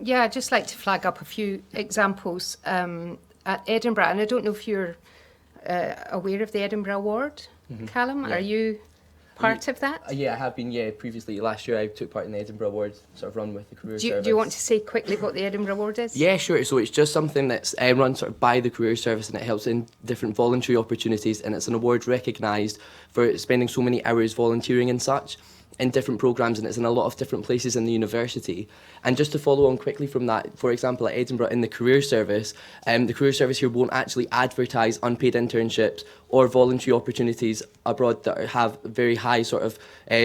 Yeah, I'd just like to flag up a few examples at Edinburgh, and I don't know if you're aware of the Edinburgh Award, Callum. Yeah. Are you part of that? Yeah, I have been, previously. Last year I took part in the Edinburgh Awards, sort of run with the Career Service. Do you want to say quickly what the Edinburgh Award is? Yeah, sure. So it's just something that's run sort of by the Career Service, and it helps in different voluntary opportunities, and it's an award recognised for spending so many hours volunteering and such in different programmes, and it's in a lot of different places in the university. And just to follow on quickly from that, for example, at Edinburgh in the Career Service here won't actually advertise unpaid internships or voluntary opportunities abroad that have very high sort of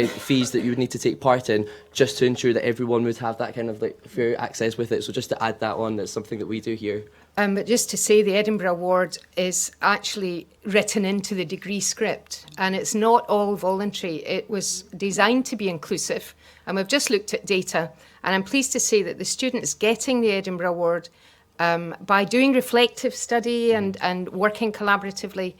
fees that you would need to take part in, just to ensure that everyone would have that kind of like fair access with it. So just to add that on, that's something that we do here. But just to say, the Edinburgh Award is actually written into the degree script, and it's not all voluntary. It was designed to be inclusive, and we've just looked at data, and I'm pleased to say that the students getting the Edinburgh Award, by doing reflective study and working collaboratively,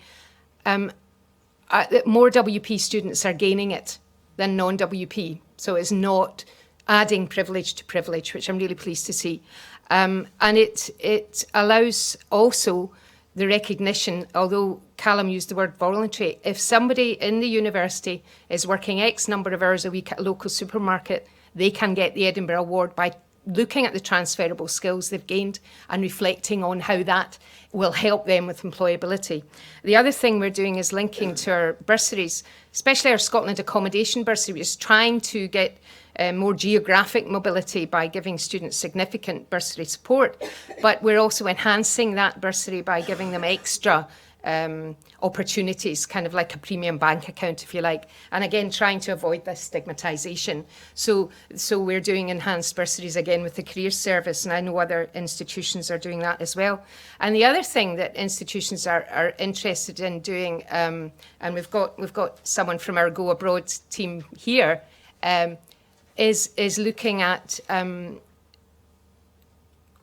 more WP students are gaining it than non-WP. So it's not adding privilege to privilege, which I'm really pleased to see. And it allows also the recognition, although Callum used the word voluntary, if somebody in the university is working X number of hours a week at a local supermarket, they can get the Edinburgh Award by looking at the transferable skills they've gained and reflecting on how that will help them with employability. The other thing we're doing is linking to our bursaries, especially our Scotland Accommodation Bursary, which is trying to get more geographic mobility by giving students significant bursary support, but we're also enhancing that bursary by giving them extra opportunities, kind of like a premium bank account, if you like, and again trying to avoid this stigmatisation. So we're doing enhanced bursaries again with the Career Service, and I know other institutions are doing that as well. And the other thing that institutions are interested in doing, and we've got someone from our Go Abroad team here, is looking at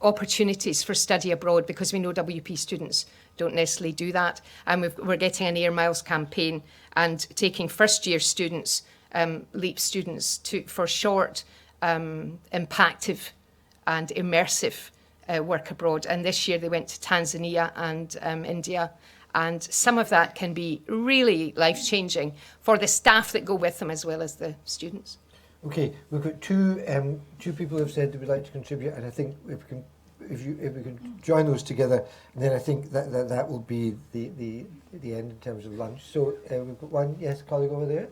opportunities for study abroad, because we know WP students don't necessarily do that. And we're getting an Air Miles campaign and taking first-year students, LEAP students, for short, impactive and immersive work abroad. And this year they went to Tanzania and India. And some of that can be really life-changing for the staff that go with them as well as the students. Okay, we've got two people who have said they would like to contribute, and I think if we can join those together, and then I think that will be the end in terms of lunch. So we've got one, yes, colleague over there.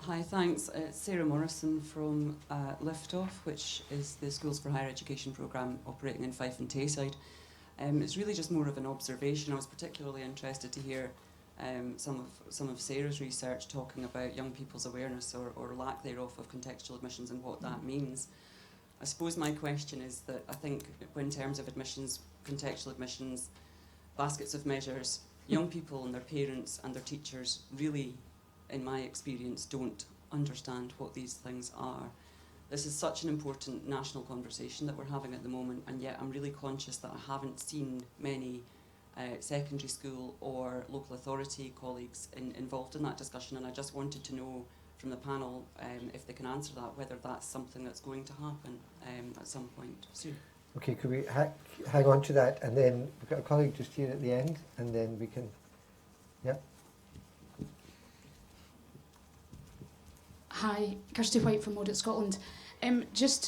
Hi, thanks. It's Sarah Morrison from Liftoff, which is the Schools for Higher Education programme operating in Fife and Tayside. It's really just more of an observation. I was particularly interested to hear some of Sarah's research talking about young people's awareness or lack thereof of contextual admissions and what that means. I suppose my question is that I think in terms of admissions, contextual admissions, baskets of measures, young people and their parents and their teachers really, in my experience, don't understand what these things are. This is such an important national conversation that we're having at the moment, and yet I'm really conscious that I haven't seen many secondary school or local authority colleagues involved in that discussion, and I just wanted to know from the panel, if they can answer that, whether that's something that's going to happen at some point soon. Okay, could we hang on to that, and then we've got a colleague just here at the end, and then we can, yeah. Hi, Kirsty White from Audit Scotland. I'll just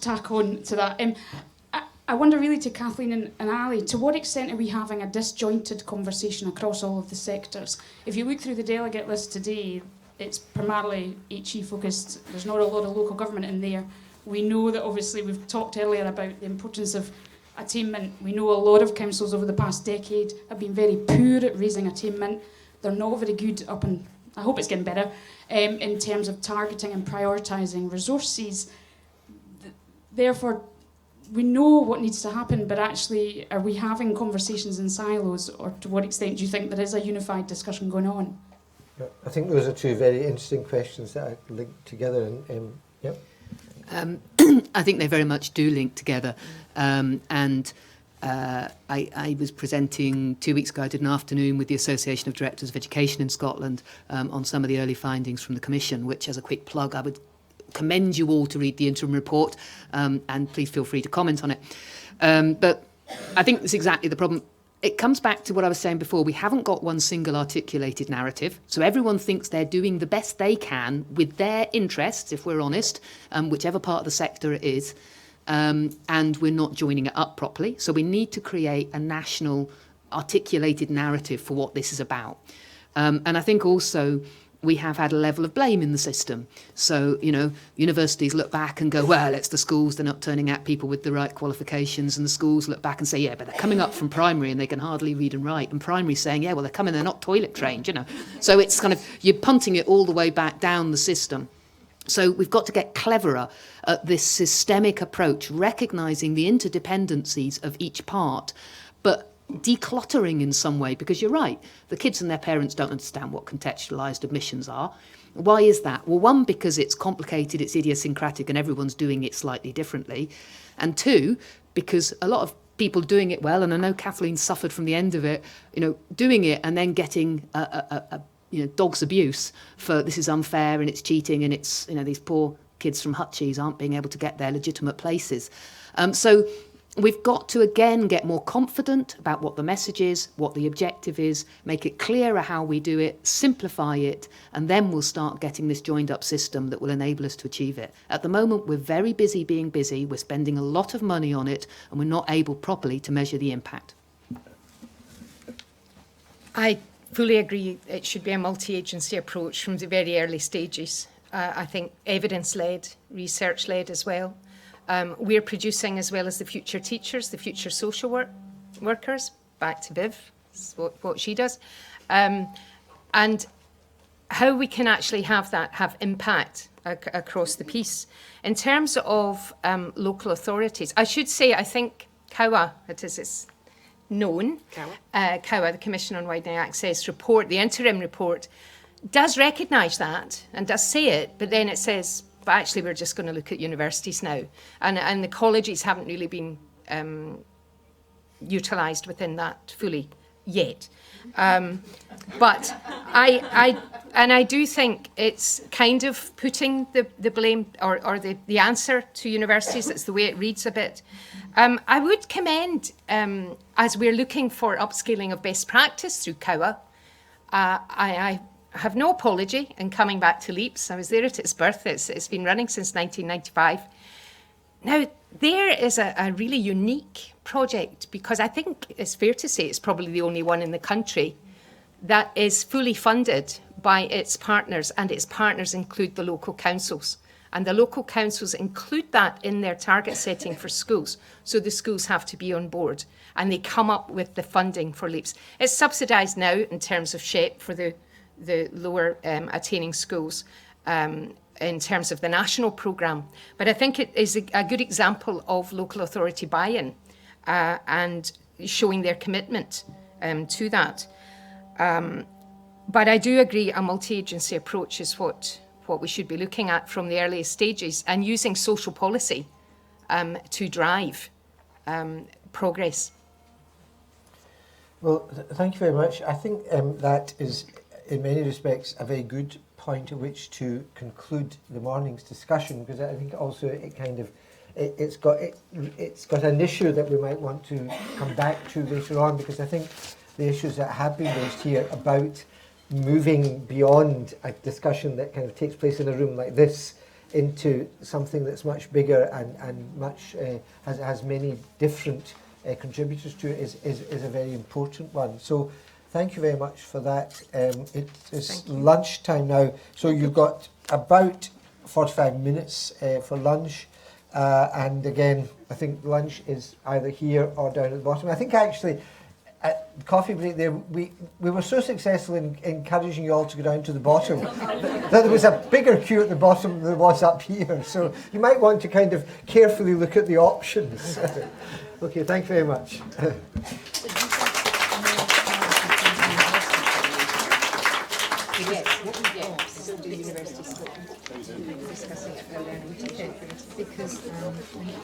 tack on to that. I wonder really to Kathleen and Ali, to what extent are we having a disjointed conversation across all of the sectors? If you look through the delegate list today, it's primarily HE focused. There's not a lot of local government in there. We know that obviously we've talked earlier about the importance of attainment. We know a lot of councils over the past decade have been very poor at raising attainment. They're not very good I hope it's getting better, in terms of targeting and prioritising resources. Therefore, we know what needs to happen, but actually, are we having conversations in silos, or to what extent do you think there is a unified discussion going on? Yeah, I think those are two very interesting questions that I linked together. Yep. I think they very much do link together. I was presenting 2 weeks ago, I did an afternoon with the Association of Directors of Education in Scotland on some of the early findings from the Commission, which, as a quick plug, I would commend you all to read the interim report, and please feel free to comment on it. But I think that's exactly the problem. It comes back to what I was saying before. We haven't got one single articulated narrative. So everyone thinks they're doing the best they can with their interests, if we're honest, whichever part of the sector it is, and we're not joining it up properly. So we need to create a national articulated narrative for what this is about. And I think also we have had a level of blame in the system. So, universities look back and go, well, it's the schools, they're not turning out people with the right qualifications, and the schools look back and say, yeah, but they're coming up from primary and they can hardly read and write, and primary saying, yeah, well, they're not toilet trained, So it's kind of, you're punting it all the way back down the system. So we've got to get cleverer at this systemic approach, recognising the interdependencies of each part, but decluttering in some way, because you're right, the kids and their parents don't understand what contextualised admissions are. Why is that? Well, one, because it's complicated, it's idiosyncratic, and everyone's doing it slightly differently. And two, because a lot of people doing it well, and I know Kathleen suffered from the end of it, doing it and then getting dog's abuse for this is unfair and it's cheating and it's, these poor kids from Hutchies aren't being able to get their legitimate places. So we've got to, again, get more confident about what the message is, what the objective is, make it clearer how we do it, simplify it, and then we'll start getting this joined-up system that will enable us to achieve it. At the moment, we're very busy being busy, we're spending a lot of money on it, and we're not able properly to measure the impact. I fully agree it should be a multi-agency approach from the very early stages. I think evidence-led, research-led as well. We're producing, as well as the future teachers, the future social workers, back to Viv, what she does, and how we can actually have impact across the piece. In terms of local authorities, I should say, I think COWA, it's known, COWA, the Commission on Widening Access report, the interim report, does recognise that and does say it, but then it says, but actually we're just going to look at universities now. And the colleges haven't really been utilised within that fully yet. But I do think it's kind of putting the blame or the answer to universities. That's the way it reads a bit. I would commend, as we're looking for upscaling of best practice through COWA, I have no apology in coming back to LEAPS. I was there at its birth. It's been running since 1995. Now, there is a really unique project, because I think it's fair to say it's probably the only one in the country that is fully funded by its partners, and its partners include the local councils. And the local councils include that in their target setting for schools. So the schools have to be on board and they come up with the funding for LEAPS. It's subsidised now in terms of SHEP for the lower attaining schools in terms of the national programme. But I think it is a good example of local authority buy-in and showing their commitment to that. But I do agree a multi-agency approach is what we should be looking at from the earliest stages and using social policy to drive progress. Well, thank you very much. I think that is, in many respects, a very good point at which to conclude the morning's discussion, because I think also it kind of it's got an issue that we might want to come back to later on, because I think the issues that have been raised here about moving beyond a discussion that kind of takes place in a room like this into something that's much bigger and much has many different contributors to it is a very important one. So thank you very much for that. It is lunchtime now, so you've got about 45 minutes for lunch. And again, I think lunch is either here or down at the bottom. I think actually at the coffee break there, we were so successful in encouraging you all to go down to the bottom that there was a bigger queue at the bottom than there was up here. So you might want to kind of carefully look at the options. Okay, thank you very much. Because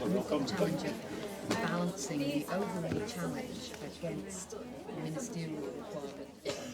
we've got the challenge of balancing the overlay challenge against ministerial requirements.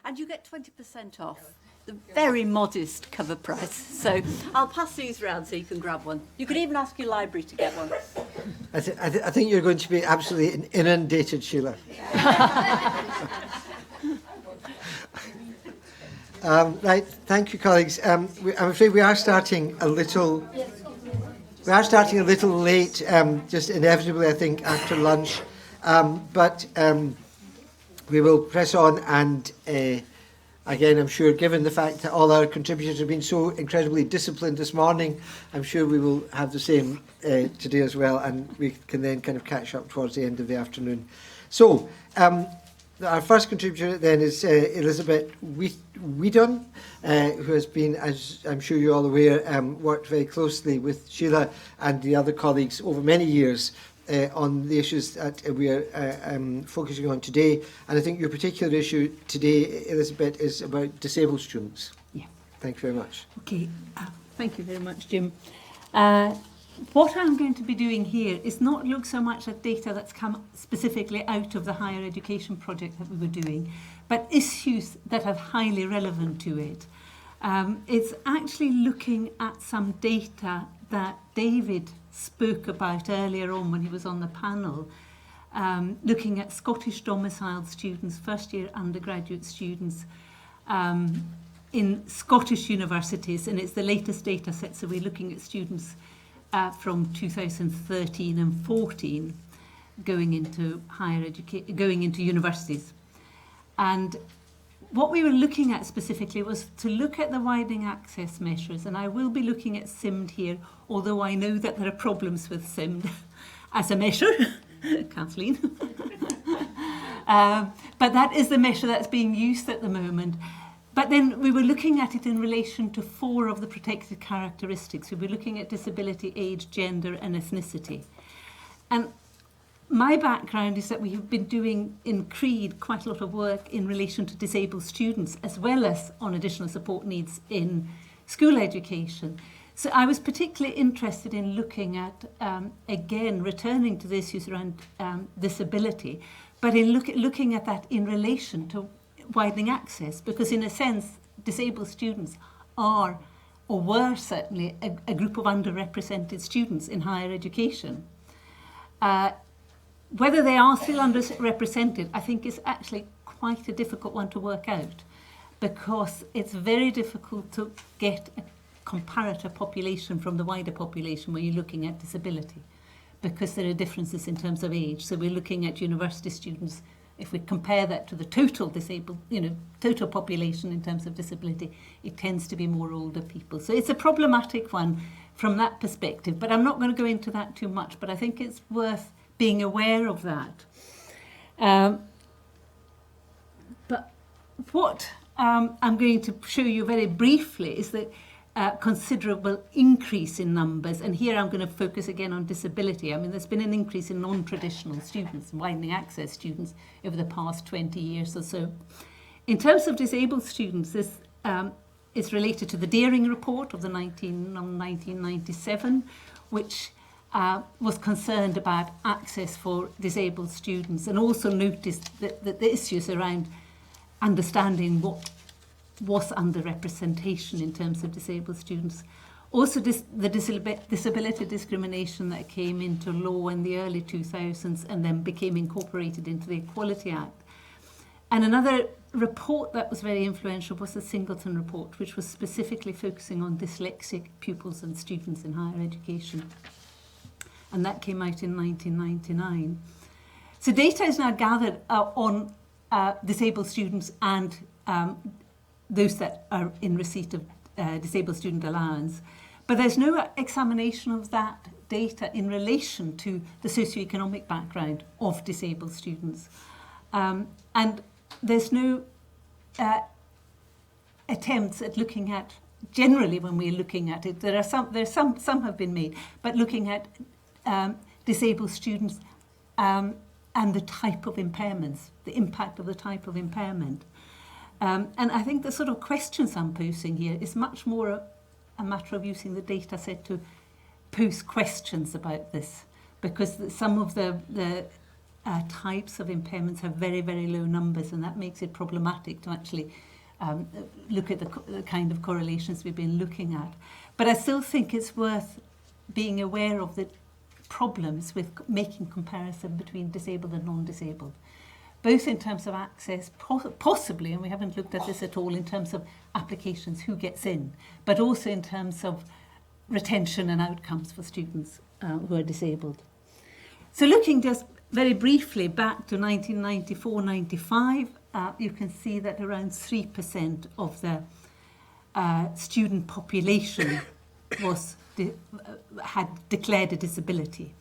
And you get 20% off. The very modest cover price. So I'll pass these round so you can grab one. You could even ask your library to get one. I think you're going to be absolutely inundated, Sheila. Right, thank you, colleagues. I'm afraid we are starting a little. We are starting a little late, just inevitably, I think, after lunch. But we will press on, and again, I'm sure, given the fact that all our contributors have been so incredibly disciplined this morning, I'm sure we will have the same today as well, and we can then kind of catch up towards the end of the afternoon. So, our first contributor then is Elizabeth Whedon, who has been, as I'm sure you're all aware, worked very closely with Sheila and the other colleagues over many years on the issues that we are focusing on today. And I think your particular issue today, Elizabeth, is about disabled students. Yeah. Thank you very much. Okay, thank you very much, Jim. What I'm going to be doing here is not look so much at data that's come specifically out of the higher education project that we were doing, but issues that are highly relevant to it. It's actually looking at some data that David spoke about earlier on when he was on the panel, looking at Scottish domiciled students, first year undergraduate students in Scottish universities, and it's the latest data set, so we're looking at students from 2013 and 14 going into higher education, going into universities. And what we were looking at specifically was to look at the widening access measures, and I will be looking at SIMD here, although I know that there are problems with SIMD as a measure, Kathleen. But that is the measure that's being used at the moment. But then we were looking at it in relation to 4 of the protected characteristics. We were looking at disability, age, gender and ethnicity. And my background is that we have been doing in CREED quite a lot of work in relation to disabled students, as well as on additional support needs in school education. So I was particularly interested in looking at, again, returning to the issues around disability, but in looking at that in relation to widening access, because in a sense, disabled students are, or were certainly, a group of underrepresented students in higher education. Whether they are still underrepresented, I think is actually quite a difficult one to work out, because it's very difficult to get a comparator population from the wider population when you're looking at disability, because there are differences in terms of age. So we're looking at university students. If we compare that to the total disabled, total population in terms of disability, it tends to be more older people. So it's a problematic one from that perspective, but I'm not going to go into that too much, but I think it's worth being aware of that. But what I'm going to show you very briefly is that considerable increase in numbers, and here I'm going to focus again on disability. I mean, there's been an increase in non-traditional students, widening access students, over the past 20 years or so. In terms of disabled students, this is related to the Deering report of 1997, which was concerned about access for disabled students, and also noticed that the issues around understanding what was underrepresentation in terms of disabled students. Also the disability discrimination that came into law in the early 2000s and then became incorporated into the Equality Act. And another report that was very influential was the Singleton report, which was specifically focusing on dyslexic pupils and students in higher education. And that came out in 1999. So data is now gathered on disabled students and those that are in receipt of disabled student allowance. But there's no examination of that data in relation to the socioeconomic background of disabled students. And there's no attempts at looking at, generally when we're looking at it, some have been made, but looking at disabled students and the type of impairments, the impact of the type of impairment. And I think the sort of questions I'm posing here is much more a matter of using the data set to pose questions about this, because some of the types of impairments have very, very low numbers, and that makes it problematic to actually look at the kind of correlations we've been looking at. But I still think it's worth being aware of the problems with making comparison between disabled and non-disabled, both in terms of access, possibly, and we haven't looked at this at all, in terms of applications, who gets in, but also in terms of retention and outcomes for students who are disabled. So looking just very briefly back to 1994-95, you can see that around 3% of the student population had declared a disability.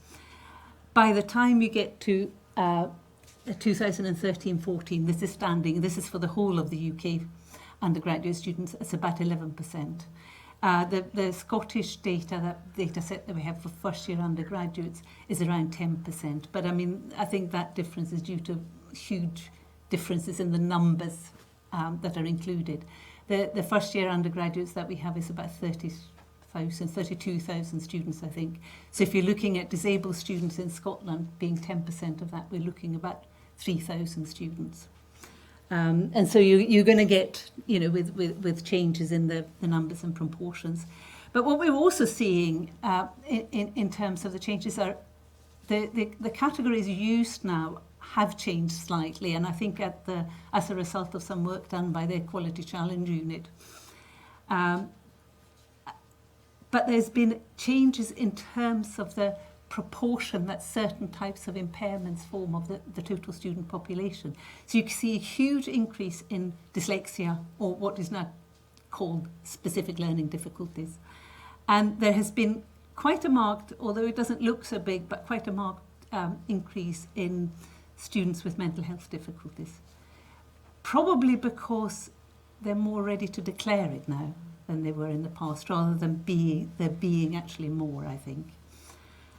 By the time you get to 2013-14, this is standing, this is for the whole of the UK undergraduate students, it's about 11%. The Scottish data set that we have for first year undergraduates is around 10%. But I mean, I think that difference is due to huge differences in the numbers that are included. The first year undergraduates that we have is about 32,000 students, I think. So if you're looking at disabled students in Scotland being 10% of that, we're looking about 3,000 students. And so you're going to get, with changes in the numbers and proportions. But what we're also seeing in terms of the changes are the categories used now have changed slightly, and I think as a result of some work done by the Equality Challenge Unit. But there's been changes in terms of the proportion that certain types of impairments form of the total student population. So you can see a huge increase in dyslexia, or what is now called specific learning difficulties. And there has been quite a marked, although it doesn't look so big, but quite a marked increase in students with mental health difficulties. Probably because they're more ready to declare it now than they were in the past, rather than there being actually more, I think.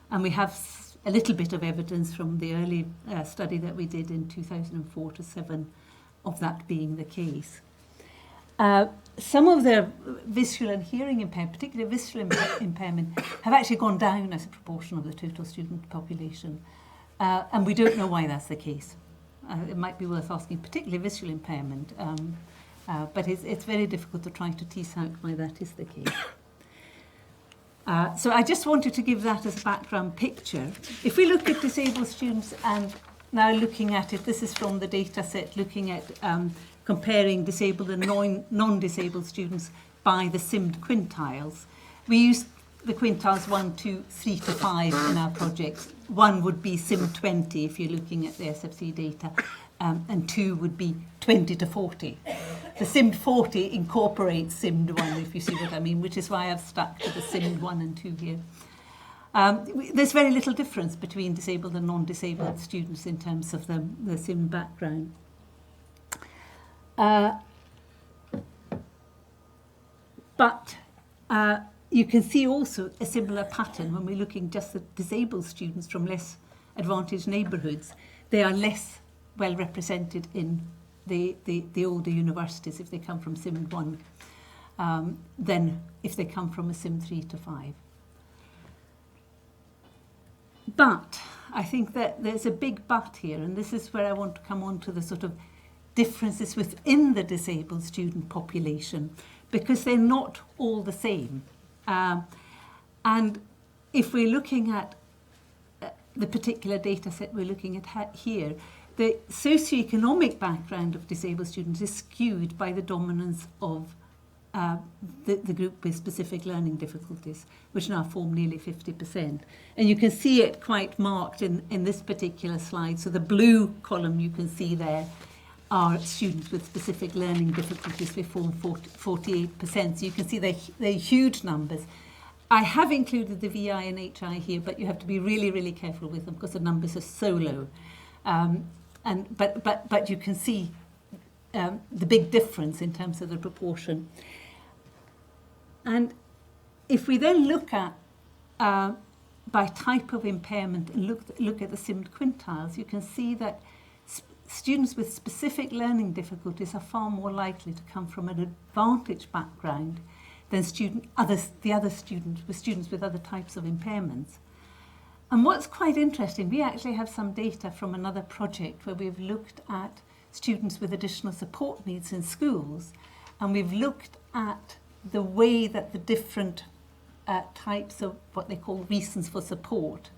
And we have a little bit of evidence from the early study that we did in 2004-07 of that being the case. Some of the visual and hearing impairment, particularly visual impairment, have actually gone down as a proportion of the total student population. And we don't know why that's the case. It might be worth asking, particularly visual impairment, but it's very difficult to try to tease out why that is the case. So I just wanted to give that as a background picture. If we look at disabled students, and now looking at it, this is from the data set, looking at comparing disabled and non-disabled students by the SIMD quintiles. We use the quintiles 1, 2, 3 to 5 in our projects. 1 would be SIMD 20 if you're looking at the SFC data, and 2 would be 20 to 40. The SIMD 40 incorporates SIMD 1, if you see what I mean, which is why I've stuck to the SIMD 1 and 2 here. There's very little difference between disabled and non-disabled students in terms of the SIMD background. But you can see also a similar pattern when we're looking just at disabled students from less advantaged neighbourhoods. They are less well represented in the older universities if they come from SIMD 1 than if they come from a SIMD 3 to 5. But I think that there's a big but here, and this is where I want to come on to the sort of differences within the disabled student population, because they're not all the same. And if we're looking at the particular data set we're looking at here, the socioeconomic background of disabled students is skewed by the dominance of the group with specific learning difficulties, which now form nearly 50%. And you can see it quite marked in this particular slide. So the blue column you can see there are students with specific learning difficulties. They form 48%. So you can see they're huge numbers. I have included the VI and HI here, but you have to be really, really careful with them because the numbers are so low. But you can see the big difference in terms of the proportion. And if we then look at by type of impairment and look at the SIMD quintiles, you can see that students with specific learning difficulties are far more likely to come from an advantaged background than students with other types of impairments. And what's quite interesting, we actually have some data from another project where we've looked at students with additional support needs in schools, and we've looked at the way that the different types of what they call reasons for support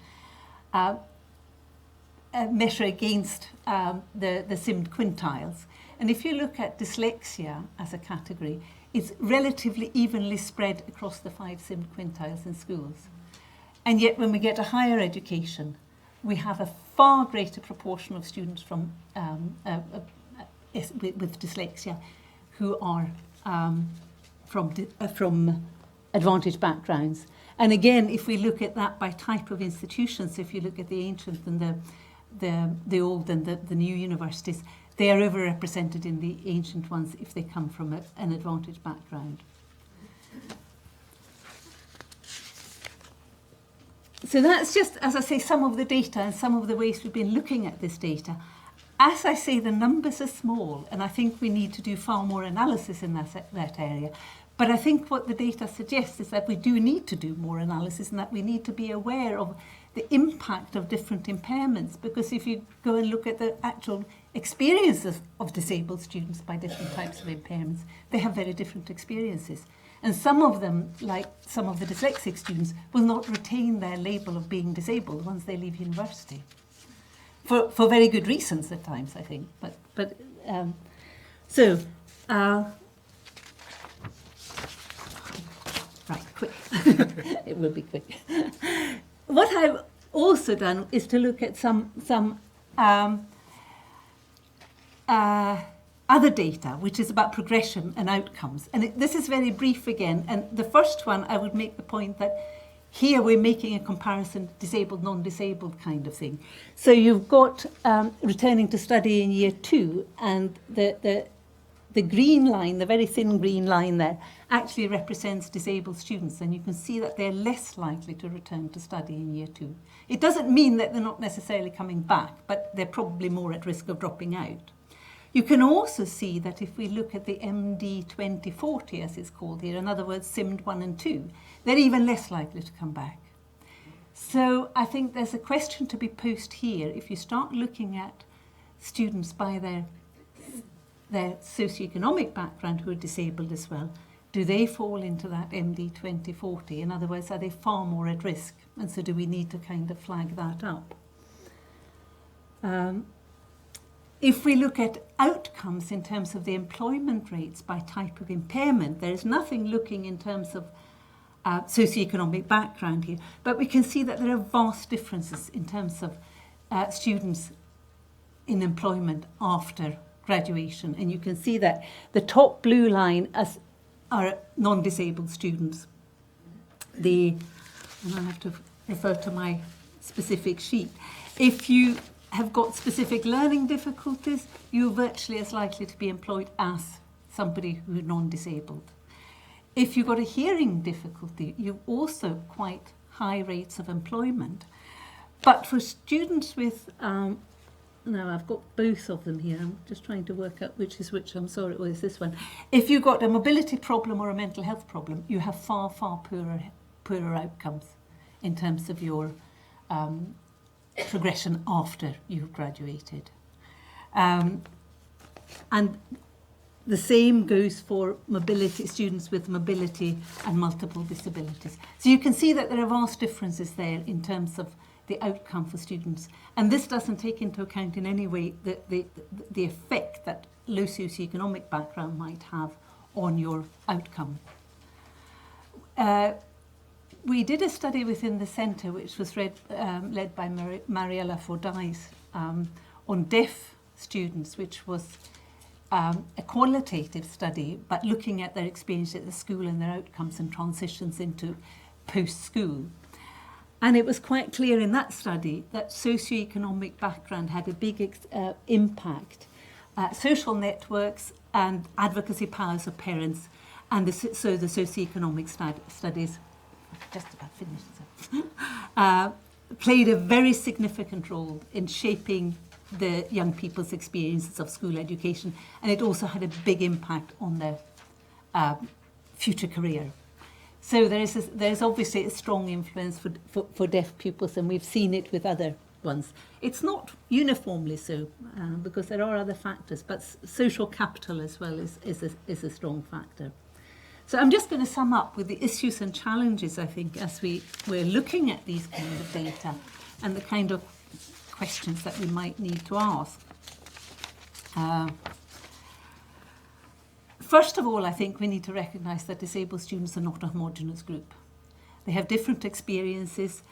measure against the SIMD quintiles. And if you look at dyslexia as a category, it's relatively evenly spread across the 5 SIMD quintiles in schools. And yet when we get to higher education, we have a far greater proportion of students from with dyslexia who are from advantaged backgrounds. And again, if we look at that by type of institutions, if you look at the ancient and the old and the new universities, they are overrepresented in the ancient ones if they come from an advantaged background. So that's just, as I say, some of the data and some of the ways we've been looking at this data. As I say, the numbers are small, and I think we need to do far more analysis in that area. But I think what the data suggests is that we do need to do more analysis and that we need to be aware of the impact of different impairments, because if you go and look at the actual experiences of disabled students by different types of impairments, they have very different experiences. And some of them, like some of the dyslexic students, will not retain their label of being disabled once they leave university. For very good reasons at times, I think. Right, quick. It will be quick. What I've also done is to look at some other data, which is about progression and outcomes. And this is very brief again. And the first one, I would make the point that here we're making a comparison, disabled, non-disabled kind of thing. So you've got returning to study in year 2, and the green line, the very thin green line there, actually represents disabled students, and you can see that they're less likely to return to study in year 2. It doesn't mean that they're not necessarily coming back, but they're probably more at risk of dropping out. You can also see that if we look at the MD 2040, as it's called here, in other words, SIMD 1 and 2, they're even less likely to come back. So I think there's a question to be posed here. If you start looking at students by their socioeconomic background who are disabled as well, do they fall into that MD 2040? In other words, are they far more at risk? And so do we need to kind of flag that up? If we look at outcomes in terms of the employment rates by type of impairment, there is nothing looking in terms of socioeconomic background here, but we can see that there are vast differences in terms of students in employment after graduation. And you can see that the top blue line are non-disabled students. And I have to refer to my specific sheet. If you have got specific learning difficulties, you're virtually as likely to be employed as somebody who's non-disabled. If you've got a hearing difficulty, you've also quite high rates of employment. But for students with, now I've got both of them here, I'm just trying to work out which is which, I'm sorry, it was this one. If you've got a mobility problem or a mental health problem, you have far, far poorer outcomes in terms of your progression after you've graduated. And the same goes for mobility, students with mobility and multiple disabilities. So you can see that there are vast differences there in terms of the outcome for students. And this doesn't take into account in any way the effect that low socioeconomic background might have on your outcome. We did a study within the centre which was led by Mariella Fordyce on deaf students, which was a qualitative study, but looking at their experience at the school and their outcomes and transitions into post-school. And it was quite clear in that study that socioeconomic background had a big impact. Social networks and advocacy powers of parents, and so the socioeconomic studies, just about finished, played a very significant role in shaping the young people's experiences of school education, and it also had a big impact on their future career. So there's obviously a strong influence for deaf pupils, and we've seen it with other ones. It's not uniformly so, because there are other factors, but social capital as well is a strong factor. So I'm just going to sum up with the issues and challenges, I think, as we're looking at these kind of data and the kind of questions that we might need to ask. First of all, I think we need to recognise that disabled students are not a homogeneous group. They have different experiences,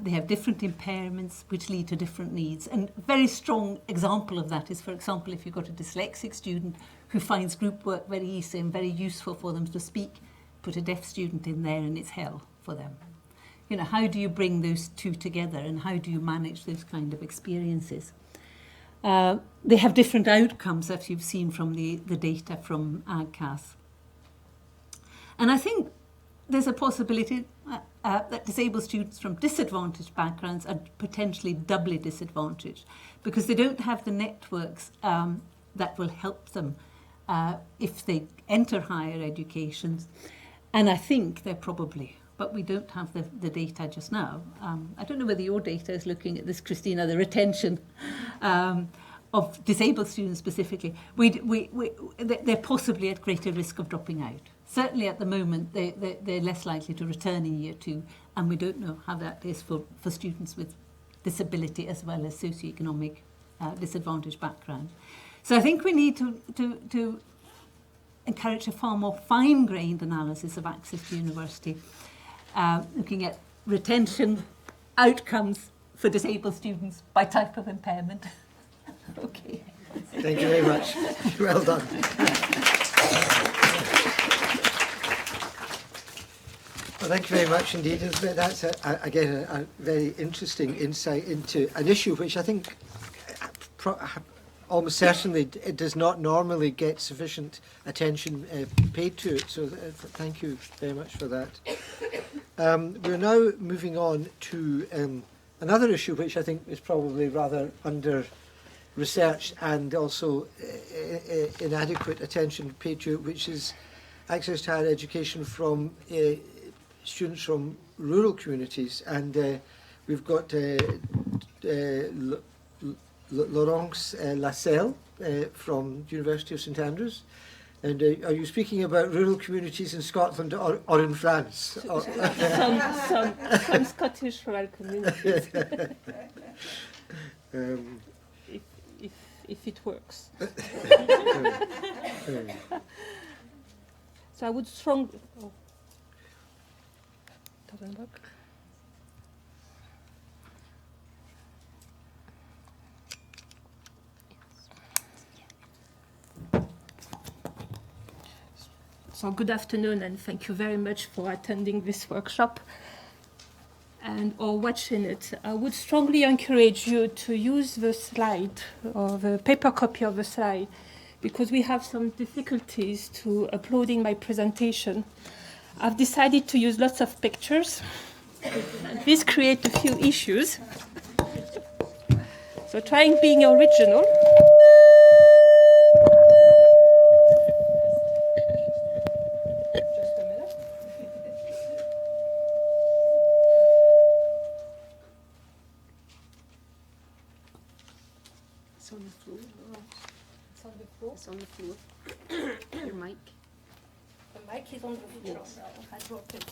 they have different impairments which lead to different needs. And a very strong example of that is, for example, if you've got a dyslexic student who finds group work very easy and very useful for them to speak, put a deaf student in there and it's hell for them. You know, how do you bring those two together, and how do you manage those kind of experiences? They have different outcomes that you've seen from the data from AGCAS. And I think there's a possibility that disabled students from disadvantaged backgrounds are potentially doubly disadvantaged because they don't have the networks that will help them if they enter higher education. And I think they're probably, but we don't have the data just now. I don't know whether your data is looking at this, Christina, the retention of disabled students specifically. They're possibly at greater risk of dropping out. Certainly at the moment, they're less likely to return in year 2, and we don't know how that is for students with disability as well as socioeconomic disadvantaged background. So I think we need to encourage a far more fine-grained analysis of access to university, looking at retention outcomes for disabled students by type of impairment. Okay. Thank you very much. Well done. Well, thank you very much indeed. That's, again, a very interesting insight into an issue which I think almost certainly it does not normally get sufficient attention paid to it. So thank you very much for that. We're now moving on to another issue which I think is probably rather under researched and also inadequate attention paid to it, which is access to higher education from students from rural communities. And we've got Laurence Lascelles from the University of St Andrews. And are you speaking about rural communities in Scotland or in France? Some Scottish rural communities. If it works. So I would strongly... Oh. Doesn't work. So good afternoon, and thank you very much for attending this workshop and or watching it. I would strongly encourage you to use the slide or the paper copy of the slide, because we have some difficulties to uploading my presentation. I've decided to use lots of pictures. And this creates a few issues. So trying being original. It's on the floor. It's on the floor. It's on the floor. Your mic. The mic is on the floor. Yes. I dropped it.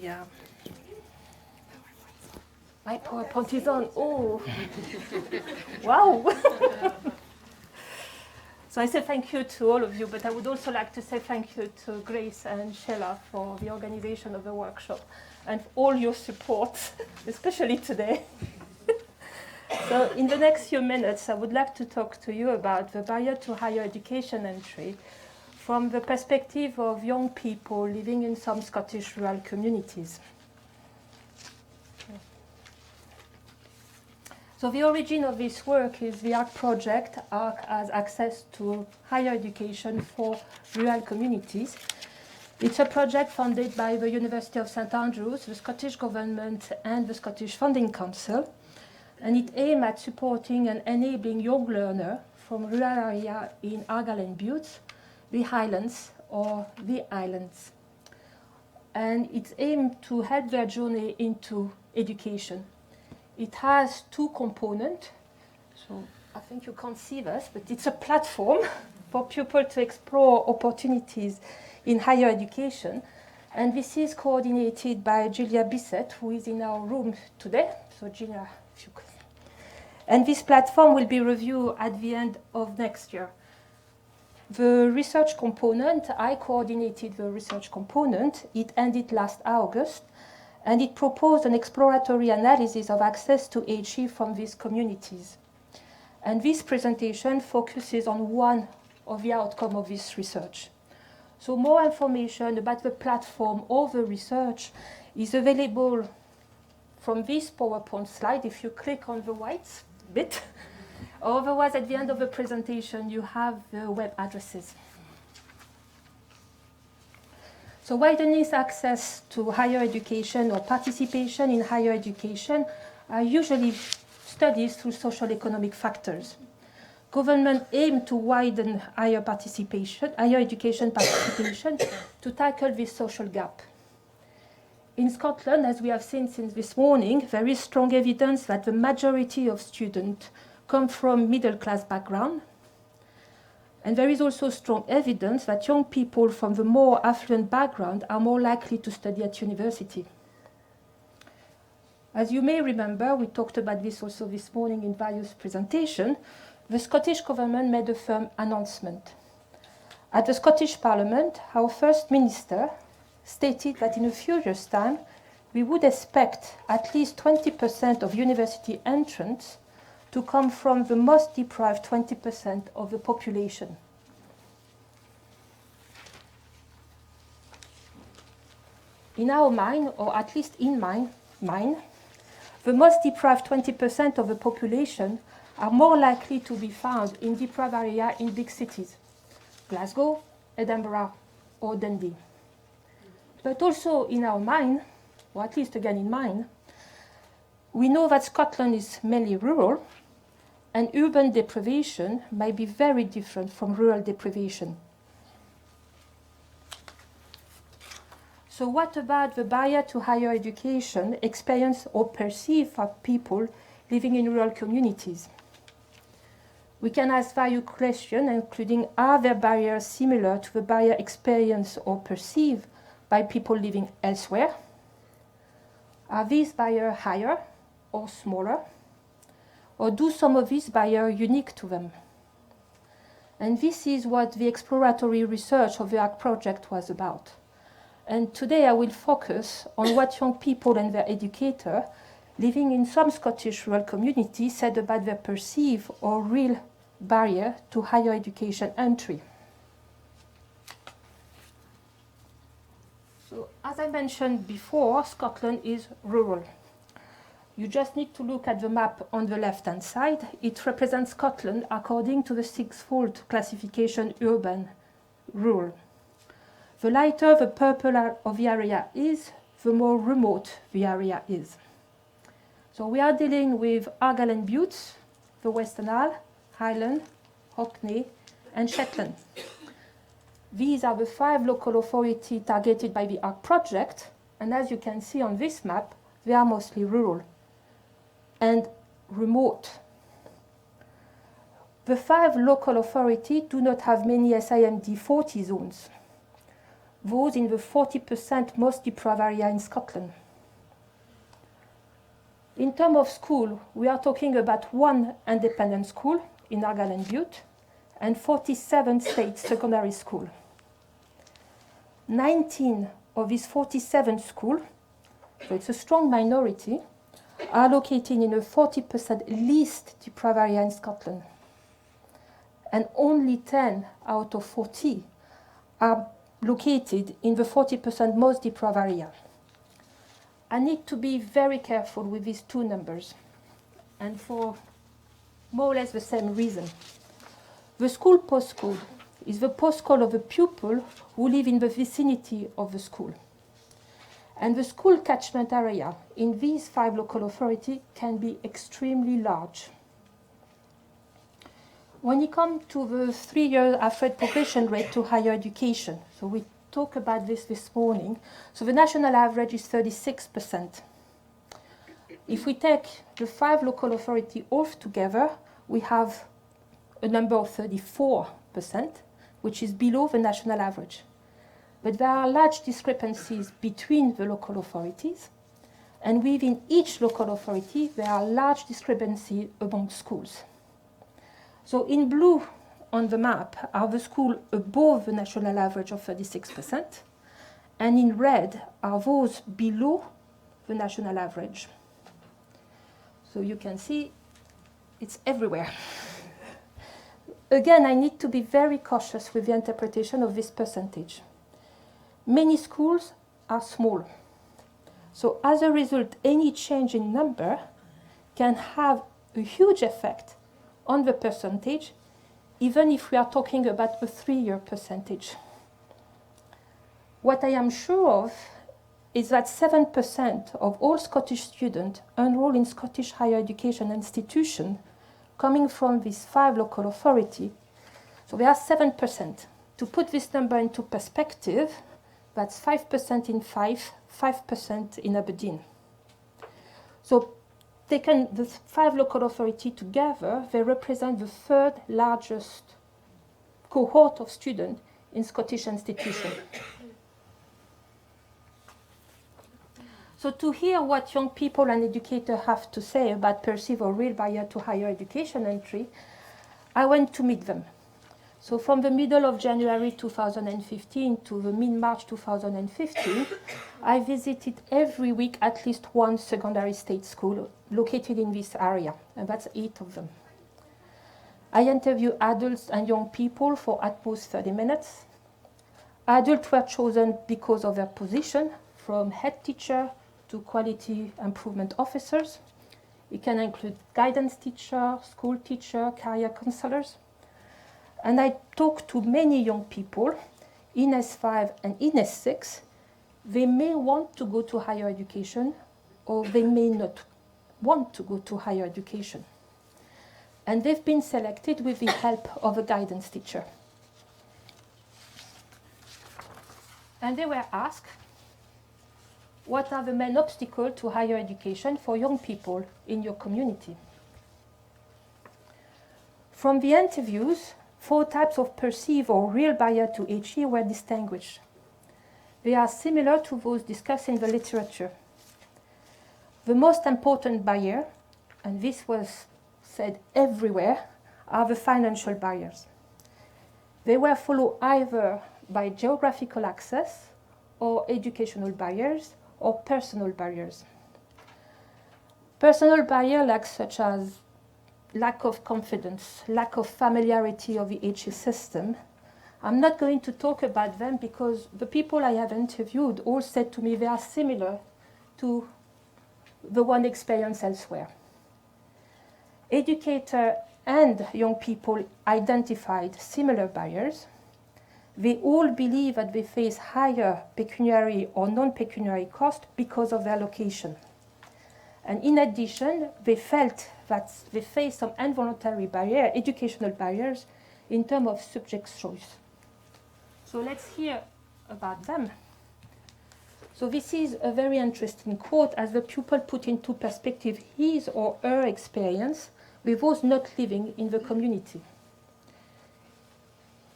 Yeah. My PowerPoint is on. Oh, wow. So I say thank you to all of you, but I would also like to say thank you to Grace and Sheila for the organization of the workshop and all your support, especially today. So in the next few minutes, I would like to talk to you about the barrier to higher education entry from the perspective of young people living in some Scottish rural communities. So the origin of this work is the ARC project. ARC has access to higher education for rural communities. It's a project funded by the University of St Andrews, the Scottish Government and the Scottish Funding Council. And it aims at supporting and enabling young learners from rural areas in Argyll and Bute, the Highlands or the islands. And it's aimed to help their journey into education. It has two components. So I think you can't see this, but it's a platform for pupils to explore opportunities in higher education. And this is coordinated by Julia Bissett, who is in our room today. So Julia, if you could. And this platform will be reviewed at the end of next year. The research component, I coordinated the research component. It ended last August, and it proposed an exploratory analysis of access to HE from these communities. And this presentation focuses on one of the outcomes of this research. So more information about the platform or the research is available from this PowerPoint slide if you click on the white bit. Otherwise, at the end of the presentation, you have the web addresses. So widening access to higher education or participation in higher education are usually studied through social economic factors. Government aim to widen higher education participation to tackle this social gap. In Scotland, as we have seen since this morning, there is strong evidence that the majority of students come from middle-class background. And there is also strong evidence that young people from the more affluent background are more likely to study at university. As you may remember, we talked about this also this morning in various presentations, the Scottish Government made a firm announcement. At the Scottish Parliament, our First Minister stated that in a few years' time, we would expect at least 20% of university entrants to come from the most deprived 20% of the population. In our mind, or at least in mine, the most deprived 20% of the population are more likely to be found in deprived areas in big cities, Glasgow, Edinburgh, or Dundee. But also in our mind, or at least again in mine, we know that Scotland is mainly rural, and urban deprivation may be very different from rural deprivation. So what about the barrier to higher education experienced or perceived by people living in rural communities? We can ask various questions, including, are there barriers similar to the barrier experienced or perceived by people living elsewhere? Are these barriers higher or smaller? Or do some of these barriers unique to them? And this is what the exploratory research of the ARC project was about. And today I will focus on what young people and their educators living in some Scottish rural communities said about their perceived or real barrier to higher education entry. So, as I mentioned before, Scotland is rural. You just need to look at the map on the left-hand side. It represents Scotland according to the sixfold classification urban, rural. The lighter the purple of the area is, the more remote the area is. So we are dealing with Argyll and Bute, the Western Isles, Highland, Orkney, and Shetland. These are the 5 local authorities targeted by the ARC project, and as you can see on this map, they are mostly rural and remote. The 5 local authorities do not have many SIMD 40 zones, those in the 40% most deprived area in Scotland. In terms of school, we are talking about 1 independent school in Argyll and Bute and 47 state secondary schools. 19 of these 47 schools, so it's a strong minority, are located in a 40% least deprived area in Scotland. And only 10 out of 40 are located in the 40% most deprived area. I need to be very careful with these 2 numbers, and for more or less the same reason. The school postcode is the postcode of the pupil who live in the vicinity of the school. And the school catchment area in these 5 local authorities can be extremely large. when it comes to the 3-year average progression rate to higher education, so we talked about this morning. So the national average is 36%. If we take the 5 local authorities all together, we have a number of 34%, which is below the national average. But there are large discrepancies between the local authorities, and within each local authority, there are large discrepancies among schools. So in blue on the map are the schools above the national average of 36%, and in red are those below the national average. So you can see it's everywhere. Again, I need to be very cautious with the interpretation of this percentage. Many schools are small. So as a result, any change in number can have a huge effect on the percentage, even if we are talking about a 3-year percentage. What I am sure of is that 7% of all Scottish students enroll in Scottish higher education institutions coming from these 5 local authorities. So there are 7%. To put this number into perspective, that's 5% in Fife, 5% in Aberdeen. So taken the 5 local authorities together, they represent the 3rd largest cohort of students in Scottish institutions. So to hear what young people and educators have to say about perceived or real barrier to higher education entry, I went to meet them. So from the middle of January 2015 to the mid-March 2015, I visited every week at least one secondary state school located in this area, and that's 8 of them. I interviewed adults and young people for at most 30 minutes. Adults were chosen because of their position, from head teacher to quality improvement officers. It can include guidance teacher, school teacher, career counselors. And I talked to many young people in S5 and in S6. They may want to go to higher education, or they may not want to go to higher education. And they've been selected with the help of a guidance teacher. And they were asked, what are the main obstacles to higher education for young people in your community? From the interviews, 4 types of perceived or real barrier to HE were distinguished. They are similar to those discussed in the literature. The most important barrier, and this was said everywhere, are the financial barriers. They were followed either by geographical access or educational barriers or personal barriers. Personal barriers such as lack of confidence, lack of familiarity of the HE system. I'm not going to talk about them because the people I have interviewed all said to me they are similar to the one experienced elsewhere. Educators and young people identified similar barriers. They all believe that they face higher pecuniary or non-pecuniary costs because of their location. And in addition, they felt that they face some involuntary barriers, educational barriers, in terms of subject choice. So let's hear about them. So this is a very interesting quote as the pupil put into perspective his or her experience with those not living in the community.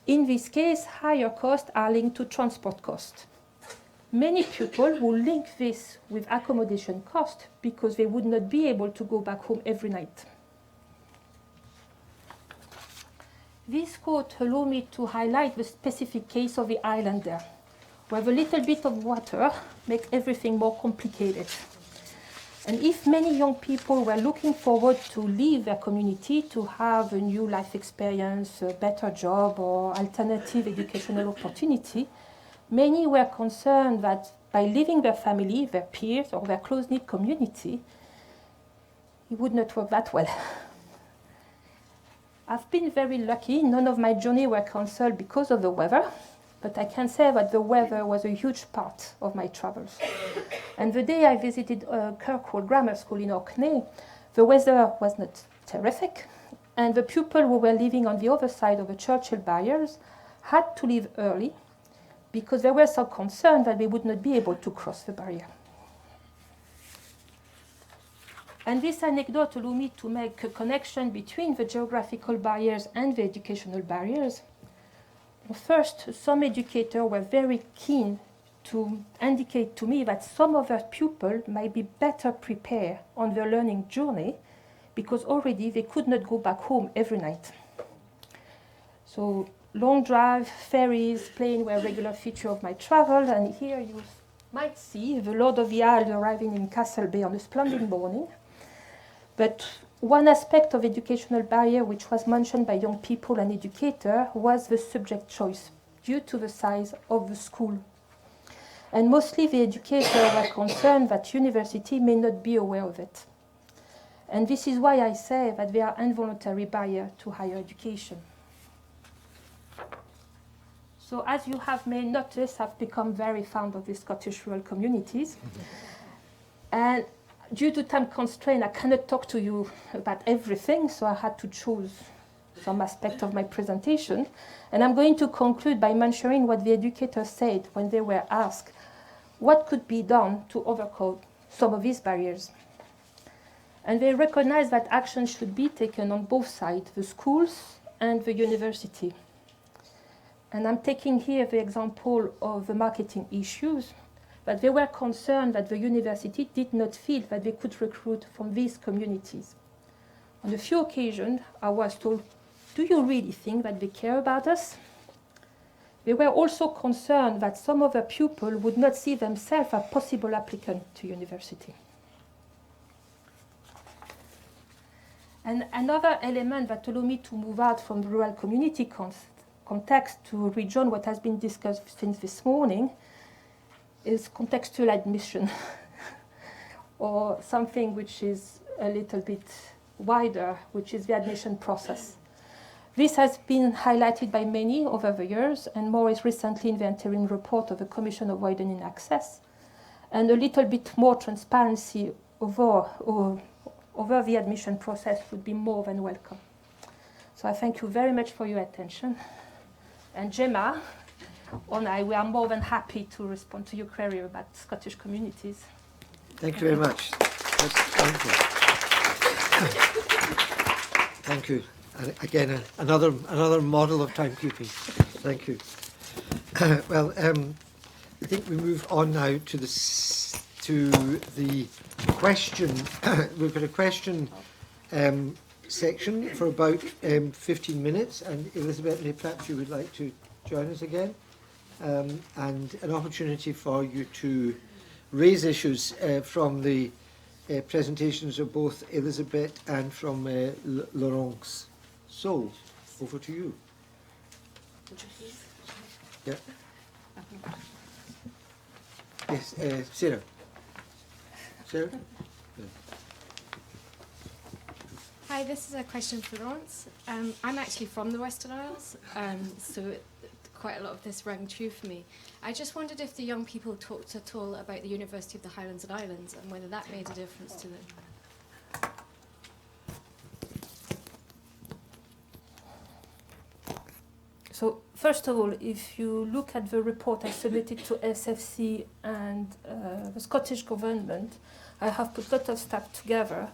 In this case, higher costs are linked to transport costs. Many pupils will link this with accommodation cost because they would not be able to go back home every night. This quote allows me to highlight the specific case of the islander, where the little bit of water makes everything more complicated. And if many young people were looking forward to leave their community to have a new life experience, a better job, or alternative educational opportunity, many were concerned that by leaving their family, their peers, or their close-knit community, it would not work that well. I've been very lucky. None of my journeys were cancelled because of the weather, but I can say that the weather was a huge part of my travels. And the day I visited Kirkwood Grammar School in Orkney, the weather was not terrific. And the pupils who were living on the other side of the Churchill barriers had to leave early because there were some concern that they would not be able to cross the barrier. And this anecdote allowed me to make a connection between the geographical barriers and the educational barriers. First, some educators were very keen to indicate to me that some of their pupils might be better prepared on their learning journey because already they could not go back home every night. So long drive, ferries, plane were a regular feature of my travel, and here you might see the Lord of the Isles arriving in Castle Bay on a splendid morning. But one aspect of educational barrier which was mentioned by young people and educators was the subject choice due to the size of the school. And mostly the educators were concerned that university may not be aware of it. And this is why I say that there are involuntary barriers to higher education. So as you have may notice, I've become very fond of the Scottish rural communities. And due to time constraint, I cannot talk to you about everything, so I had to choose some aspect of my presentation. And I'm going to conclude by mentioning what the educators said when they were asked what could be done to overcome some of these barriers. And they recognized that action should be taken on both sides, the schools and the university. And I'm taking here the example of the marketing issues, but they were concerned that the university did not feel that they could recruit from these communities. On a few occasions, I was told, do you really think that they care about us? They were also concerned that some of their pupils would not see themselves as possible applicants to university. And another element that allowed me to move out from the rural community context to rejoin what has been discussed since this morning is contextual admission, or something which is a little bit wider, which is the admission process. This has been highlighted by many over the years, and more recently in the interim report of the Commission of Widening Access, and a little bit more transparency over the admission process would be more than welcome. So I thank you very much for your attention. And Gemma and I, we are more than happy to respond to your query about Scottish communities. Thank you very much. Thank you. Thank you. And again, another model of timekeeping. Thank you. Well, I think we move on now to the question. We've got a question section for about 15 minutes, and Elizabeth, perhaps you would like to join us again, and an opportunity for you to raise issues from the presentations of both Elizabeth and from Laurence. So, over to you. Yeah. Yes, Sarah. Sarah? Yeah. Hi, this is a question for Laurence. I'm actually from the Western Isles, so quite a lot of this rang true for me. I just wondered if the young people talked at all about the University of the Highlands and Islands and whether that made a difference to them. So first of all, if you look at the report I submitted to SFC and the Scottish Government, I have put a lot of stuff together,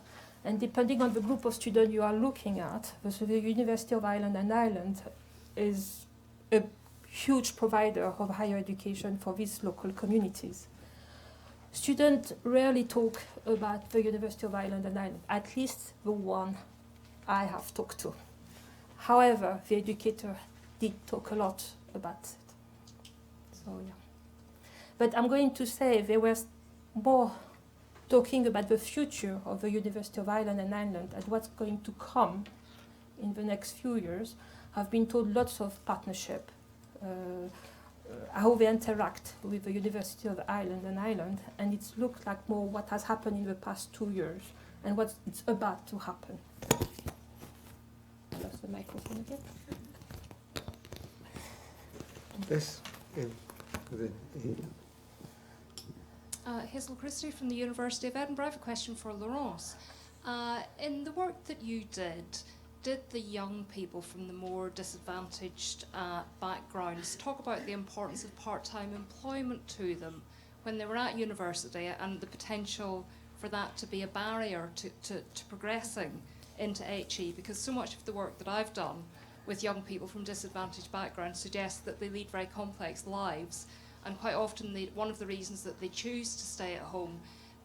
and depending on the group of students you are looking at, the University of Ireland and Ireland is a huge provider of higher education for these local communities. Students rarely talk about the University of Ireland and Ireland, at least the one I have talked to. However, the educator did talk a lot about it. So, yeah. But I'm going to say there was more talking about the future of the University of Ireland and Ireland and what's going to come in the next few years. I've been told lots of partnership, how they interact with the University of Ireland and Ireland, and it's looked like more what has happened in the past 2 years and what it's about to happen. I lost the microphone again. Yes. Hazel Christie from the University of Edinburgh. I have a question for Laurence. In the work that you did, did the young people from the more disadvantaged backgrounds talk about the importance of part-time employment to them when they were at university, and the potential for that to be a barrier to progressing into HE? Because so much of the work that I've done with young people from disadvantaged backgrounds suggests that they lead very complex lives, and quite often one of the reasons that they choose to stay at home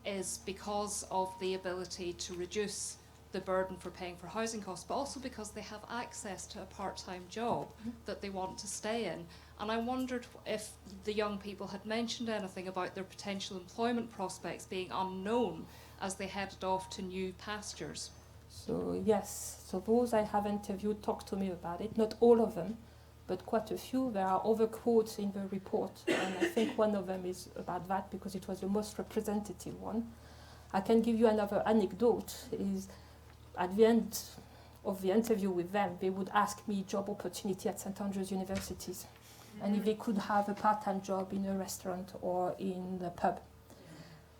is because of the ability to reduce the burden for paying for housing costs, but also because they have access to a part-time job that they want to stay in. And I wondered if the young people had mentioned anything about their potential employment prospects being unknown as they headed off to new pastures. So yes, so those I have interviewed talked to me about it, not all of them, but quite a few. There are other quotes in the report, and I think one of them is about that because it was the most representative one. I can give you another anecdote, is at the end of the interview with them, they would ask me job opportunity at St Andrews Universities, and if they could have a part-time job in a restaurant or in a pub.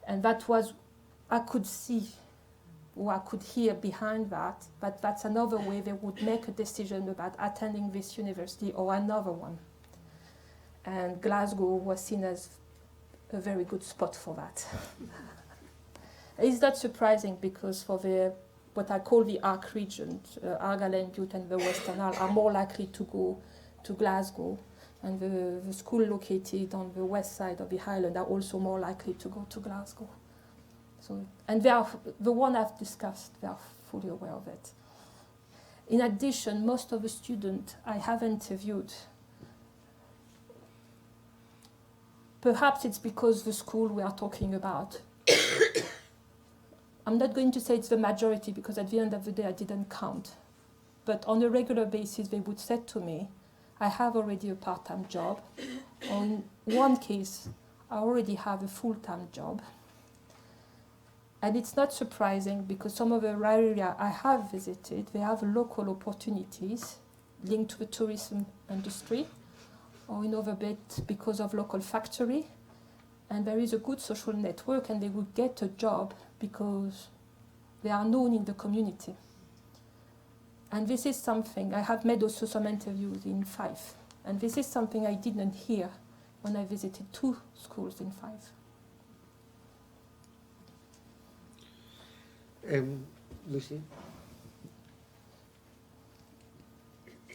And that was, I could see, or I could hear behind that, but that's another way they would make a decision about attending this university or another one. And Glasgow was seen as a very good spot for that. It's not surprising because for what I call the ARC region, Argyll, Bute and the Western Isles are more likely to go to Glasgow, and the school located on the west side of the Highland are also more likely to go to Glasgow. So, and they are, the one I've discussed, they are fully aware of it. In addition, most of the students I have interviewed, perhaps it's because the school we are talking about, I'm not going to say it's the majority because at the end of the day I didn't count, but on a regular basis they would say to me, I have already a part-time job. On one case, I already have a full-time job. And it's not surprising because some of the area I have visited, they have local opportunities linked to the tourism industry, or in other bit because of local factory. And there is a good social network, and they would get a job because they are known in the community. And this is something, I have made also some interviews in Fife, and this is something I didn't hear when I visited 2 schools in Fife. Lucy?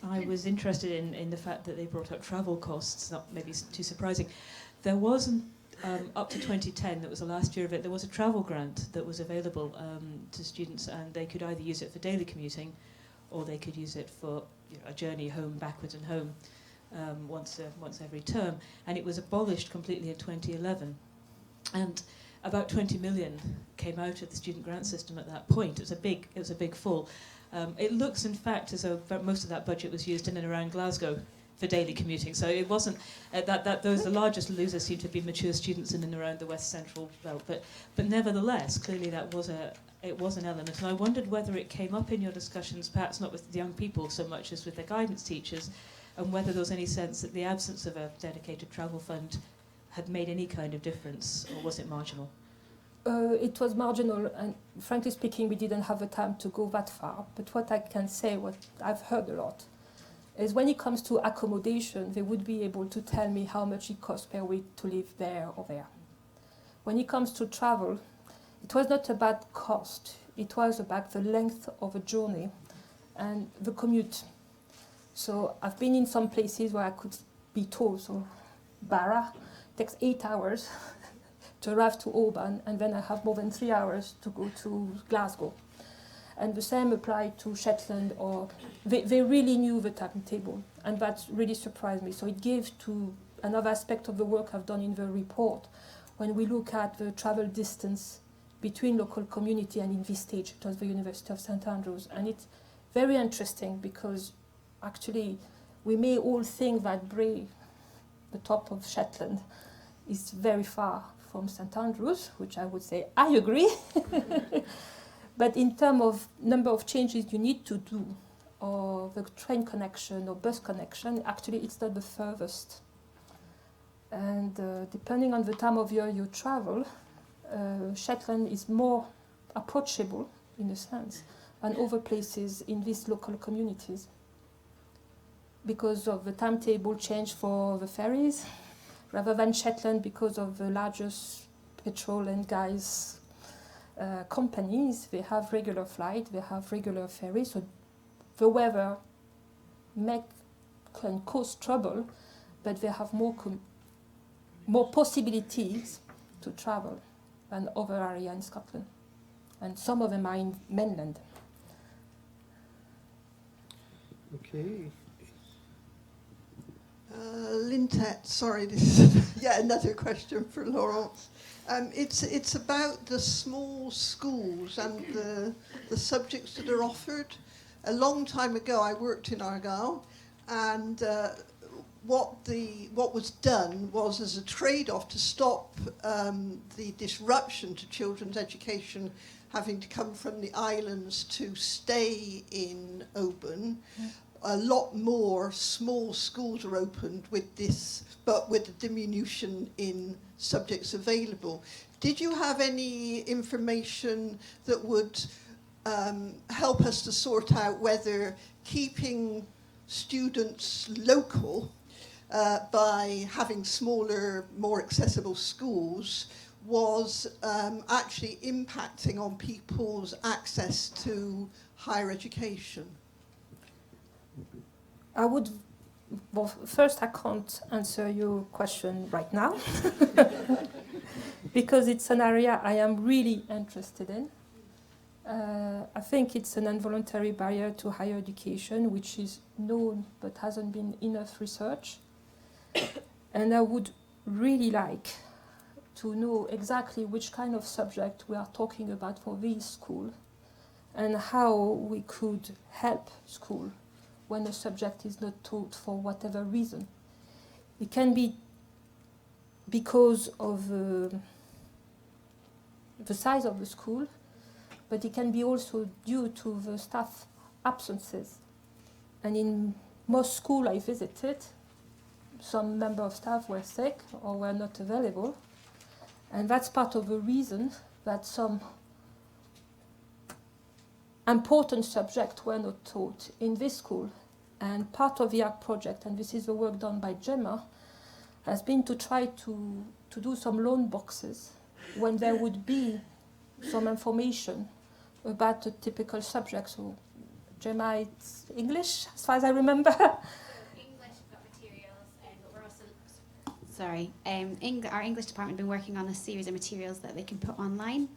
I was interested in the fact that they brought up travel costs, not maybe too surprising. There wasn't, up to 2010, that was the last year of it, there was a travel grant that was available to students, and they could either use it for daily commuting or they could use it for a journey home, backwards and home, once every term. And it was abolished completely in 2011. And about 20 million came out of the student grant system at that point. It was a big fall. It looks, in fact, as though most of that budget was used in and around Glasgow for daily commuting. So it wasn't the largest losers seem to be mature students in and around the West Central belt. But nevertheless, clearly that was an element. And I wondered whether it came up in your discussions, perhaps not with the young people so much as with the guidance teachers, and whether there was any sense that the absence of a dedicated travel fund had made any kind of difference, or was it marginal? It was marginal, and frankly speaking, we didn't have the time to go that far. But what I can say, what I've heard a lot, is when it comes to accommodation, they would be able to tell me how much it costs per week to live there or there. When it comes to travel, it was not about cost. It was about the length of a journey and the commute. So I've been in some places where I could be told, so Barra takes 8 hours to arrive to Auburn, and then I have more than 3 hours to go to Glasgow. And the same applied to Shetland, or they really knew the timetable, and that really surprised me. So it gave to another aspect of the work I've done in the report. When we look at the travel distance between local community and in this stage, it was the University of St Andrews. And it's very interesting because actually we may all think that Bray, the top of Shetland, is very far from St Andrews, which I would say I agree. But in terms of number of changes you need to do, or the train connection or bus connection, actually it's not the furthest. And depending on the time of year you travel, Shetland is more approachable in a sense, and other places in these local communities because of the timetable change for the ferries, rather than Shetland because of the largest petrol and gas companies. They have regular flight, they have regular ferries, so the weather can cause trouble, but they have more possibilities to travel than other areas in Scotland, and some of them are in mainland. Okay. Lintet, sorry, this is yet another question for Laurence. It's about the small schools and the subjects that are offered. A long time ago, I worked in Argyll, and what was done was, as a trade-off to stop the disruption to children's education, having to come from the islands to stay in Oban. A lot more small schools are opened with this, but with a diminution in subjects available. Did you have any information that would help us to sort out whether keeping students local by having smaller, more accessible schools was actually impacting on people's access to higher education? Well, first I can't answer your question right now because it's an area I am really interested in. I think it's an involuntary barrier to higher education, which is known but hasn't been enough research. And I would really like to know exactly which kind of subject we are talking about for this school and how we could help school when a subject is not taught for whatever reason. It can be because of the size of the school, but it can be also due to the staff absences. And in most schools I visited, some member of staff were sick or were not available. And that's part of the reason that some important subjects were not taught in this school. And part of the ARC project, and this is the work done by Gemma, has been to try to do some loan boxes when there would be some information about a typical subject. So Gemma, it's English, as far as I remember. English, we've got materials, but we're also, sorry, our English department have been working on a series of materials that they can put online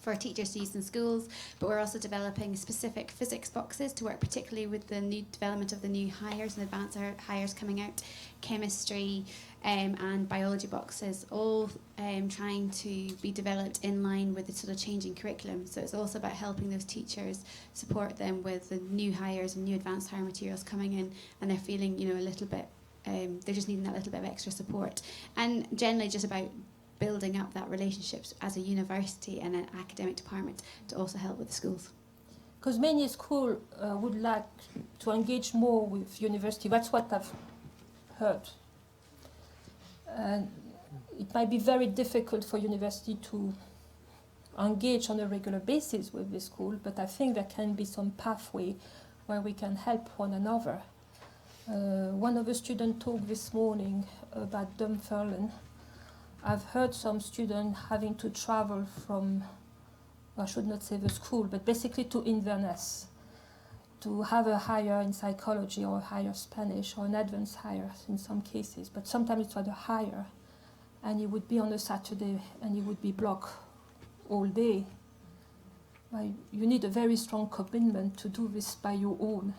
for teachers to use in schools, but we're also developing specific physics boxes to work particularly with the new development of the new hires and advanced hires coming out, chemistry and biology boxes, all trying to be developed in line with the sort of changing curriculum. So it's also about helping those teachers, support them with the new hires and new advanced hire materials coming in, and they're feeling, a little bit, they're just needing that little bit of extra support. And generally just about building up that relationships as a university and an academic department to also help with the schools. Because many schools would like to engage more with university. That's what I've heard. And it might be very difficult for university to engage on a regular basis with the school, but I think there can be some pathway where we can help one another. One of the students talked this morning about Dunfermline. I've heard some students having to travel from, I should not say the school, but basically to Inverness to have a higher in psychology or a higher Spanish or an advanced higher in some cases. But sometimes it was a higher, and it would be on a Saturday and it would be blocked all day. You need a very strong commitment to do this by your own.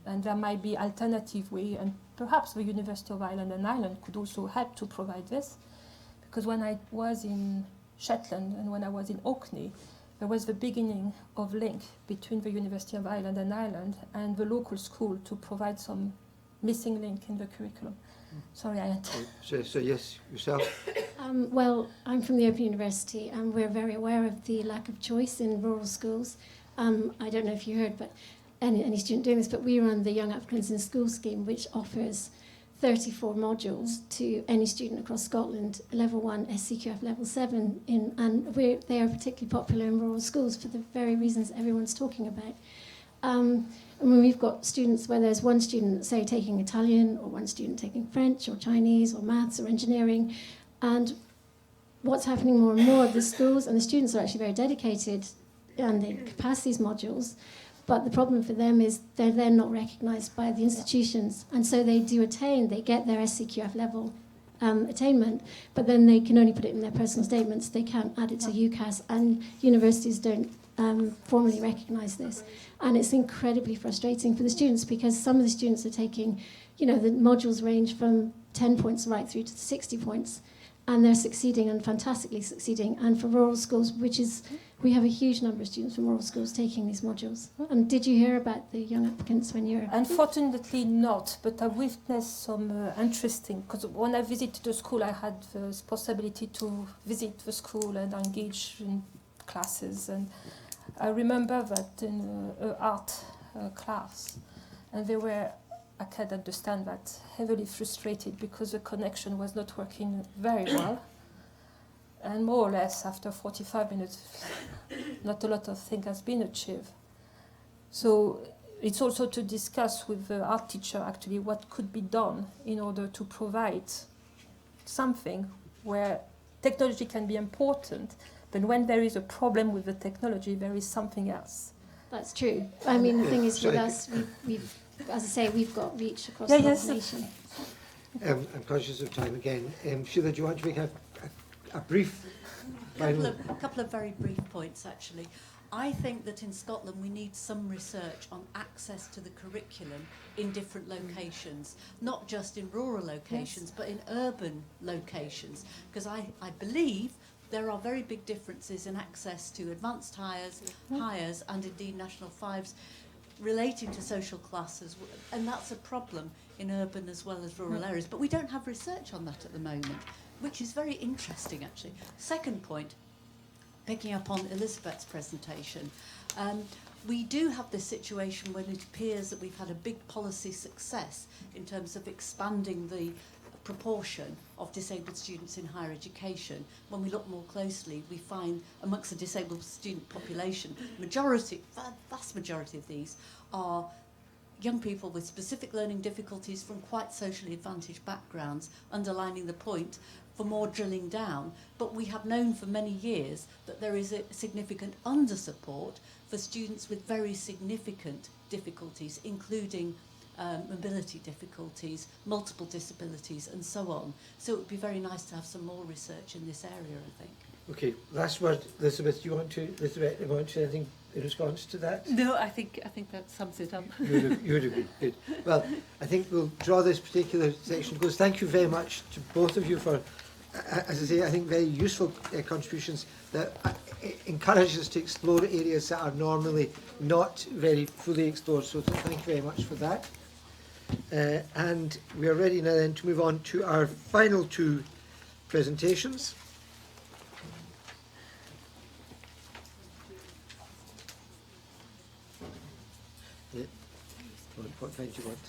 And there might be alternative way, and perhaps the University of Ireland and Ireland could also help to provide this. Because when I was in Shetland and when I was in Orkney, there was the beginning of link between the University of Ireland and Ireland and the local school to provide some missing link in the curriculum. Sorry, I had So yes, yourself? Well, I'm from the Open University and we're very aware of the lack of choice in rural schools. I don't know if you heard, but any student doing this, but we run the Young Applicants in School scheme, which offers 34 modules to any student across Scotland, level 1, SCQF level 7, and they are particularly popular in rural schools for the very reasons everyone's talking about. And when we've got students where there's one student, say, taking Italian, or one student taking French, or Chinese, or maths, or engineering, and what's happening more and more, the schools and the students are actually very dedicated and they pass these modules, but the problem for them is they're then not recognised by the institutions, and so they get their SCQF level attainment, but then they can only put it in their personal statements, they can't add it to UCAS, and universities don't formally recognise this. And it's incredibly frustrating for the students, because some of the students are taking, the modules range from 10 points right through to 60 points, and they're succeeding and fantastically succeeding. And for rural schools, we have a huge number of students from rural schools taking these modules. And did you hear about the young applicants when you were... Unfortunately not, but I witnessed some interesting, because when I visited the school, I had the possibility to visit the school and engage in classes. And I remember that in an art class, and they were, I can understand that, heavily frustrated because the connection was not working very well. And more or less, after 45 minutes, not a lot of things has been achieved. So it's also to discuss with the art teacher, actually, what could be done in order to provide something where technology can be important, but when there is a problem with the technology, there is something else. That's true. I mean, the thing is, with us, we've as I say, we've got reach across the nation. I'm conscious of time again. Sheila, do you want to make a brief final... A couple of very brief points, actually. I think that in Scotland we need some research on access to the curriculum in different locations, not just in rural locations, but in urban locations, because I believe there are very big differences in access to advanced hires, and indeed national fives relating to social classes, and that's a problem in urban as well as rural areas. But we don't have research on that at the moment, which is very interesting, actually. Second point, picking up on Elizabeth's presentation, we do have this situation when it appears that we've had a big policy success in terms of expanding the proportion of disabled students in higher education. When we look more closely, we find amongst the disabled student population, vast majority of these are young people with specific learning difficulties from quite socially advantaged backgrounds, underlining the point for more drilling down. But we have known for many years that there is a significant undersupport for students with very significant difficulties, including mobility difficulties, multiple disabilities, and so on. So it would be very nice to have some more research in this area, I think. Okay, last word, Elizabeth. Do you want to say anything in response to that? No, I think that sums it up. You would agree. Good. Well, I think we'll draw this particular section close. Thank you very much to both of you for, as I say, I think very useful contributions that encourage us to explore areas that are normally not very fully explored. So thank you very much for that. And we are ready now then to move on to our final two presentations. What kind do you want?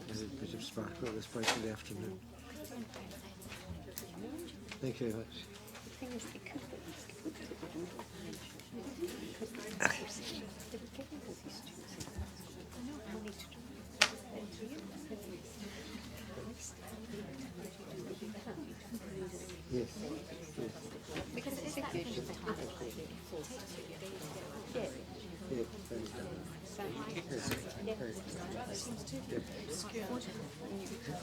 There's a bit of sparkle at this point in the afternoon. Thank you very much. Yes. Because it's a good time.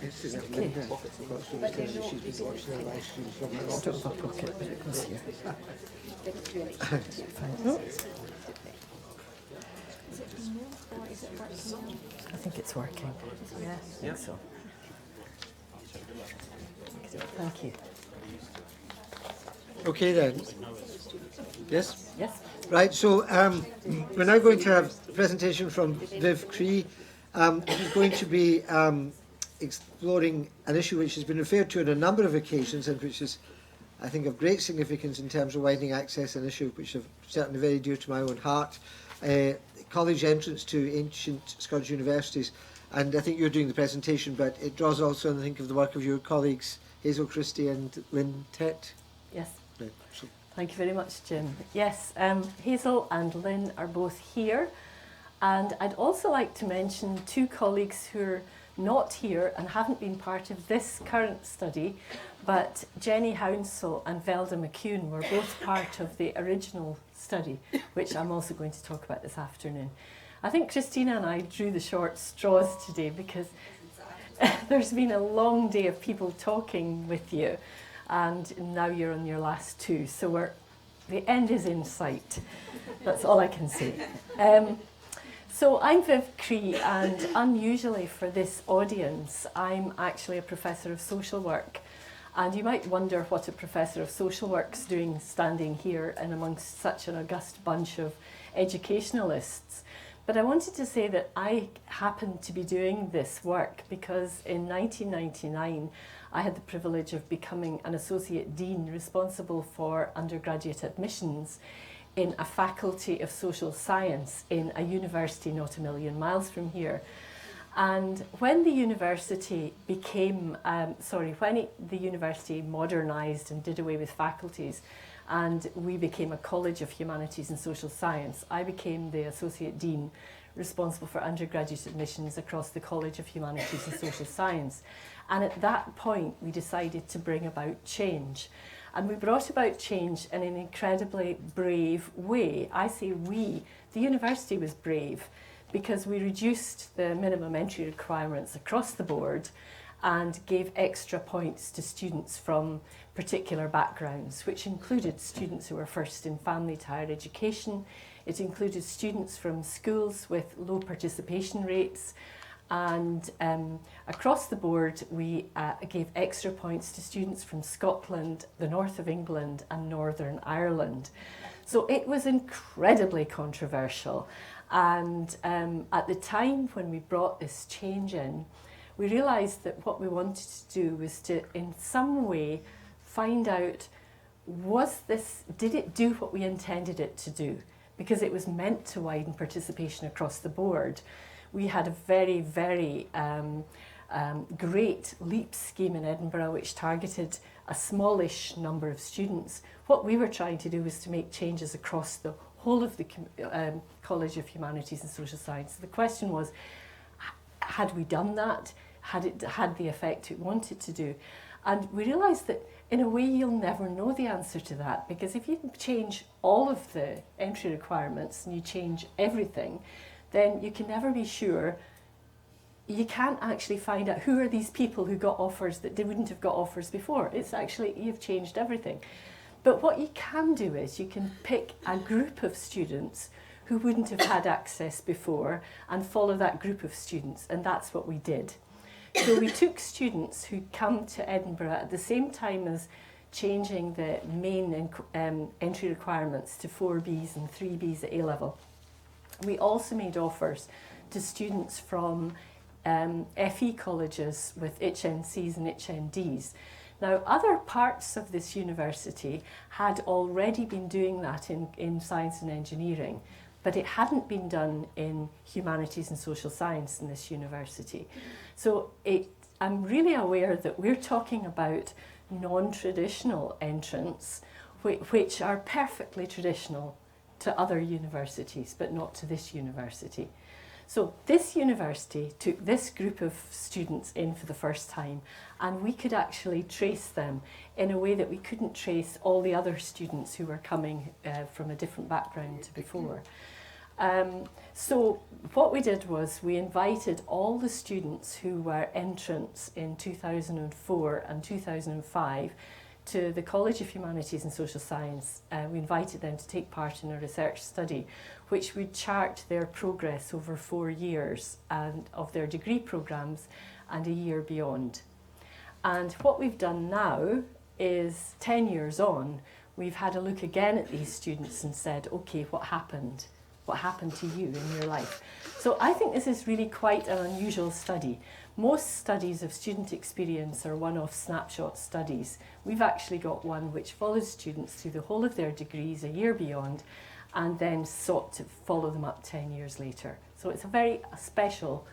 This is Linda. She's been watching the live stream from her office. Pocket, but it goes here. I think it's working. Yeah, I think so. Thank you. Okay then. Yes? Yes. Right, so we're now going to have a presentation from Viv Cree. She's going to be exploring an issue which has been referred to on a number of occasions and which is I think of great significance in terms of widening access, an issue which is certainly very dear to my own heart. College entrance to ancient Scottish universities, and I think you're doing the presentation, but it draws also on, I think, of the work of your colleagues Hazel Christie and Lynn Tett. Yes. Right. So, thank you very much, Jim. Yes, Hazel and Lynn are both here, and I'd also like to mention two colleagues who are not here and haven't been part of this current study, but Jenny Hounsell and Velda McCune were both part of the original study, which I'm also going to talk about this afternoon. I think Christina and I drew the short straws today because there's been a long day of people talking with you, and now you're on your last two, so the end is in sight. That's all I can say. So I'm Viv Cree, and unusually for this audience, I'm actually a professor of social work. And you might wonder what a professor of social work's doing standing here and amongst such an august bunch of educationalists. But I wanted to say that I happened to be doing this work because in 1999, I had the privilege of becoming an associate dean responsible for undergraduate admissions in a faculty of social science in a university not a million miles from here. And when the university became, the university modernised and did away with faculties, and we became a College of Humanities and Social Science, I became the Associate Dean responsible for undergraduate admissions across the College of Humanities and Social Science. And at that point, we decided to bring about change. And we brought about change in an incredibly brave way. I say we, the university was brave, because we reduced the minimum entry requirements across the board and gave extra points to students from particular backgrounds, which included students who were first in family to higher education. It included students from schools with low participation rates, and across the board we gave extra points to students from Scotland, the north of England and Northern Ireland. So it was incredibly controversial. And at the time when we brought this change in, we realised that what we wanted to do was to, in some way, find out, did it do what we intended it to do? Because it was meant to widen participation across the board. We had a very, very great LEAP scheme in Edinburgh which targeted a smallish number of students. What we were trying to do was to make changes across the whole of the College of Humanities and Social Science. The question was, had we done that? Had it had the effect it wanted to do? And we realised that in a way you'll never know the answer to that, because if you change all of the entry requirements and you change everything, then you can never be sure. You can't actually find out who are these people who got offers that they wouldn't have got offers before. It's actually, you've changed everything. But what you can do is you can pick a group of students who wouldn't have had access before and follow that group of students, and that's what we did. So we took students who come to Edinburgh at the same time as changing the main entry requirements to 4Bs and 3Bs at A-level. We also made offers to students from FE colleges with HNCs and HNDs. Now, other parts of this university had already been doing that in science and engineering, but it hadn't been done in humanities and social science in this university. So I'm really aware that we're talking about non-traditional entrants, which are perfectly traditional to other universities, but not to this university. So this university took this group of students in for the first time, and we could actually trace them in a way that we couldn't trace all the other students who were coming from a different background to before. So what we did was we invited all the students who were entrants in 2004 and 2005 to the College of Humanities and Social Science. We invited them to take part in a research study which would chart their progress over 4 years and of their degree programmes and a year beyond. And what we've done now is 10 years on, we've had a look again at these students and said, okay, what happened? What happened to you in your life? So I think this is really quite an unusual study, Most studies of student experience are one-off snapshot studies. We've actually got one which follows students through the whole of their degrees a year beyond, and then sought to follow them up 10 years later. So it's a very special,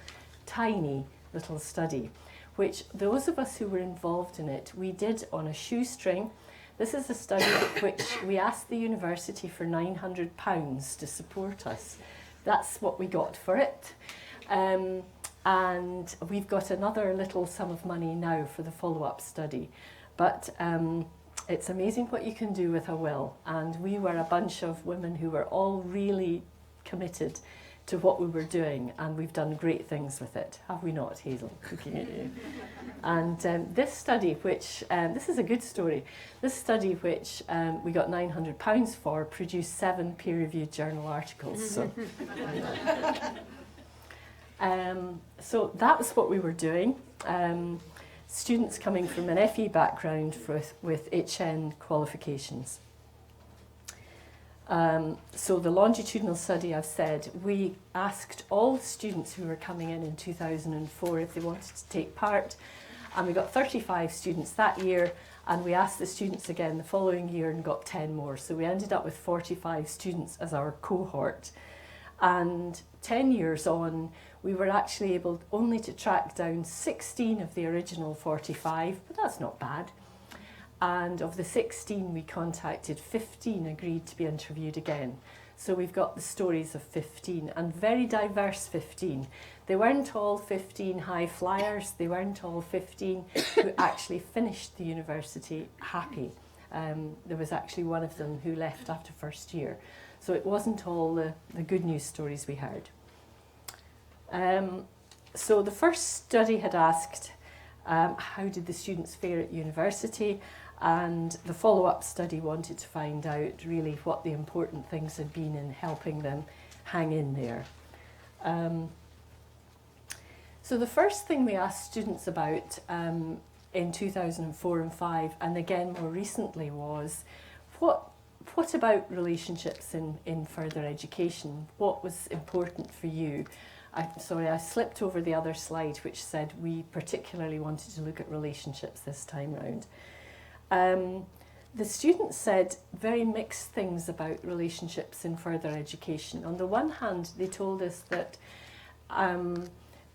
tiny little study, which those of us who were involved in it, we did on a shoestring. This is a study which we asked the university for £900 to support us. That's what we got for it. And we've got another little sum of money now for the follow-up study. But it's amazing what you can do with a will. And we were a bunch of women who were all really committed to what we were doing, and we've done great things with it. Have we not, Hazel? Looking at you. And this study, which, this is a good story, this study which we got £900 for, produced 7 peer-reviewed journal articles. So, so that was what we were doing. Students coming from an FE background with HN qualifications. So the longitudinal study, I've said, we asked all students who were coming in 2004 if they wanted to take part, and we got 35 students that year, and we asked the students again the following year and got 10 more. So we ended up with 45 students as our cohort. And 10 years on, we were actually able only to track down 16 of the original 45, but that's not bad. And of the 16 we contacted, 15 agreed to be interviewed again. So we've got the stories of 15, and very diverse 15. They weren't all 15 high flyers, they weren't all 15 who actually finished the university happy. There was actually one of them who left after first year. So it wasn't all the good news stories we heard. So the first study had asked, how did the students fare at university? And the follow-up study wanted to find out really what the important things had been in helping them hang in there. So the first thing we asked students about in 2004 and 5, and again more recently, was what about relationships in further education? What was important for you? Sorry, I slipped over the other slide which said we particularly wanted to look at relationships this time round. The students said very mixed things about relationships in further education. On the one hand, they told us that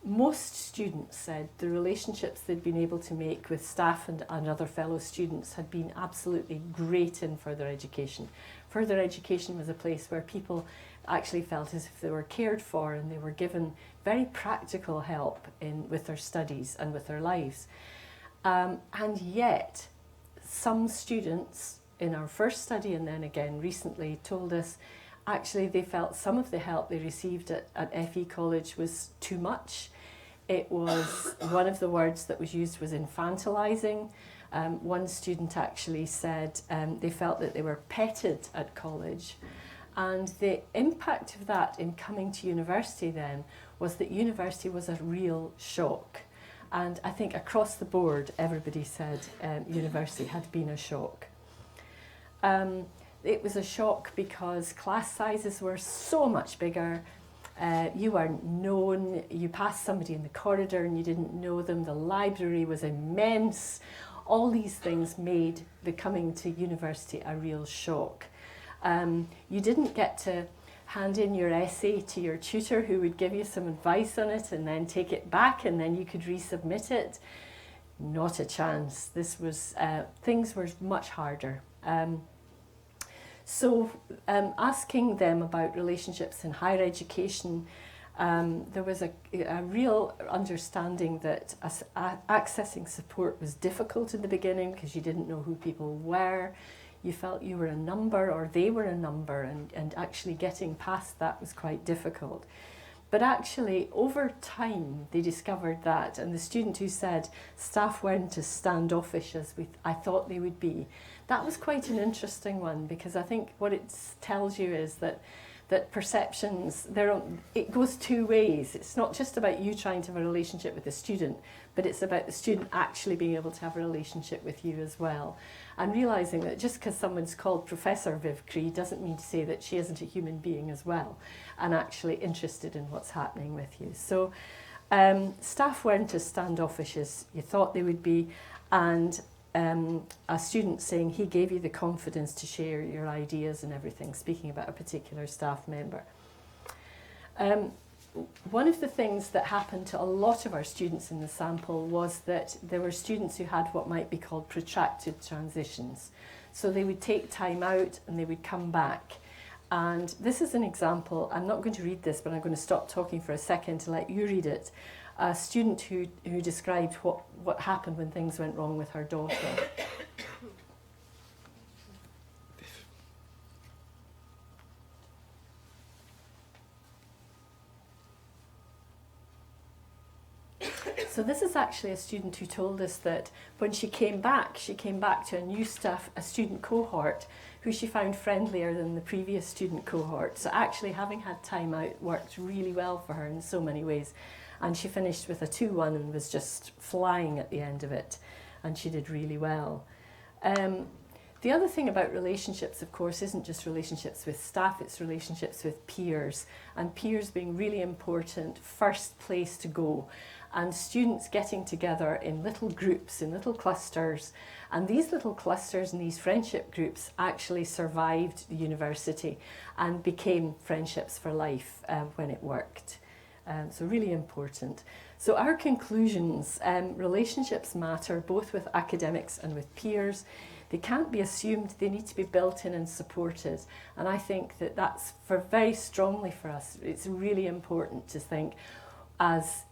most students said the relationships they'd been able to make with staff and other fellow students had been absolutely great in further education. Further education was a place where people actually felt as if they were cared for and they were given very practical help with their studies and with their lives. And yet, some students in our first study and then again recently told us actually they felt some of the help they received at FE College was too much. It was, one of the words that was used was infantilizing. One student actually said they felt that they were petted at college. And the impact of that in coming to university then was that university was a real shock. And I think across the board, everybody said university had been a shock. It was a shock because class sizes were so much bigger. You weren't known. You passed somebody in the corridor and you didn't know them. The library was immense. All these things made the coming to university a real shock. You didn't get to hand in your essay to your tutor who would give you some advice on it and then take it back and then you could resubmit it. Not a chance. This was, things were much harder. So asking them about relationships in higher education, there was a real understanding that accessing support was difficult in the beginning because you didn't know who people were. You felt you were a number or they were a number, and actually getting past that was quite difficult. But actually, over time, they discovered that, and the student who said staff weren't as standoffish as I thought they would be, that was quite an interesting one, because I think what it tells you is that perceptions, it goes two ways. It's not just about you trying to have a relationship with the student, but it's about the student actually being able to have a relationship with you as well. And realising that just because someone's called Professor Viv Cree doesn't mean to say that she isn't a human being as well, and actually interested in what's happening with you. So Staff weren't as standoffish as you thought they would be, and a student saying he gave you the confidence to share your ideas and everything, speaking about a particular staff member. One of the things that happened to a lot of our students in the sample was that there were students who had what might be called protracted transitions. So they would take time out and they would come back. And this is an example. I'm not going to read this, but I'm going to stop talking for a second to let you read it. A student who described what happened when things went wrong with her daughter. So this is actually a student who told us that when she came back to a new a student cohort who she found friendlier than the previous student cohort. So actually having had time out worked really well for her in so many ways. And she finished with a 2-1 and was just flying at the end of it. And she did really well. The other thing about relationships, of course, isn't just relationships with staff, it's relationships with peers. And peers being really important, first place to go. And students getting together in little groups, in little clusters. And these little clusters and these friendship groups actually survived the university and became friendships for life when it worked. So really important. So our conclusions, relationships matter both with academics and with peers. They can't be assumed, they need to be built in and supported. And I think that that's very strongly for us. It's really important to think as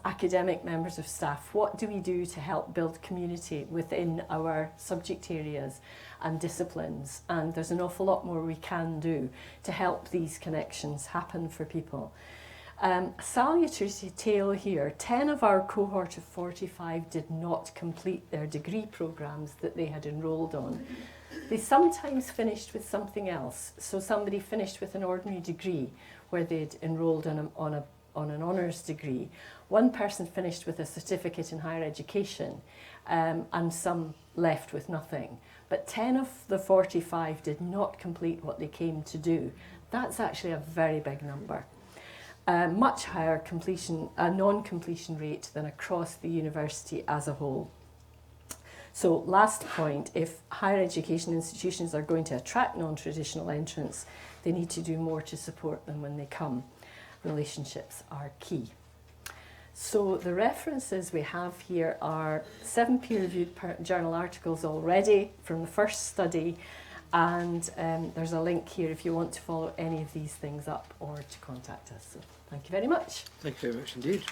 academic members of staff, what do we do to help build community within our subject areas and disciplines? And there's an awful lot more we can do to help these connections happen for people. Salutary tale here, 10 of our cohort of 45 did not complete their degree programmes that they had enrolled on. They sometimes finished with something else. So somebody finished with an ordinary degree where they'd enrolled on an honours degree. One person finished with a certificate in higher education, and some left with nothing. But 10 of the 45 did not complete what they came to do. That's actually a very big number. Much higher non-completion rate than across the university as a whole. So last point, if higher education institutions are going to attract non-traditional entrants, they need to do more to support them when they come. Relationships are key. So the references we have here are 7 peer-reviewed journal articles already from the first study, and there's a link here if you want to follow any of these things up or to contact us. So thank you very much. Thank you very much indeed.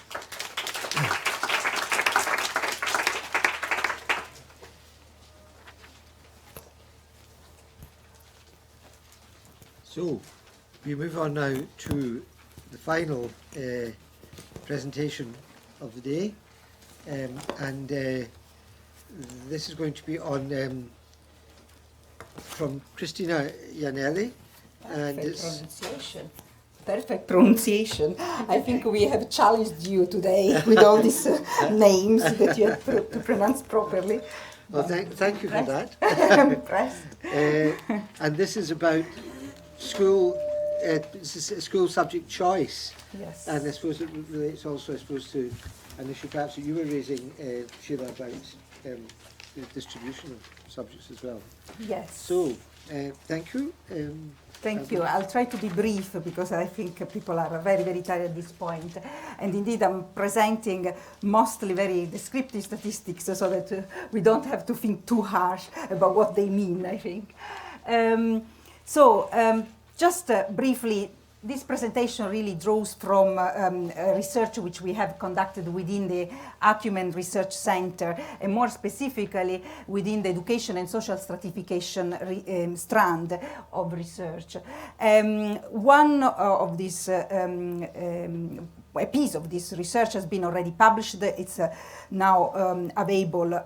So we move on now to the final presentation of the day, and this is going to be on from Christina Iannelli, and Perfect pronunciation. I think we have challenged you today with all these names that you have to pronounce properly. Well, thank you for that. I'm impressed. And this is about school subject choice. Yes. And I suppose it relates also, I suppose, to an issue perhaps that you were raising, Sheila, about the distribution of subjects as well. Yes. So, thank you. Thank you. I'll try to be brief because I think people are very, very tired at this point. And indeed, I'm presenting mostly very descriptive statistics so that we don't have to think too harsh about what they mean, I think. Just briefly, this presentation really draws from research which we have conducted within the Acumen Research Center, and more specifically within the education and social stratification strand of research. One of these a piece of this research has been already published. It's now available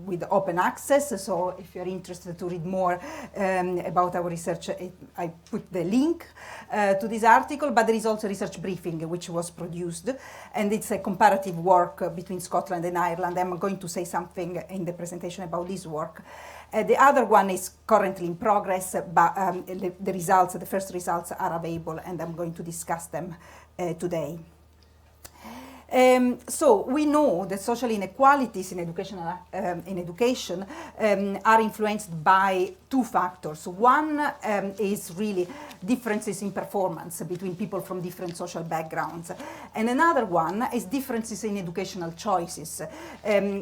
with open access, so if you're interested to read more about our research, I put the link to this article, but there is also a research briefing which was produced, and it's a comparative work between Scotland and Ireland. I'm going to say something in the presentation about this work. The other one is currently in progress, but the first results are available, and I'm going to discuss them today. So we know that social inequalities in education are influenced by two factors. One is really differences in performance between people from different social backgrounds. And another one is differences in educational choices.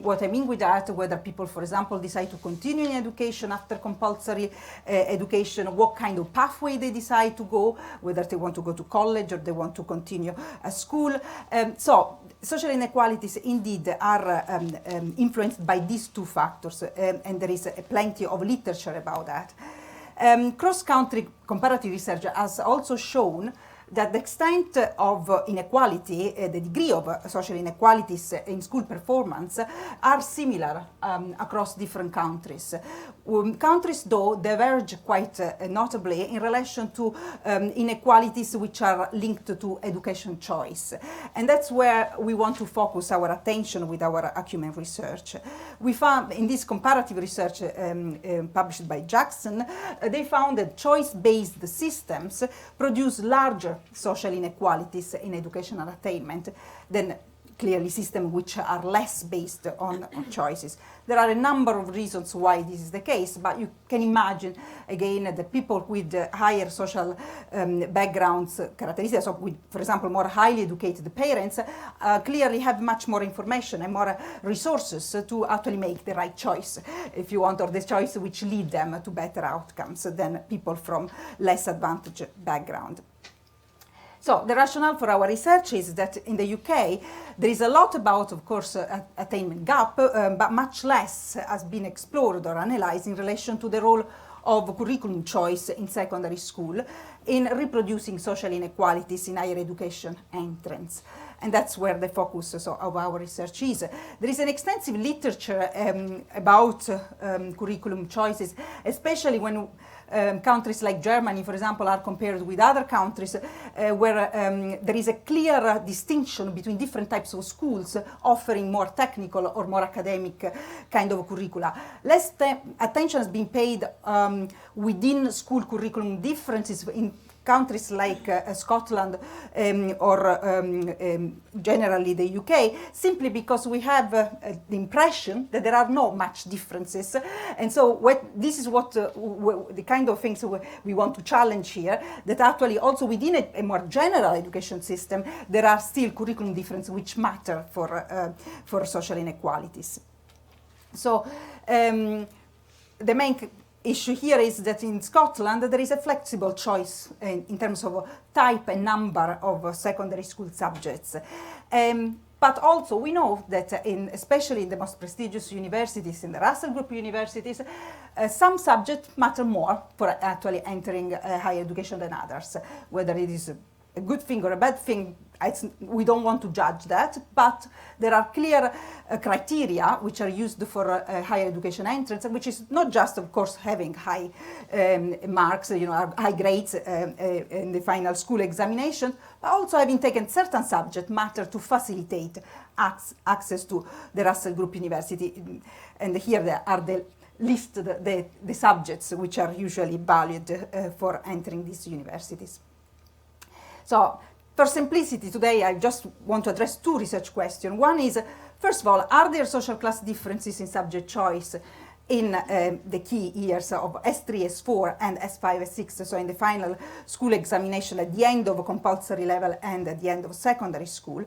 What I mean with that, whether people, for example, decide to continue in education after compulsory education, what kind of pathway they decide to go, whether they want to go to college or they want to continue at school. So social inequalities indeed are influenced by these two factors, and there is plenty of literature about that. Cross-country comparative research has also shown that the extent of inequality, the degree of social inequalities in school performance are similar across different countries. Countries, though, diverge quite notably in relation to inequalities which are linked to education choice. And that's where we want to focus our attention with our Acumen research. We found in this comparative research published by Jackson, they found that choice-based systems produce larger social inequalities in educational attainment than clearly systems which are less based on choices. There are a number of reasons why this is the case, but you can imagine, again, that people with higher social backgrounds, characteristics, so with, for example, more highly educated parents, clearly have much more information and more resources to actually make the right choice, if you want, or the choice which lead them to better outcomes than people from less advantaged background. So the rationale for our research is that in the UK, there is a lot about, of course, attainment gap, but much less has been explored or analyzed in relation to the role of curriculum choice in secondary school in reproducing social inequalities in higher education entrance. And that's where the focus of our research is. There is an extensive literature about curriculum choices, especially when countries like Germany, for example, are compared with other countries where there is a clear distinction between different types of schools offering more technical or more academic kind of curricula. Less attention has been paid within school curriculum differences in countries like Scotland or generally the UK, simply because we have the impression that there are no much differences. And so this is what the kind of things we want to challenge here, that actually also within a more general education system, there are still curriculum differences which matter for social inequalities. So the main issue here is that in Scotland there is a flexible choice in terms of type and number of secondary school subjects. But also we know that especially in the most prestigious universities, in the Russell Group universities, some subjects matter more for actually entering higher education than others. Whether it is a good thing or a bad thing, we don't want to judge that, but there are clear criteria which are used for higher education entrance, which is not just, of course, having high marks, high grades in the final school examination, but also having taken certain subject matter to facilitate access to the Russell Group University. And here there are the subjects which are usually valued for entering these universities. So, for simplicity today, I just want to address two research questions. One is, first of all, are there social class differences in subject choice in the key years of S3, S4, and S5, S6, so in the final school examination at the end of a compulsory level and at the end of secondary school?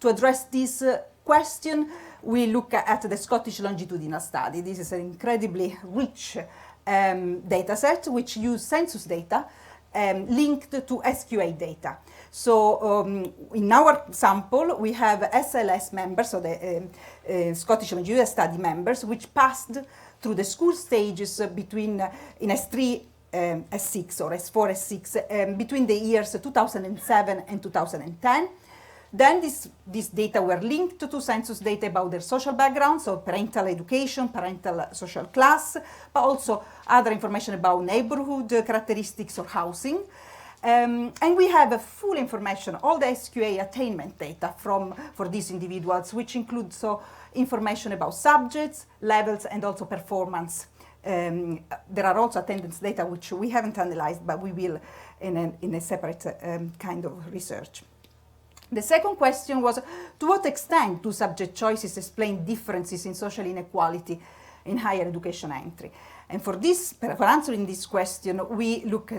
To address this question, we look at the Scottish longitudinal study. This is an incredibly rich data set which uses census data linked to SQA data. So in our sample, we have SLS members, so the Scottish Longitudinal Study members, which passed through the school stages between in S3, S6 or S4, S6 between the years 2007 and 2010. Then these data were linked to census data about their social background, so parental education, parental social class, but also other information about neighborhood characteristics or housing. And we have full information, all the SQA attainment data for these individuals, which includes information about subjects, levels, and also performance. There are also attendance data which we haven't analyzed, but we will in a separate kind of research. The second question was, to what extent do subject choices explain differences in social inequality in higher education entry? And for answering this question, we look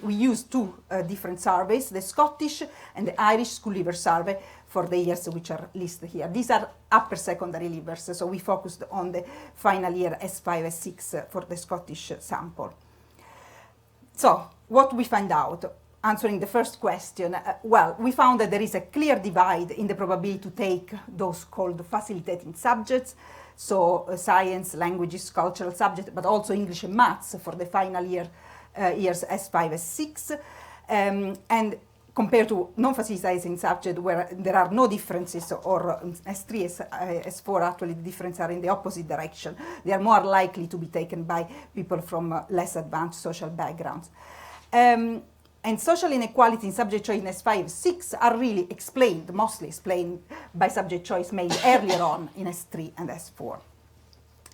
we use two different surveys, the Scottish and the Irish school leaver survey for the years which are listed here. These are upper secondary leavers, so we focused on the final year S5, S6 for the Scottish sample. So, what we find out? Answering the first question, well, we found that there is a clear divide in the probability to take those called facilitating subjects, so science, languages, cultural subjects, but also English and maths for the final years S5, S6, and compared to non-facilitating subjects where there are no differences, or S3, S4, actually the differences are in the opposite direction. They are more likely to be taken by people from less advanced social backgrounds. And social inequality in subject choice in S5, S6 are really explained, mostly explained by subject choice made earlier on in S3 and S4.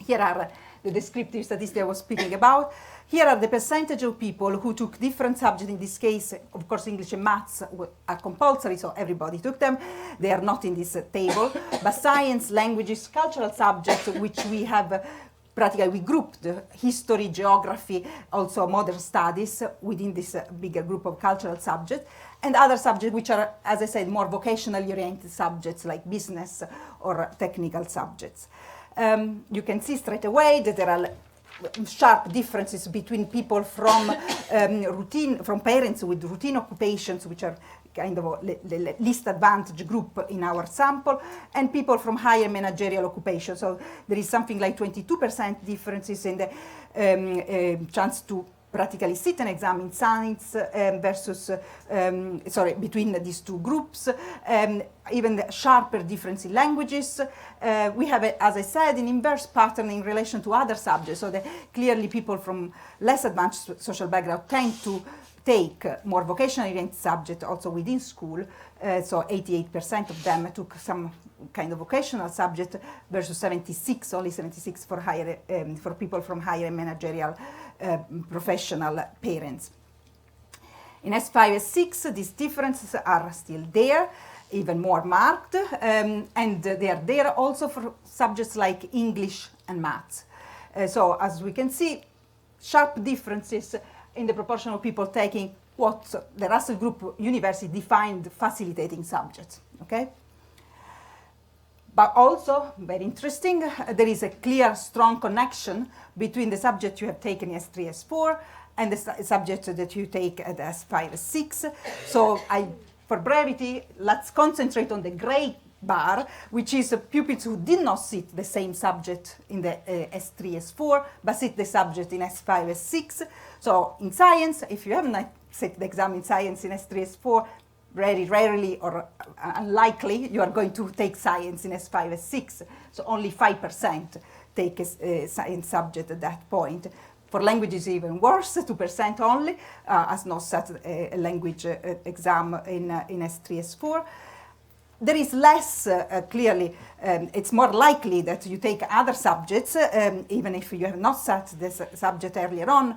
Here are the descriptive statistics I was speaking about. Here are the percentage of people who took different subjects. In this case, of course, English and maths are compulsory, so everybody took them. They are not in this table. But science, languages, cultural subjects, which we have practically, we grouped history, geography, also modern studies within this bigger group of cultural subjects, and other subjects which are, as I said, more vocationally oriented subjects like business or technical subjects. You can see straight away that there are sharp differences between people from from parents with routine occupations, which are kind of the least advantaged group in our sample, and people from higher managerial occupations. So there is something like 22% differences in the chance to practically sit an exam in science versus, between these two groups. Even the sharper difference in languages. We have, as I said, an inverse pattern in relation to other subjects. So clearly people from less advanced social background tend to take more vocational oriented subjects also within school. So 88% of them took some kind of vocational subject versus only 76 for higher for people from higher managerial professional parents. In S5, S6, these differences are still there, even more marked, and they are there also for subjects like English and maths. So as we can see, sharp differences in the proportion of people taking what the Russell Group University defined facilitating subjects, okay? But also, very interesting, there is a clear, strong connection between the subject you have taken in S3, S4 and the subject that you take at S5, S6. So for brevity, let's concentrate on the gray bar, which is pupils who did not sit the same subject in the S3, S4, but sit the subject in S5, S6. So in science, if you have not sit the exam in science in S3, S4, very rarely or unlikely you are going to take science in S5, S6. So only 5% take a science subject at that point. For languages, even worse, 2% only, has not sat a language exam in S3, S4. There is less, clearly, it's more likely that you take other subjects, even if you have not sat this subject earlier on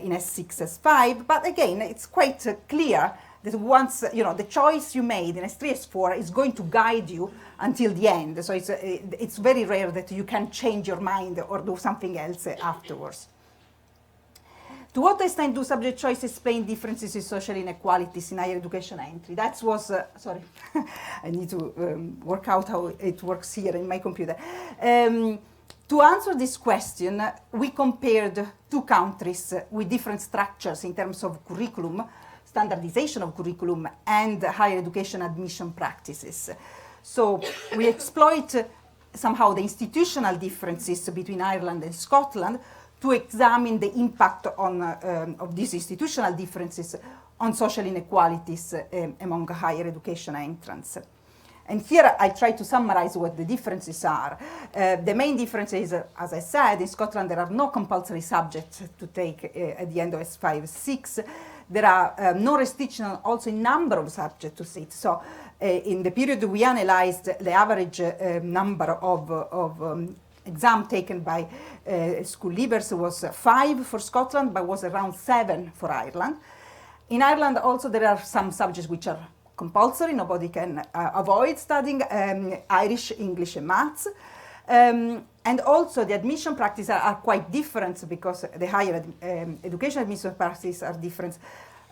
in S6, S5. But again, it's quite clear that once, the choice you made in S3, S4 is going to guide you until the end. So it's very rare that you can change your mind or do something else afterwards. To what extent do subject choice explain differences in social inequalities in higher education entry? That was, sorry, I need to work out how it works here in my computer. To answer this question, we compared two countries with different structures in terms of curriculum, standardization of curriculum, and higher education admission practices. So we exploit somehow the institutional differences between Ireland and Scotland to examine the impact of these institutional differences on social inequalities among higher education entrants. And here I try to summarize what the differences are. The main difference is, as I said, in Scotland there are no compulsory subjects to take at the end of S5, 6. There are no restrictions also in number of subjects to sit. So in the period we analyzed, the average number of exam taken by school leavers was 5 for Scotland, but was around 7 for Ireland. In Ireland also there are some subjects which are compulsory. Nobody can avoid studying Irish, English, and maths. And also the admission practices are quite different because the higher education admission practices are different.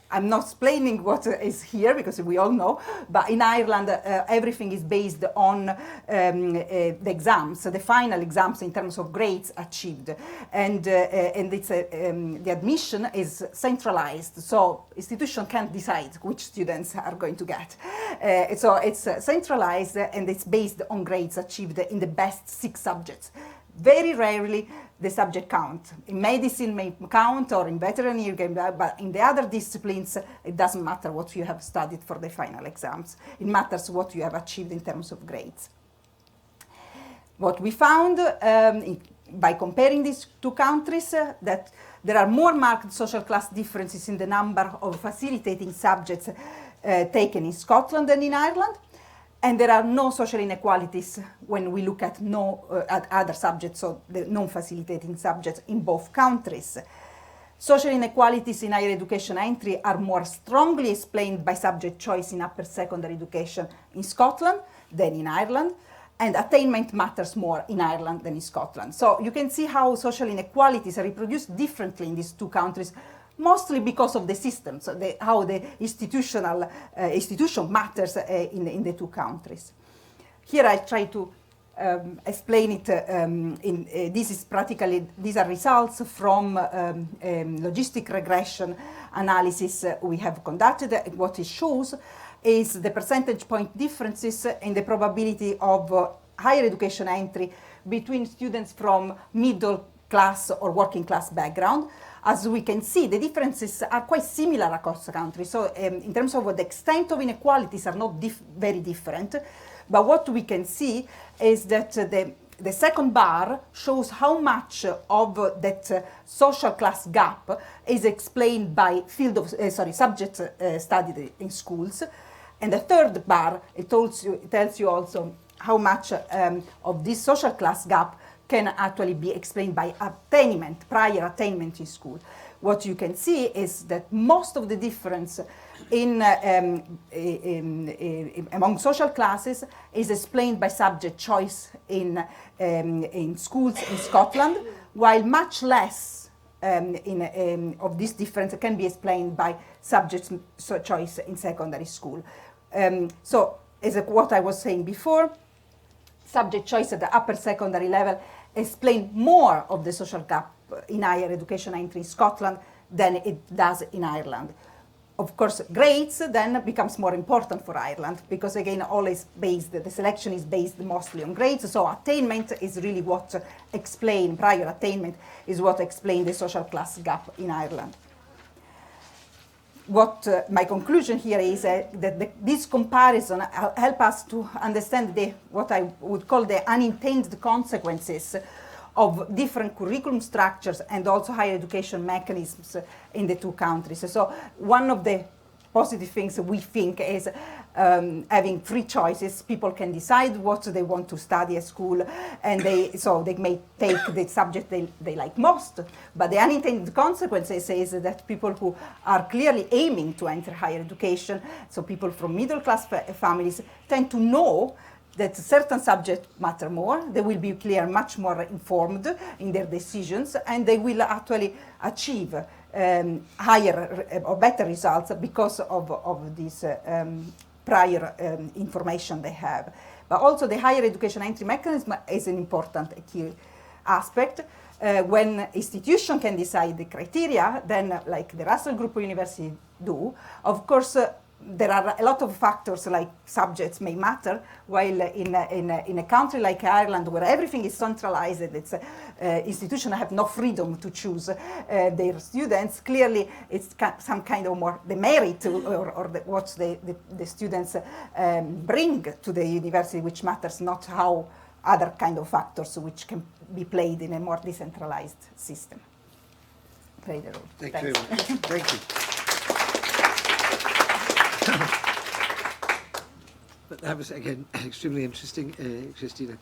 I'm not explaining what is here because we all know, but in Ireland everything is based on the exams, so the final exams in terms of grades achieved, and it's the admission is centralized, so institution can't decide which students are going to get. So it's centralized and it's based on grades achieved in the best 6 subjects. Very rarely the subject count. In medicine may count, or in veterinary, but in the other disciplines, it doesn't matter what you have studied for the final exams. It matters what you have achieved in terms of grades. What we found by comparing these 2 countries, that there are more marked social class differences in the number of facilitating subjects taken in Scotland than in Ireland. And there are no social inequalities when we look at at other subjects, so the non-facilitating subjects in both countries. Social inequalities in higher education entry are more strongly explained by subject choice in upper secondary education in Scotland than in Ireland, and attainment matters more in Ireland than in Scotland. So you can see how social inequalities are reproduced differently in these 2 countries, mostly because of the systems, so how the institution matters in the 2 countries. Here I try to explain it. These are results from logistic regression analysis we have conducted. What it shows is the percentage point differences in the probability of higher education entry between students from middle class or working class background. As we can see, the differences are quite similar across the country. So in terms of the extent of inequalities are not very different. But what we can see is that the second bar shows how much of that social class gap is explained by subjects studied in schools. And the third bar, it tells you also how much of this social class gap can actually be explained by attainment, prior attainment in school. What you can see is that most of the difference among social classes is explained by subject choice in schools in Scotland, while much less of this difference can be explained by subject choice in secondary school. So, as what I was saying before, subject choice at the upper secondary level explain more of the social gap in higher education entry in Scotland than it does in Ireland. Of course, grades then becomes more important for Ireland because again, the selection is based mostly on grades. So attainment is really what prior attainment is what explains the social class gap in Ireland. My conclusion here is that this comparison help us to understand what I would call the unintended consequences of different curriculum structures and also higher education mechanisms in the 2 countries. So one of the positive things we think is having free choices. People can decide what they want to study at school, and they may take the subject they like most. But the unintended consequences is that people who are clearly aiming to enter higher education, so people from middle class families, tend to know that certain subjects matter more. They will be much more informed in their decisions, and they will actually achieve higher or better results because of this prior information they have. But also the higher education entry mechanism is an important key aspect. When institution can decide the criteria, then like the Russell Group of University do, of course, there are a lot of factors like subjects may matter, while in a country like Ireland where everything is centralized, institutions have no freedom to choose their students. Clearly, it's some kind of more the merit or what the students bring to the university, which matters, not how other kind of factors which can be played in a more decentralized system. Play the role. Thank you very much. Thank you. But that was, again, extremely interesting, Christina.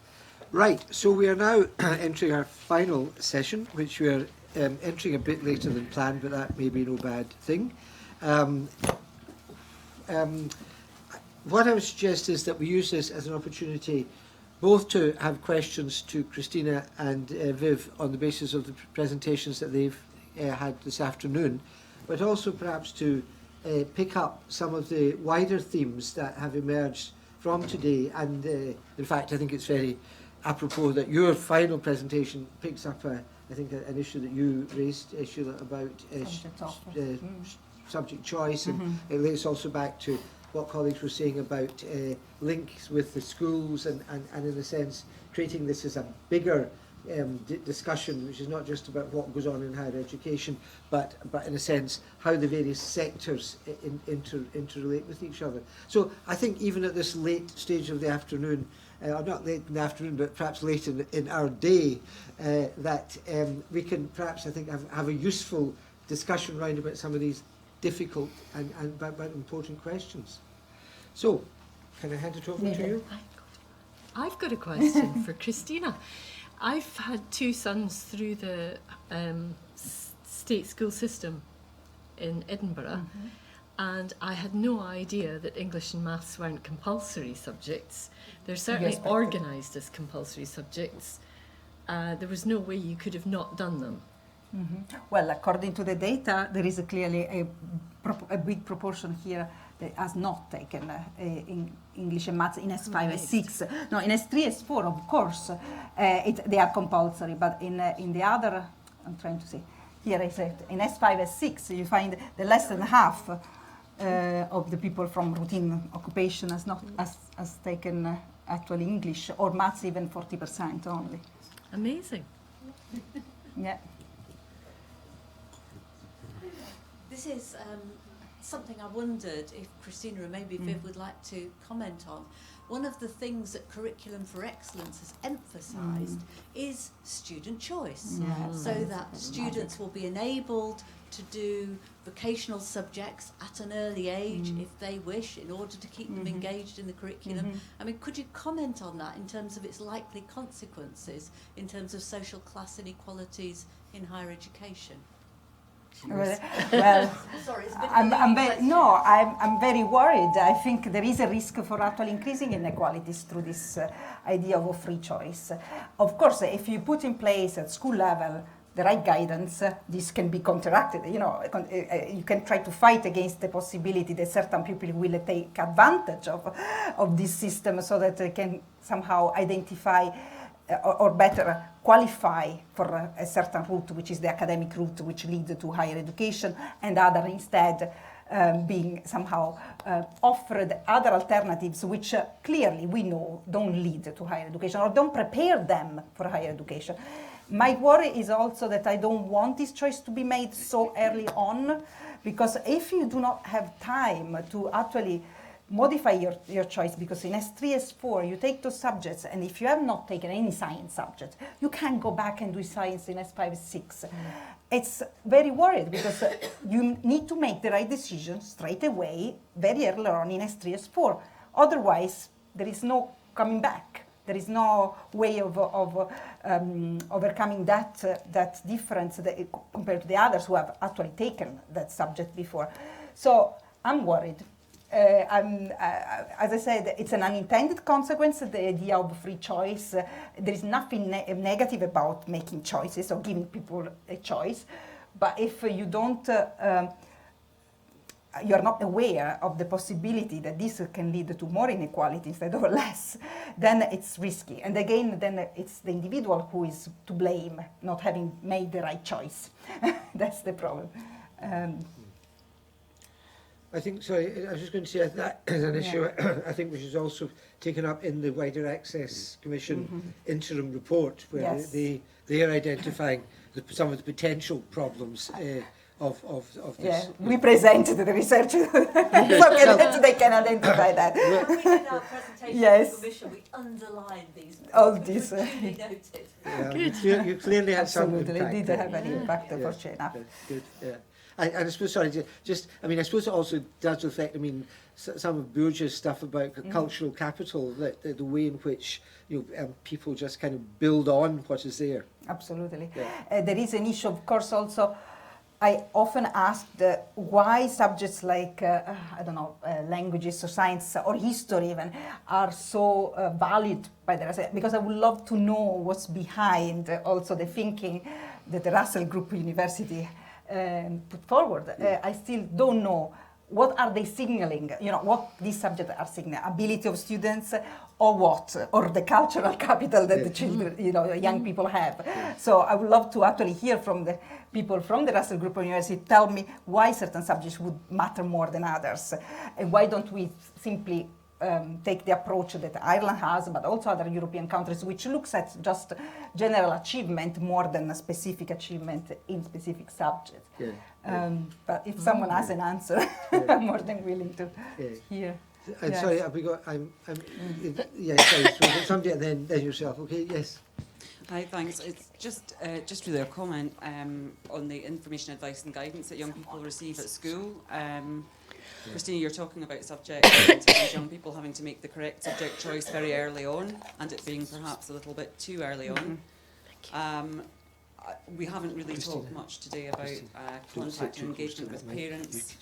Right, so we are now entering our final session, which we are entering a bit later than planned, but that may be no bad thing. what I would suggest is that we use this as an opportunity both to have questions to Christina and Viv on the basis of the presentations that they've had this afternoon, but also perhaps to pick up some of the wider themes that have emerged from today. And in fact, I think it's very apropos that your final presentation picks up, I think, an issue that you raised, Sheila, about subject choice, and it relates also back to what colleagues were saying about links with the schools and in a sense creating this as a bigger discussion, which is not just about what goes on in higher education, but in a sense how the various sectors interrelate with each other. So I think even at this late stage of the afternoon, or not late in the afternoon, but perhaps late in our day, that we can perhaps, I think, have a useful discussion round about some of these difficult but important questions. So, can I hand it over to you? I've got a question for Christina. I've had two sons through the state school system in Edinburgh, and I had no idea that English and maths weren't compulsory subjects. They're certainly organised as compulsory subjects. There was no way you could have not done them. Well, according to the data, there is clearly a big proportion here that has not taken in English and maths in S5, S6. No, in S3, S4, of course, they are compulsory, but in the other, I'm trying to say, here I said, in S5, S6, you find the less than half of the people from routine occupation has taken actually English, or maths even 40% only. Amazing. Yeah. This is something I wondered if Christina or maybe Viv would like to comment on. One of the things that Curriculum for Excellence has emphasised is student choice, so that students will be enabled to do vocational subjects at an early age if they wish, in order to keep them engaged in the curriculum. I mean, could you comment on that in terms of its likely consequences in terms of social class inequalities in higher education? Well, sorry, I'm very worried. I think there is a risk for actually increasing inequalities through this idea of a free choice. Of course, if you put in place at school level the right guidance, this can be counteracted. You know, you can try to fight against the possibility that certain people will take advantage of this system, so that they can somehow identify or better qualify for a certain route, which is the academic route, which leads to higher education, and other instead being somehow offered other alternatives, which clearly we know don't lead to higher education or don't prepare them for higher education. My worry is also that I don't want this choice to be made so early on, because if you do not have time to actually modify your choice, because in S3, S4 you take those subjects, and if you have not taken any science subject, you can go back and do science in S5, S6. It's very worried, because you need to make the right decision straight away, very early on in S3, S4. Otherwise, there is no coming back. There is no way of overcoming that difference compared to the others who have actually taken that subject before. So I'm worried. As I said, it's an unintended consequence, the idea of free choice. There is nothing negative about making choices or giving people a choice. But if you don't, you're not aware of the possibility that this can lead to more inequality instead of less, then it's risky. And again, then it's the individual who is to blame, not having made the right choice. That's the problem. I think, sorry, I was just going to say that is an issue I think which is also taken up in the Wider Access Commission interim report, where they are identifying some of the potential problems of this. Yeah, we presented the research so that they can identify that. When we did our presentation Yes. to the Commission, we underlined these. All this. Really noted. Yeah, you clearly had some Absolutely, impact. it did have an impact for Yes, China. good, yeah. And I suppose, sorry, I mean, I suppose it also does reflect, I mean, some of Bourge's stuff about cultural capital, that the way in which people just kind of build on what is there. Absolutely. Yeah. There is an issue, of course, also I often asked why subjects like, I don't know, languages or science or history even are so valued by the Russell, because I would love to know what's behind also the thinking that the Russell Group University put forward. I still don't know what are they signaling, what these subjects are signaling, ability of students or what, or the cultural capital that the children, young people have. So I would love to actually hear from the people from the Russell Group University tell me why certain subjects would matter more than others, and why don't we simply take the approach that Ireland has, but also other European countries, which looks at just general achievement more than a specific achievement in specific subjects. But if someone has an answer, I'm more than willing to hear. I'm sorry, have we got, yes, sorry, so we've got somebody and then yourself, okay, yes. Hi, thanks. It's just really a comment on the information, advice and guidance that young people receive at school. Christina, you're talking about subjects and young people having to make the correct subject choice very early on, and it being perhaps a little bit too early on. We haven't really talked much today about contact and engagement with parents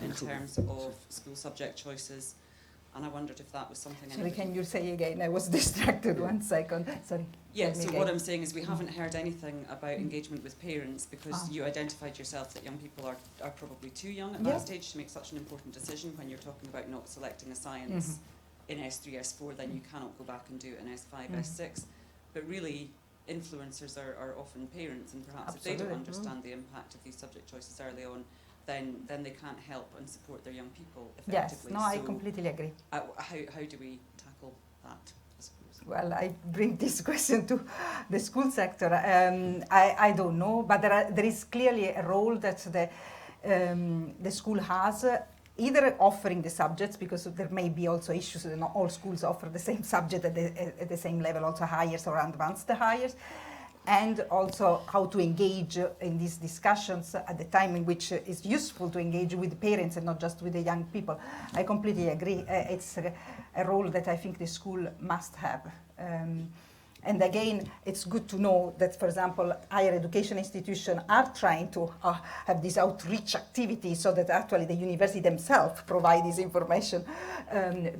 in terms of school subject choices, and I wondered if that was something... Sorry, can you say again? I was distracted 1 second. Sorry. Yeah, so what I'm saying is we haven't heard anything about engagement with parents, because you identified yourself that young people are probably too young at that stage to make such an important decision. When you're talking about not selecting a science in S3, S4, then you cannot go back and do it in S5, S6. But really, influencers are often parents, and perhaps if they don't understand the impact of these subject choices early on, then they can't help and support their young people effectively. Yes, no, I completely agree. How do we tackle that, I suppose? Well, I bring this question to the school sector. I don't know, but there is clearly a role that the school has, either offering the subjects, because there may be also issues that not all schools offer the same subject at the same level, also higher or advanced higher, and also how to engage in these discussions at the time in which it's useful to engage with the parents and not just with the young people. I completely agree. It's a role that I think the school must have. And again, it's good to know that, for example, higher education institutions are trying to have this outreach activity, so that actually the university themselves provide this information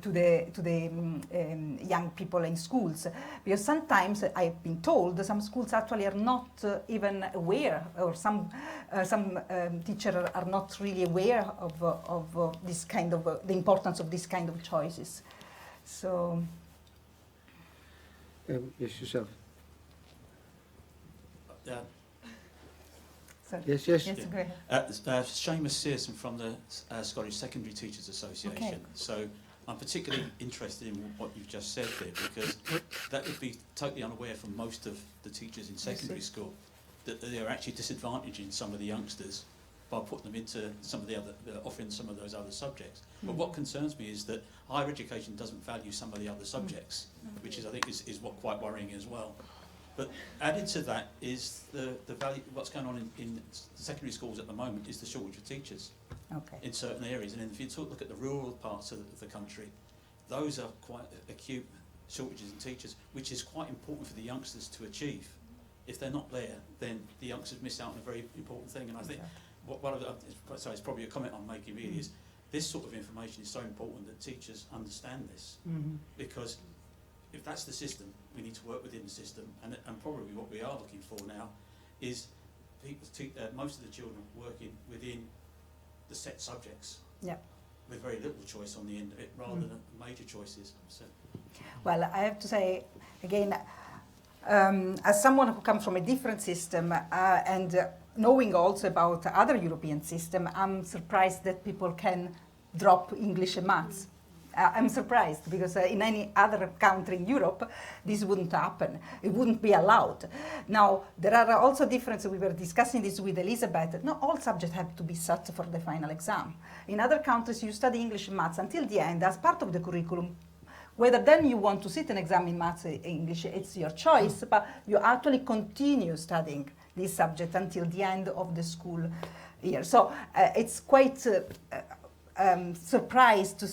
to the young people in schools. Because sometimes I've been told that some schools actually are not even aware, or some teachers are not really aware of this kind of the importance of this kind of choices. So. Yes, yourself. Yes, yes. Yes, go ahead. Seamus Searson from the Scottish Secondary Teachers Association. Okay. So I'm particularly interested in what you've just said there, because that would be totally unaware from most of the teachers in secondary school that they're actually disadvantaging some of the youngsters by putting them into some of the other, offering some of those other subjects. But what concerns me is that higher education doesn't value some of the other subjects, which is, I think, is what quite worrying as well. But added to that is the value. What's going on in secondary schools at the moment is the shortage of teachers in certain areas. And if you look at the rural parts of the country, those are quite acute shortages in teachers, which is quite important for the youngsters to achieve. If they're not there, then the youngsters miss out on a very important thing. And I think so it's probably a comment I'm making really is this sort of information is so important that teachers understand this, because if that's the system, we need to work within the system, and probably what we are looking for now is most of the children working within the set subjects with very little choice on the end of it, rather than major choices. So. Well, I have to say, again, as someone who comes from a different system and knowing also about other European systems, I'm surprised that people can drop English and maths. I'm surprised, because in any other country in Europe, this wouldn't happen. It wouldn't be allowed. Now, there are also differences. We were discussing this with Elizabeth. Not all subjects have to be set for the final exam. In other countries, you study English and maths until the end as part of the curriculum. Whether then you want to sit an exam in maths or English, it's your choice, but you actually continue studying this subject until the end of the school year. So it's quite surprised to,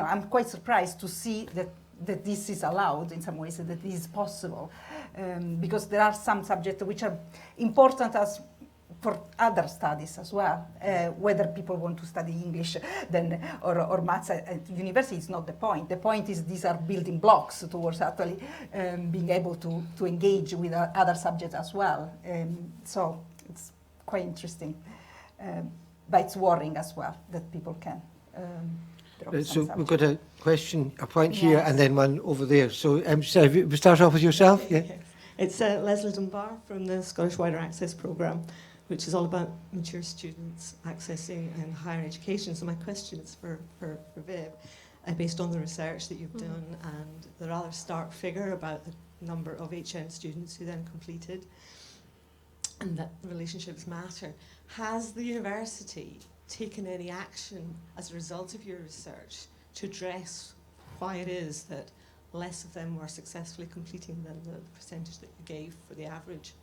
I'm quite surprised to see that this is allowed in some ways, that this is possible, because there are some subjects which are important as for other studies as well. Whether people want to study English then or maths at university is not the point. The point is these are building blocks towards actually being able to engage with other subjects as well. So it's quite interesting. But it's worrying as well that people can drop some So we've subjects. got a question, a point here, Yes. and then one over there. So Sarah, we start off with yourself. Yeah. It's Leslie Dunbar from the Scottish Wider Access Programme, which is all about mature students accessing higher education. So my question is for Viv, based on the research that you've done and the rather stark figure about the number of HN students who then completed, and that relationships matter. Has the university taken any action as a result of your research to address why it is that less of them were successfully completing than the percentage that you gave for the average?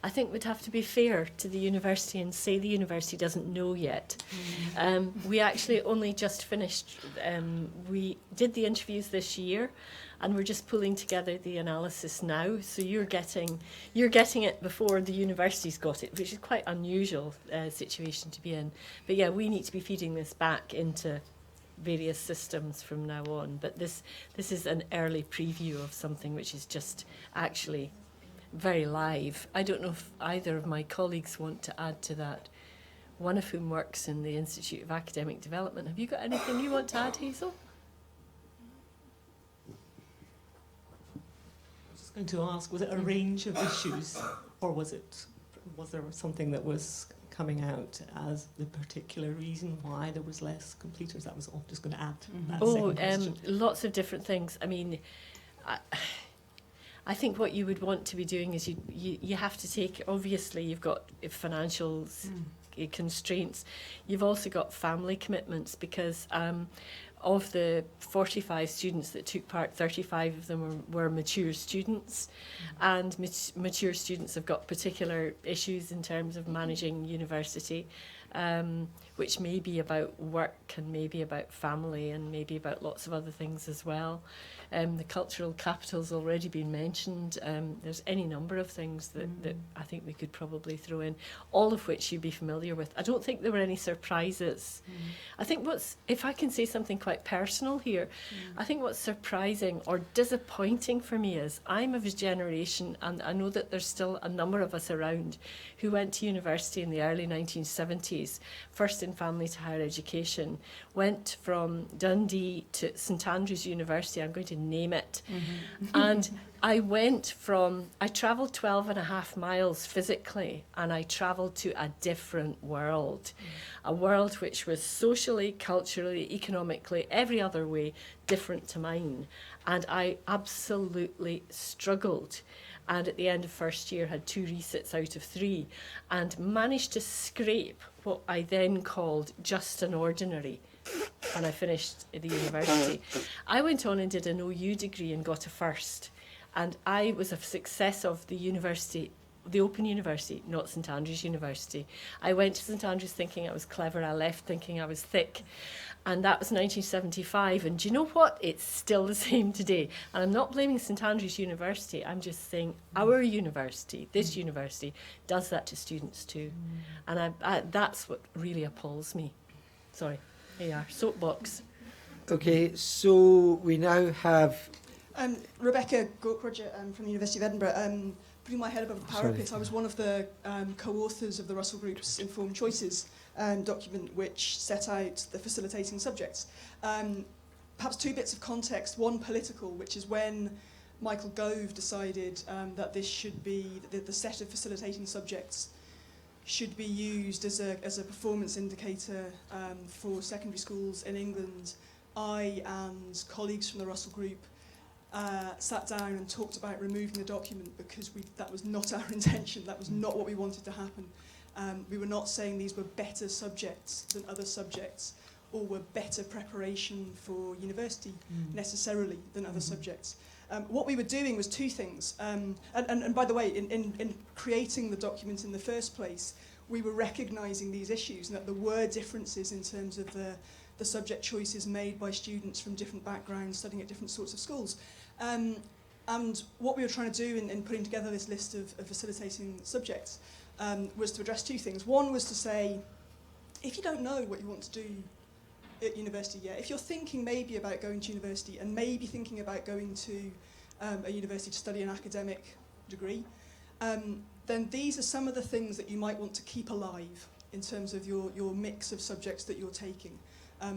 I think we'd have to be fair to the university and say the university doesn't know yet. We actually only just finished, we did the interviews this year, and we're just pulling together the analysis now. So you're getting it before the university's got it, which is quite unusual situation to be in. But yeah, we need to be feeding this back into various systems from now on. But this is an early preview of something which is just actually very live. I don't know if either of my colleagues want to add to that, one of whom works in the Institute of Academic Development. Have you got anything you want to add, Hazel? I was just going to ask, was it a range of issues, or was there something that was coming out as the particular reason why there was less completers? That was all. Just going to add to that second question. Lots of different things. I mean, I think what you would want to be doing is you have to take, obviously you've got financial constraints, you've also got family commitments, because of the 45 students that took part, 35 of them were mature students, and mature students have got particular issues in terms of managing university, which may be about work and maybe about family and maybe about lots of other things as well. The cultural capital's already been mentioned. There's any number of things that I think we could probably throw in, all of which you'd be familiar with. I don't think there were any surprises. I think if I can say something quite personal here, I think what's surprising or disappointing for me is I'm of a generation, and I know that there's still a number of us around, who went to university in the early 1970s, first in family to higher education, went from Dundee to St Andrews University, I'm going to name it, and I travelled 12.5 miles physically, and I travelled to a different world, a world which was socially, culturally, economically, every other way different to mine, and I absolutely struggled. And at the end of first year had 2 resits out of 3, and managed to scrape what I then called just an ordinary, and I finished the university. I went on and did an OU degree and got a first, and I was a success of the university, the Open University, not St Andrews University. I went to St Andrews thinking I was clever, I left thinking I was thick, and that was 1975, and do you know what? It's still the same today. And I'm not blaming St Andrews University, I'm just saying our university, this university, does that to students too. And that's what really appalls me. Sorry, here you are, soapbox. Okay, so we now have... Rebecca Gorkrodger from the University of Edinburgh. Putting my head above the parapet, I was one of the co-authors of the Russell Group's Informed Choices document, which set out the facilitating subjects. Perhaps 2 bits of context. One political, which is when Michael Gove decided that this should be, the set of facilitating subjects should be used as a performance indicator for secondary schools in England. I and colleagues from the Russell Group sat down and talked about removing the document, because that was not our intention, that was not what we wanted to happen. We were not saying these were better subjects than other subjects, or were better preparation for university necessarily than other subjects. What we were doing was 2 things. And by the way, in creating the document in the first place, we were recognising these issues, and that there were differences in terms of the subject choices made by students from different backgrounds studying at different sorts of schools. And what we were trying to do in putting together this list of facilitating subjects was to address two things. One was to say, if you don't know what you want to do at university yet, if you're thinking maybe about going to university and maybe thinking about going to a university to study an academic degree, then these are some of the things that you might want to keep alive in terms of your mix of subjects that you're taking,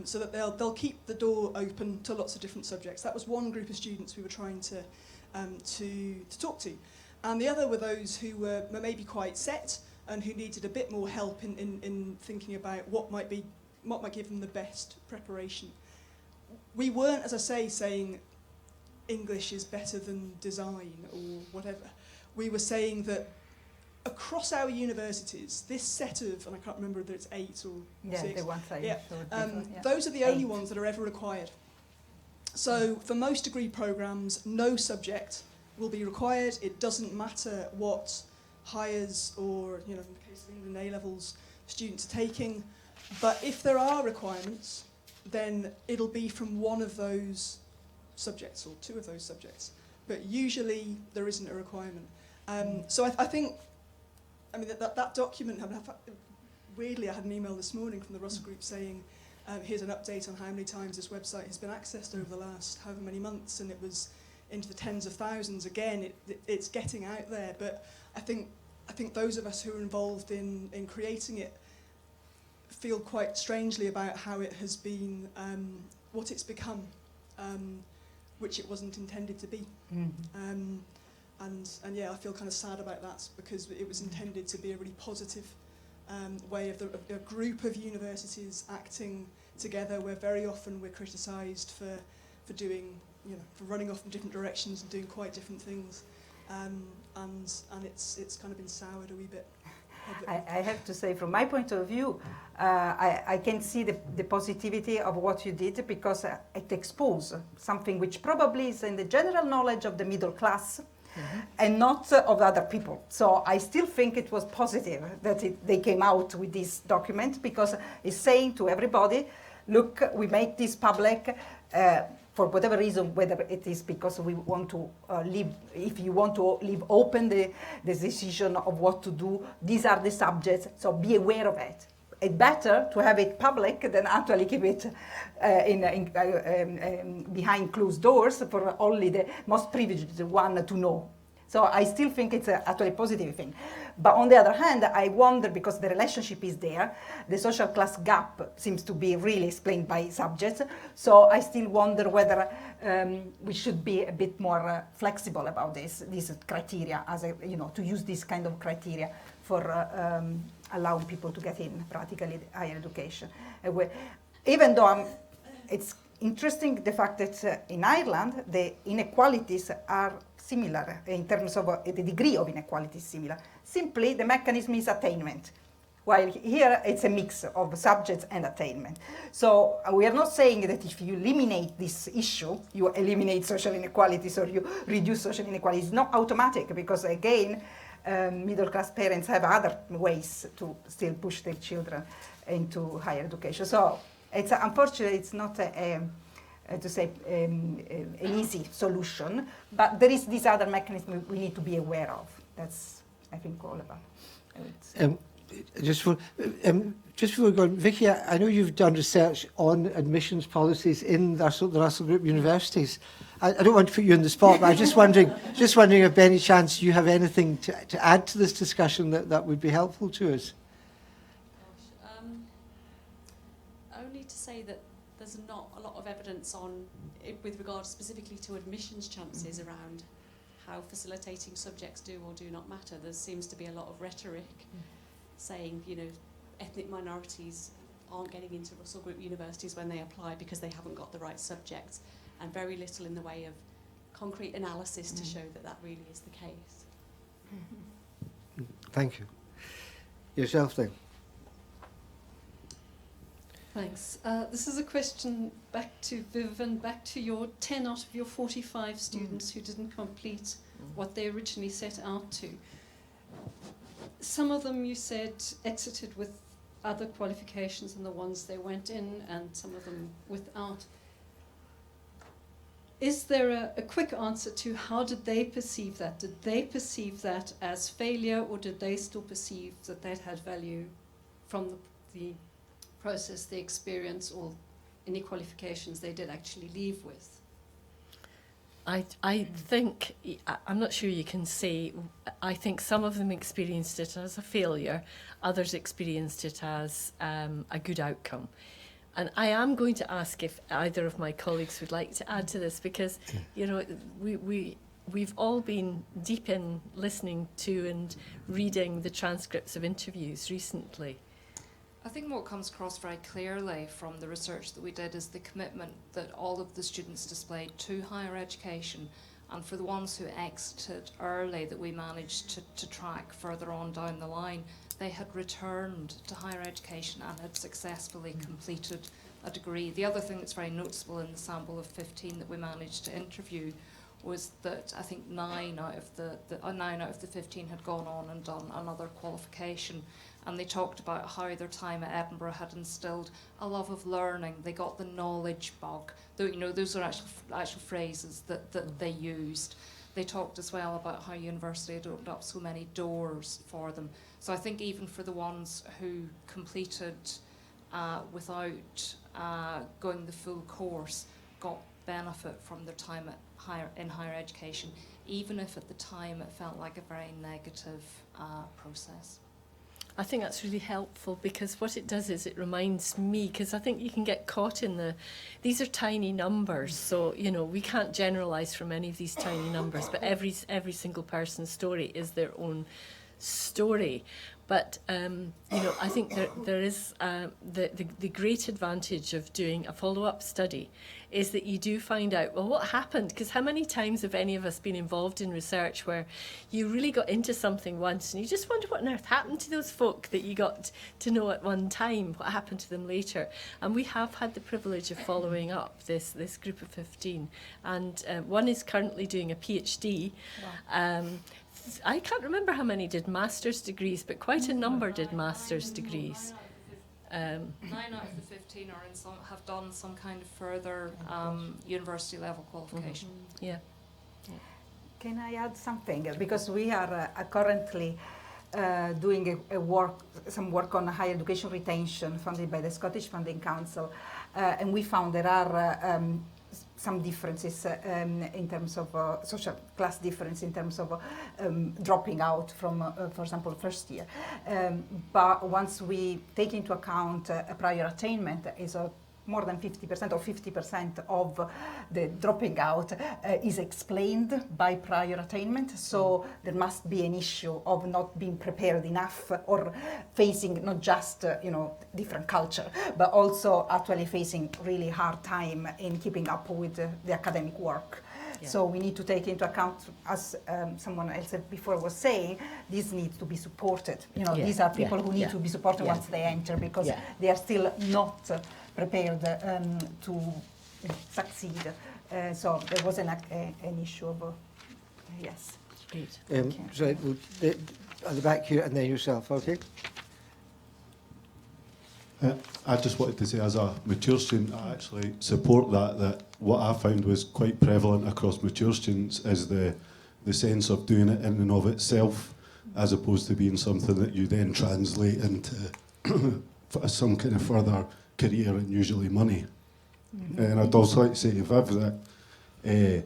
so that they'll keep the door open to lots of different subjects. That was one group of students we were trying to talk to. And the other were those who were maybe quite set and who needed a bit more help in thinking about what might give them the best preparation. We weren't, as I say, saying English is better than design or whatever. We were saying that across our universities, this set of, and I can't remember whether it's 8 or 6. The ones I showed before, those are the only ones that are ever required. So for most degree programmes, no subject will be required. It doesn't matter what Highers or, in the case of England, A-levels students are taking. But if there are requirements, then it'll be from one of those subjects or two of those subjects. But usually there isn't a requirement. So I think, that document, weirdly I had an email this morning from the Russell Group saying, here's an update on how many times this website has been accessed over the last however many months, and it was into the tens of thousands. Again, it's getting out there, but I think those of us who are involved in creating it feel quite strangely about how it has been, what it's become, which it wasn't intended to be. Mm-hmm. And yeah, I feel kind of sad about that, because it was intended to be a really positive way of a group of universities acting together, where very often we're criticised for doing, for running off in different directions and doing quite different things, and it's kind of been soured a wee bit. I have to say, from my point of view, I can see the positivity of what you did, because it exposed something which probably is in the general knowledge of the middle class, and not of other people. So I still think it was positive that they came out with this document, because it's saying to everybody, look, we make this public for whatever reason, whether it is because we want to leave, if you want to leave open the decision of what to do, these are the subjects, so be aware of it. It's better to have it public than actually keep it behind closed doors for only the most privileged one to know. So I still think it's actually a positive thing. But on the other hand, I wonder, because the relationship is there, the social class gap seems to be really explained by subjects. So I still wonder whether we should be a bit more flexible about these criteria, as to use this kind of criteria for allowing people to get in practically higher education. Even though it's interesting the fact that in Ireland the inequalities are similar in terms of the degree of inequality is similar. Simply the mechanism is attainment, while here it's a mix of subjects and attainment. So we are not saying that if you eliminate this issue, you eliminate social inequalities or you reduce social inequalities. It's not automatic, because again, middle-class parents have other ways to still push their children into higher education. So it's unfortunately it's not an easy solution, but there is this other mechanism we need to be aware of. That's, I think, all about it. Just before we go on, Vicky, I know you've done research on admissions policies in the Russell Group universities. I don't want to put you on the spot, but I'm just wondering if by any chance you have anything to add to this discussion that would be helpful to us. Only to say that there's not a lot of evidence on it with regard specifically to admissions chances around how facilitating subjects do or do not matter. There seems to be a lot of rhetoric saying, ethnic minorities aren't getting into Russell Group universities when they apply because they haven't got the right subjects, and very little in the way of concrete analysis to show that really is the case. Thank you. Yourself then. Thanks. This is a question back to Viv and back to your 10 out of your 45 students who didn't complete what they originally set out to. Some of them, you said, exited with other qualifications than the ones they went in, and some of them without. is there a quick answer to how did they perceive that? Did they perceive that as failure, or did they still perceive that that had value from the process, the experience, or any qualifications they did actually leave with? I think, I'm not sure you can say, I think some of them experienced it as a failure, others experienced it as a good outcome. And I am going to ask if either of my colleagues would like to add to this, because, you know, we've all been deep in listening to and reading the transcripts of interviews recently. I think what comes across very clearly from the research that we did is the commitment that all of the students displayed to higher education, and for the ones who exited early that we managed to track further on down the line, they had returned to higher education and had successfully completed a degree. The other thing that's very noticeable in the sample of 15 that we managed to interview was that I think 9 out of the 15 had gone on and done another qualification. And they talked about how their time at Edinburgh had instilled a love of learning. They got the knowledge bug. You know, those are actual phrases that they used. They talked as well about how university had opened up so many doors for them. So I think even for the ones who completed without going the full course, got benefit from their time in higher education, even if at the time it felt like a very negative process. I think that's really helpful, because what it does is it reminds me, because I think you can get caught in these are tiny numbers, so, you know, we can't generalise from any of these tiny numbers, but every single person's story is their own story. But, you know, I think there is the great advantage of doing a follow-up study is that you do find out, well, what happened? Because how many times have any of us been involved in research where you really got into something once and you just wonder what on earth happened to those folk that you got to know at one time, what happened to them later? And we have had the privilege of following up this group of 15. And one is currently doing a PhD. Wow. I can't remember how many did master's degrees, but quite a number did master's degrees. 9 out of the 15 have done some kind of further university level qualification. Mm-hmm. Yeah. Can I add something? Because we are currently doing some work on higher education retention funded by the Scottish Funding Council, and we found there are some differences in terms of social class difference in terms of dropping out from, for example, first year. But once we take into account a prior attainment, is more than 50% or 50% of the dropping out is explained by prior attainment. So there must be an issue of not being prepared enough, or facing not just different culture, but also actually facing really hard time in keeping up with the academic work. Yeah. So we need to take into account, as someone else before was saying, this needs to be supported. These are people who need to be supported once they enter, because they are still not prepared to succeed. So there was an issue of, yes. Great. So at the back here, and then yourself, okay? I just wanted to say, as a mature student, I actually support that what I found was quite prevalent across mature students is the sense of doing it in and of itself, as opposed to being something that you then translate into some kind of further career and usually money. Mm-hmm. And I'd also like to say to Viv that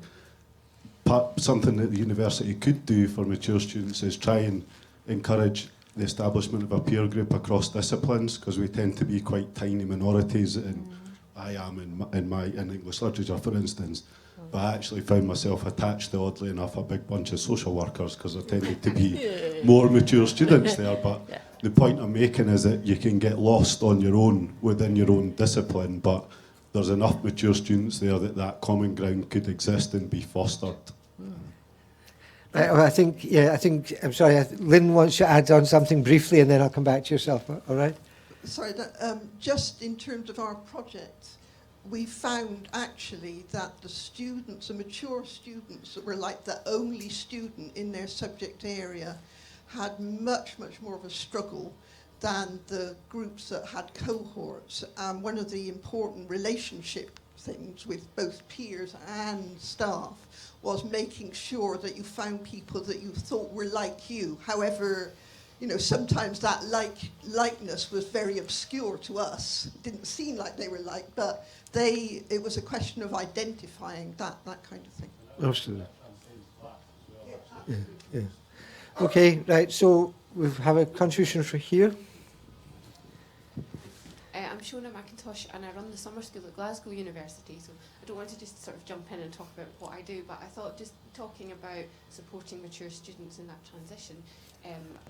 something that the university could do for mature students is try and encourage the establishment of a peer group across disciplines, because we tend to be quite tiny minorities, and I am in English literature, for instance. But I actually found myself attached to, oddly enough, a big bunch of social workers, because there tended to be more mature students there. But the point I'm making is that you can get lost on your own within your own discipline, but there's enough mature students there that common ground could exist and be fostered. I think, I'm sorry, Lynn wants to add on something briefly, and then I'll come back to yourself, all right? Sorry, just in terms of our project, we found actually that the mature students that were like the only student in their subject area had much, much more of a struggle than the groups that had cohorts. One of the important relationship things with both peers and staff was making sure that you found people that you thought were like you. However, you know, sometimes that likeness was very obscure to us. It didn't seem like they were like, but it was a question of identifying that kind of thing. Absolutely. Yeah, yeah. Okay, right, so we have a contribution from here. I'm Shona McIntosh and I run the summer school at Glasgow University, so I don't want to just sort of jump in and talk about what I do, but I thought just talking about supporting mature students in that transition,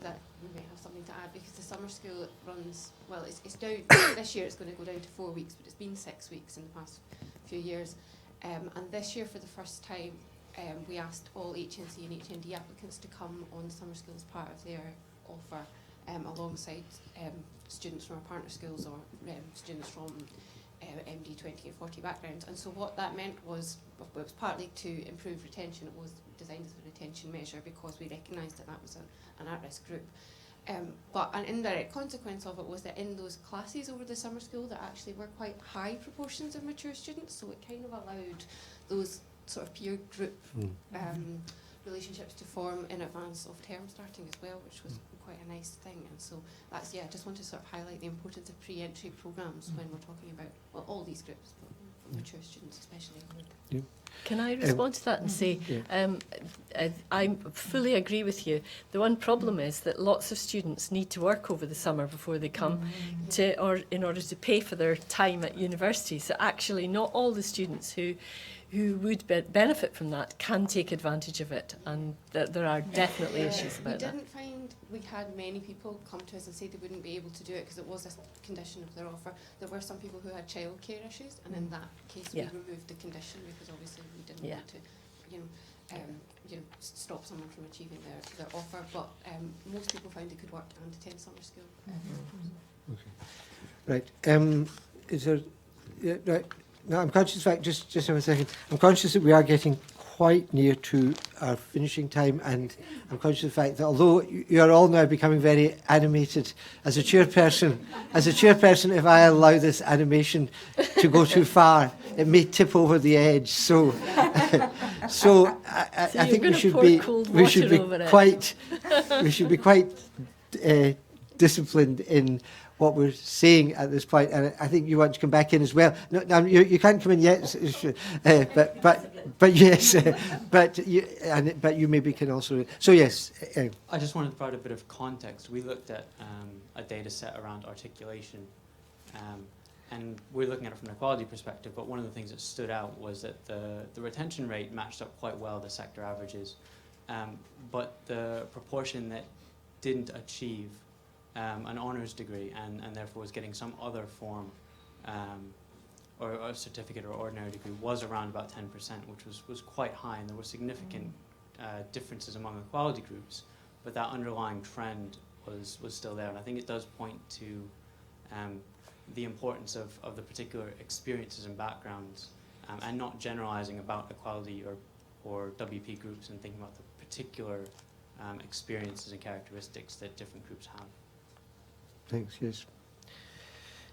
that we may have something to add, because the summer school runs, well, it's down, this year it's going to go down to 4 weeks, but it's been 6 weeks in the past few years. And this year, for the first time, we asked all HNC and HND applicants to come on summer school as part of their offer, alongside students from our partner schools or students from MD 20 and 40 backgrounds. And so what that meant was partly to improve retention. It was designed as a retention measure because we recognised that was an at-risk group. But an indirect consequence of it was that in those classes over the summer school there actually were quite high proportions of mature students, so it kind of allowed those sort of peer group relationships to form in advance of term starting as well, which was quite a nice thing. And so that's, I just want to sort of highlight the importance of pre-entry programmes when we're talking about, well, all these groups, but mature students especially. Yeah. Can I respond to that and say, I fully agree with you. The one problem is that lots of students need to work over the summer before they come or in order to pay for their time at university. So actually not all the students who would benefit from that can take advantage of it, and there are definitely issues about that. We didn't find we had many people come to us and say they wouldn't be able to do it because it was a condition of their offer. There were some people who had childcare issues, and in that case we removed the condition because obviously we didn't want to, stop someone from achieving their offer. But most people found they could work and attend summer school. Okay. Right. Is there? Yeah, right. No, I'm conscious, in fact, just have a second. I'm conscious that we are getting quite near to our finishing time, and I'm conscious of the fact that although you are all now becoming very animated, as a chairperson, if I allow this animation to go too far, it may tip over the edge. So, I think we should be quite disciplined in what we're saying at this point, and I think you want to come back in as well. No, you can't come in yet, but yes, but you maybe can also. So yes. I just wanted to provide a bit of context. We looked at a data set around articulation, and we're looking at it from an equality perspective. But one of the things that stood out was that the retention rate matched up quite well the sector averages, but the proportion that didn't achieve an honours degree and therefore was getting some other form or a certificate or ordinary degree was around about 10%, which was quite high, and there were significant differences among equality groups, but that underlying trend was still there. And I think it does point to the importance of the particular experiences and backgrounds, and not generalising about equality or WP groups and thinking about the particular experiences and characteristics that different groups have. Thanks, yes.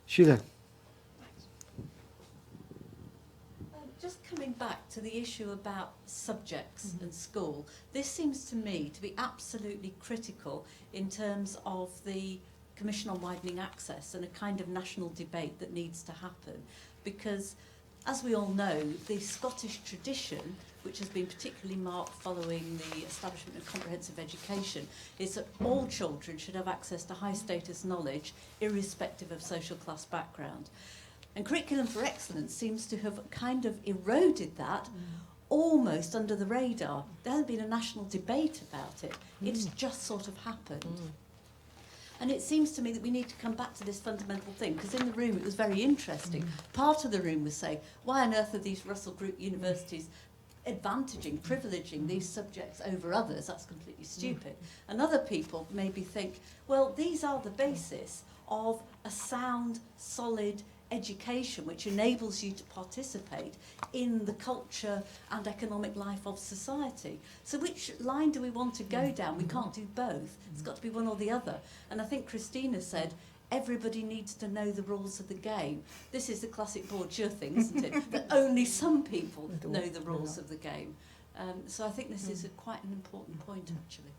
Sheila. Just coming back to the issue about subjects and school, this seems to me to be absolutely critical in terms of the Commission on Widening Access and a kind of national debate that needs to happen, because as we all know, the Scottish tradition, which has been particularly marked following the establishment of comprehensive education, is that all children should have access to high status knowledge, irrespective of social class background. And Curriculum for Excellence seems to have kind of eroded that almost under the radar. There hasn't been a national debate about it. It's just sort of happened. And it seems to me that we need to come back to this fundamental thing, because in the room it was very interesting. Part of the room was saying, why on earth are these Russell Group universities privileging these subjects over others? That's completely stupid. And other people maybe think, well, these are the basis of a sound, solid education which enables you to participate in the culture and economic life of society. So which line do we want to go down? We can't do both. It's got to be one or the other. And I think Christina said, everybody needs to know the rules of the game. This is the classic Bourdieu thing, isn't it? That only some people know the rules of the game. So I think this is quite an important point, actually.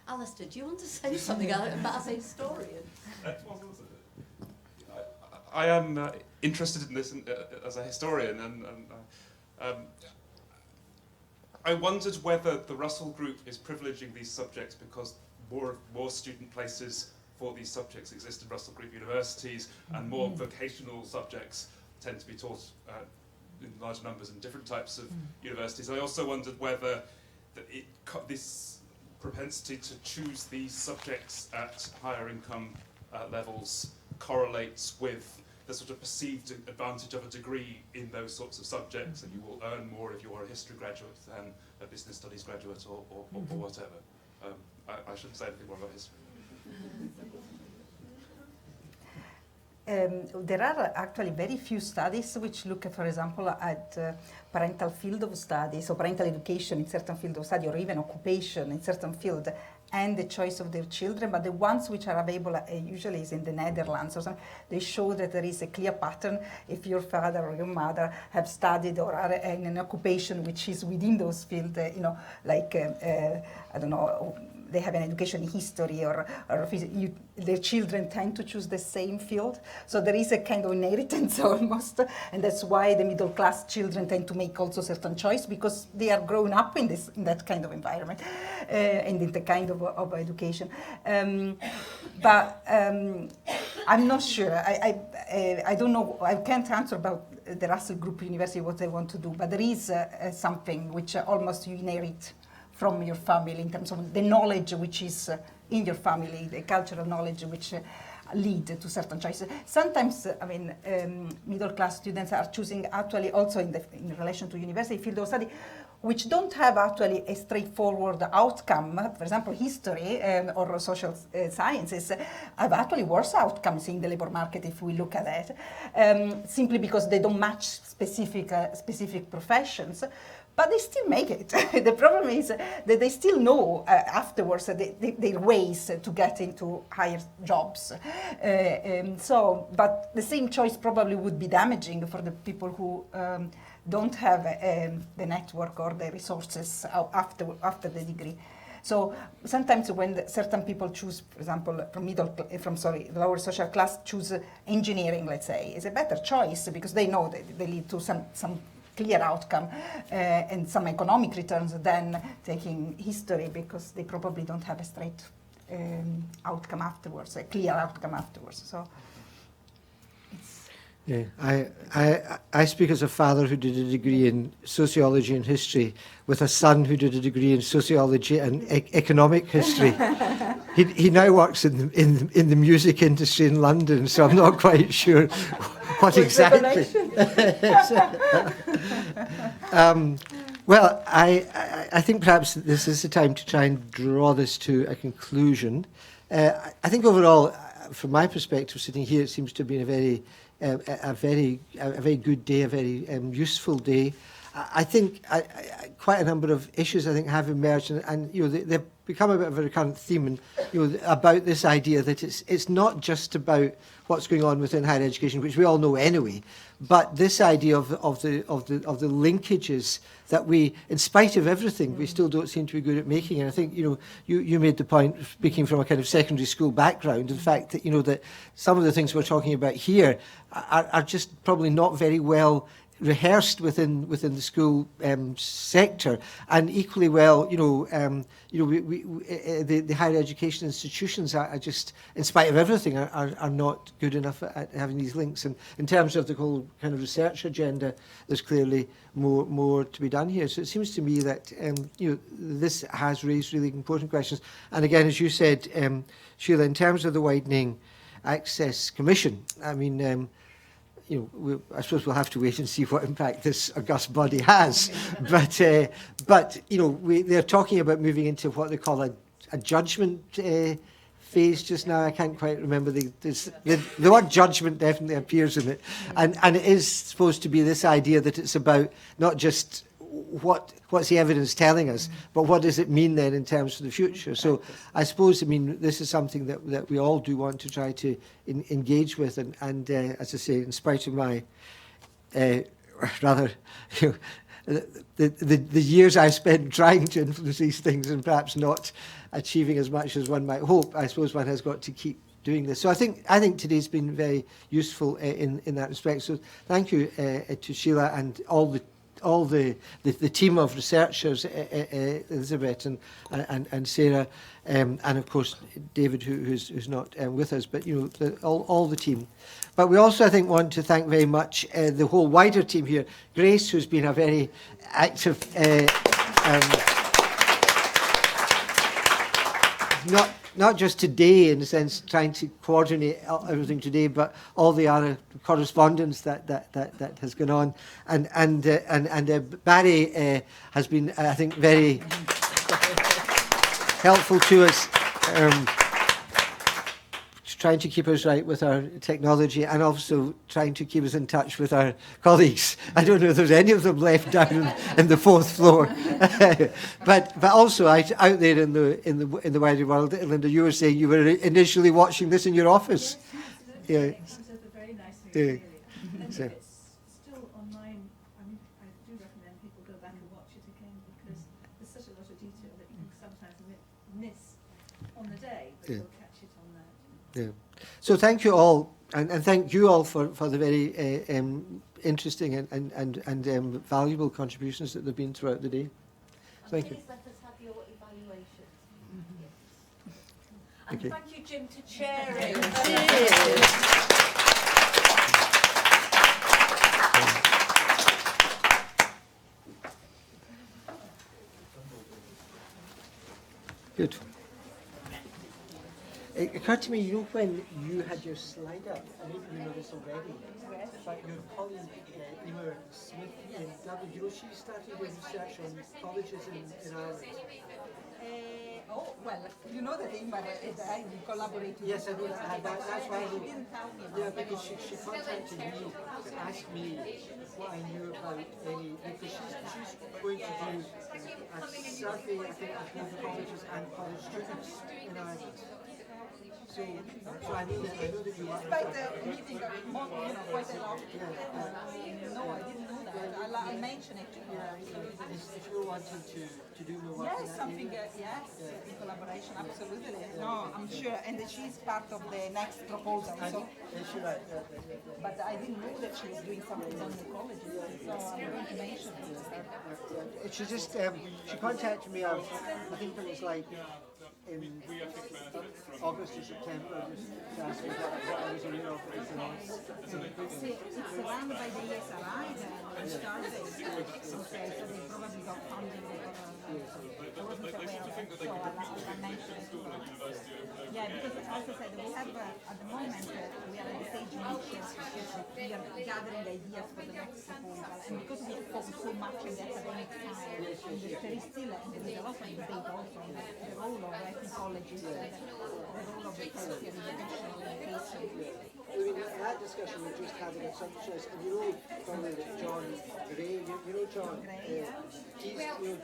Alistair, do you want to say something about as a historian? I am interested in this as a historian, and I wondered whether the Russell Group is privileging these subjects because more student places for these subjects exist in Russell Group universities, and more vocational subjects tend to be taught in large numbers in different types of universities. I also wondered whether this propensity to choose these subjects at higher income levels correlates with the sort of perceived advantage of a degree in those sorts of subjects, and you will earn more if you are a history graduate than a business studies graduate or whatever. I shouldn't say anything more about history. There are actually very few studies which look, for example, at parental field of study, so parental education in certain field of study, or even occupation in certain field, and the choice of their children. But the ones which are available usually is in the Netherlands or something. They show that there is a clear pattern if your father or your mother have studied or are in an occupation which is within those fields, like I don't know, they have an education in history or their children tend to choose the same field. So there is a kind of inheritance almost, and that's why the middle class children tend to make also certain choice, because they are grown up in that kind of environment and in the kind of education. But I'm not sure. I don't know. I can't answer about the Russell Group University what they want to do, but there is something which almost you inherit from your family in terms of the knowledge which is in your family, the cultural knowledge which lead to certain choices. Sometimes, middle class students are choosing actually also in relation to university field of study, which don't have actually a straightforward outcome. For example, history or social sciences have actually worse outcomes in the labor market if we look at that, simply because they don't match specific professions. But they still make it. The problem is that they still know afterwards their ways to get into higher jobs. But the same choice probably would be damaging for the people who don't have the network or the resources after the degree. So sometimes when certain people choose, for example, lower social class, choose engineering, let's say, is a better choice because they know that they lead to some clear outcome and some economic returns than taking history, because they probably don't have a straight outcome afterwards, a clear outcome afterwards. So yeah, I speak as a father who did a degree in sociology and history with a son who did a degree in sociology and economic history. He now works in the music industry in London, so I'm not quite sure what exactly. Well, I think perhaps this is the time to try and draw this to a conclusion. I think overall, from my perspective, sitting here, it seems to have been a very good day, a very useful day. I think quite a number of issues I think have emerged, and they've become a bit of a recurrent theme, and about this idea that it's not just about what's going on within higher education, which we all know anyway, but this idea of the linkages that we, in spite of everything, we still don't seem to be good at making. And I think you made the point, speaking from a kind of secondary school background, the fact that that some of the things we're talking about here are just probably not very well rehearsed within the school sector, and equally well, the higher education institutions are just, in spite of everything, are not good enough at having these links. And in terms of the whole kind of research agenda, there's clearly more to be done here. So it seems to me that this has raised really important questions. And again, as you said, Sheila, in terms of the Widening Access Commission, I mean. I suppose we'll have to wait and see what impact this august body has. But they're talking about moving into what they call a judgment phase just now. I can't quite remember the word judgment definitely appears in it, and it is supposed to be this idea that it's about not just what's the evidence telling us, but what does it mean then in terms of the future? So I suppose, I mean, this is something that we all do want to try to engage with, and as I say, in spite of my rather, you know, the years I spent trying to influence these things and perhaps not achieving as much as one might hope, I suppose one has got to keep doing this. So I think today's been very useful in that respect. So thank you to Sheila and all the team of researchers, Elizabeth and Sarah, and of course David, who's not with us, but you know, all the team. But we also, I think, want to thank very much the whole wider team here. Grace, who's been a very active, not just today, in a sense, trying to coordinate everything today, but all the other correspondence that has gone on, and Barry has been, I think, very helpful to us, trying to keep us right with our technology, and also trying to keep us in touch with our colleagues. I don't know if there's any of them left down in the 4th floor, but also out there in the wider world. Linda, you were saying you were initially watching this in your office. Yeah. It comes up very nicely. Yeah. Really. And So. it's still online. I mean, I do recommend people go back and watch it again, because there's such a lot of detail that you can sometimes miss on the day, but Yeah. you'll catch it on that. Yeah. So thank you all, and thank you all for the very interesting and valuable contributions that there have been throughout the day. Thank you. Please let us have your evaluation. And okay. Thank you, Jim, to chair it. Good. It occurred to me, you know, when you had your slide up, I don't know this already, but your colleague Emer Smith in Dublin, you know, she started doing research on colleges in Ireland. Well, you know that I collaborated with. Yes, I know that. That's why I She know. didn't tell me. Yeah, because she contacted me to ask me what I knew about any, because she's going to do a survey, I think, of both colleges and college students in Ireland. So I know that you are. Despite the meeting quite a lot. No, I didn't know that. I mentioned it to her. If you're wanting to do more work. Yes, something, yes, in collaboration, absolutely. No, I'm sure. And she's part of the next proposal. So. But I didn't know that she was doing something on the colleges. So I'm going to mention it to her. She just, she contacted me, I think it was like in August or September, just to ask me what I was aware of. It's run by the ESRI, the started, so they probably got funding. I wasn't aware of it, so I mentioned it to her. Yeah, because as I said, we have, at the moment, we are at the stage in which we are gathering ideas for the next proposal, and because we have focused so much on the academic side, and there is still, and there is a lot of debate also on the role of colleges, the role of the first year education. I mean, that discussion we're just having at some choice, and you know probably that John Gray, you know John, he's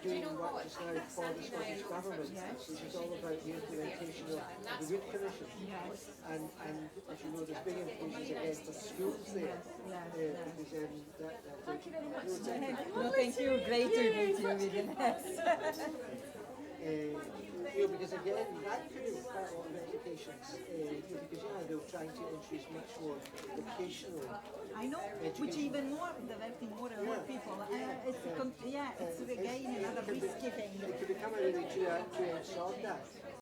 doing work just now for the Scottish Government, which is all about the implementation of the Wood Commission. And as you know, there's big implications again for schools there. Because Thank you very much. No, thank you. Great to meet you, Vivian. Because again, that could have quite a lot of implications. Because they're trying to introduce much more vocational. I know, which even more diverting more and more people. It's again another risky thing. It could become a really two-edged sword. That.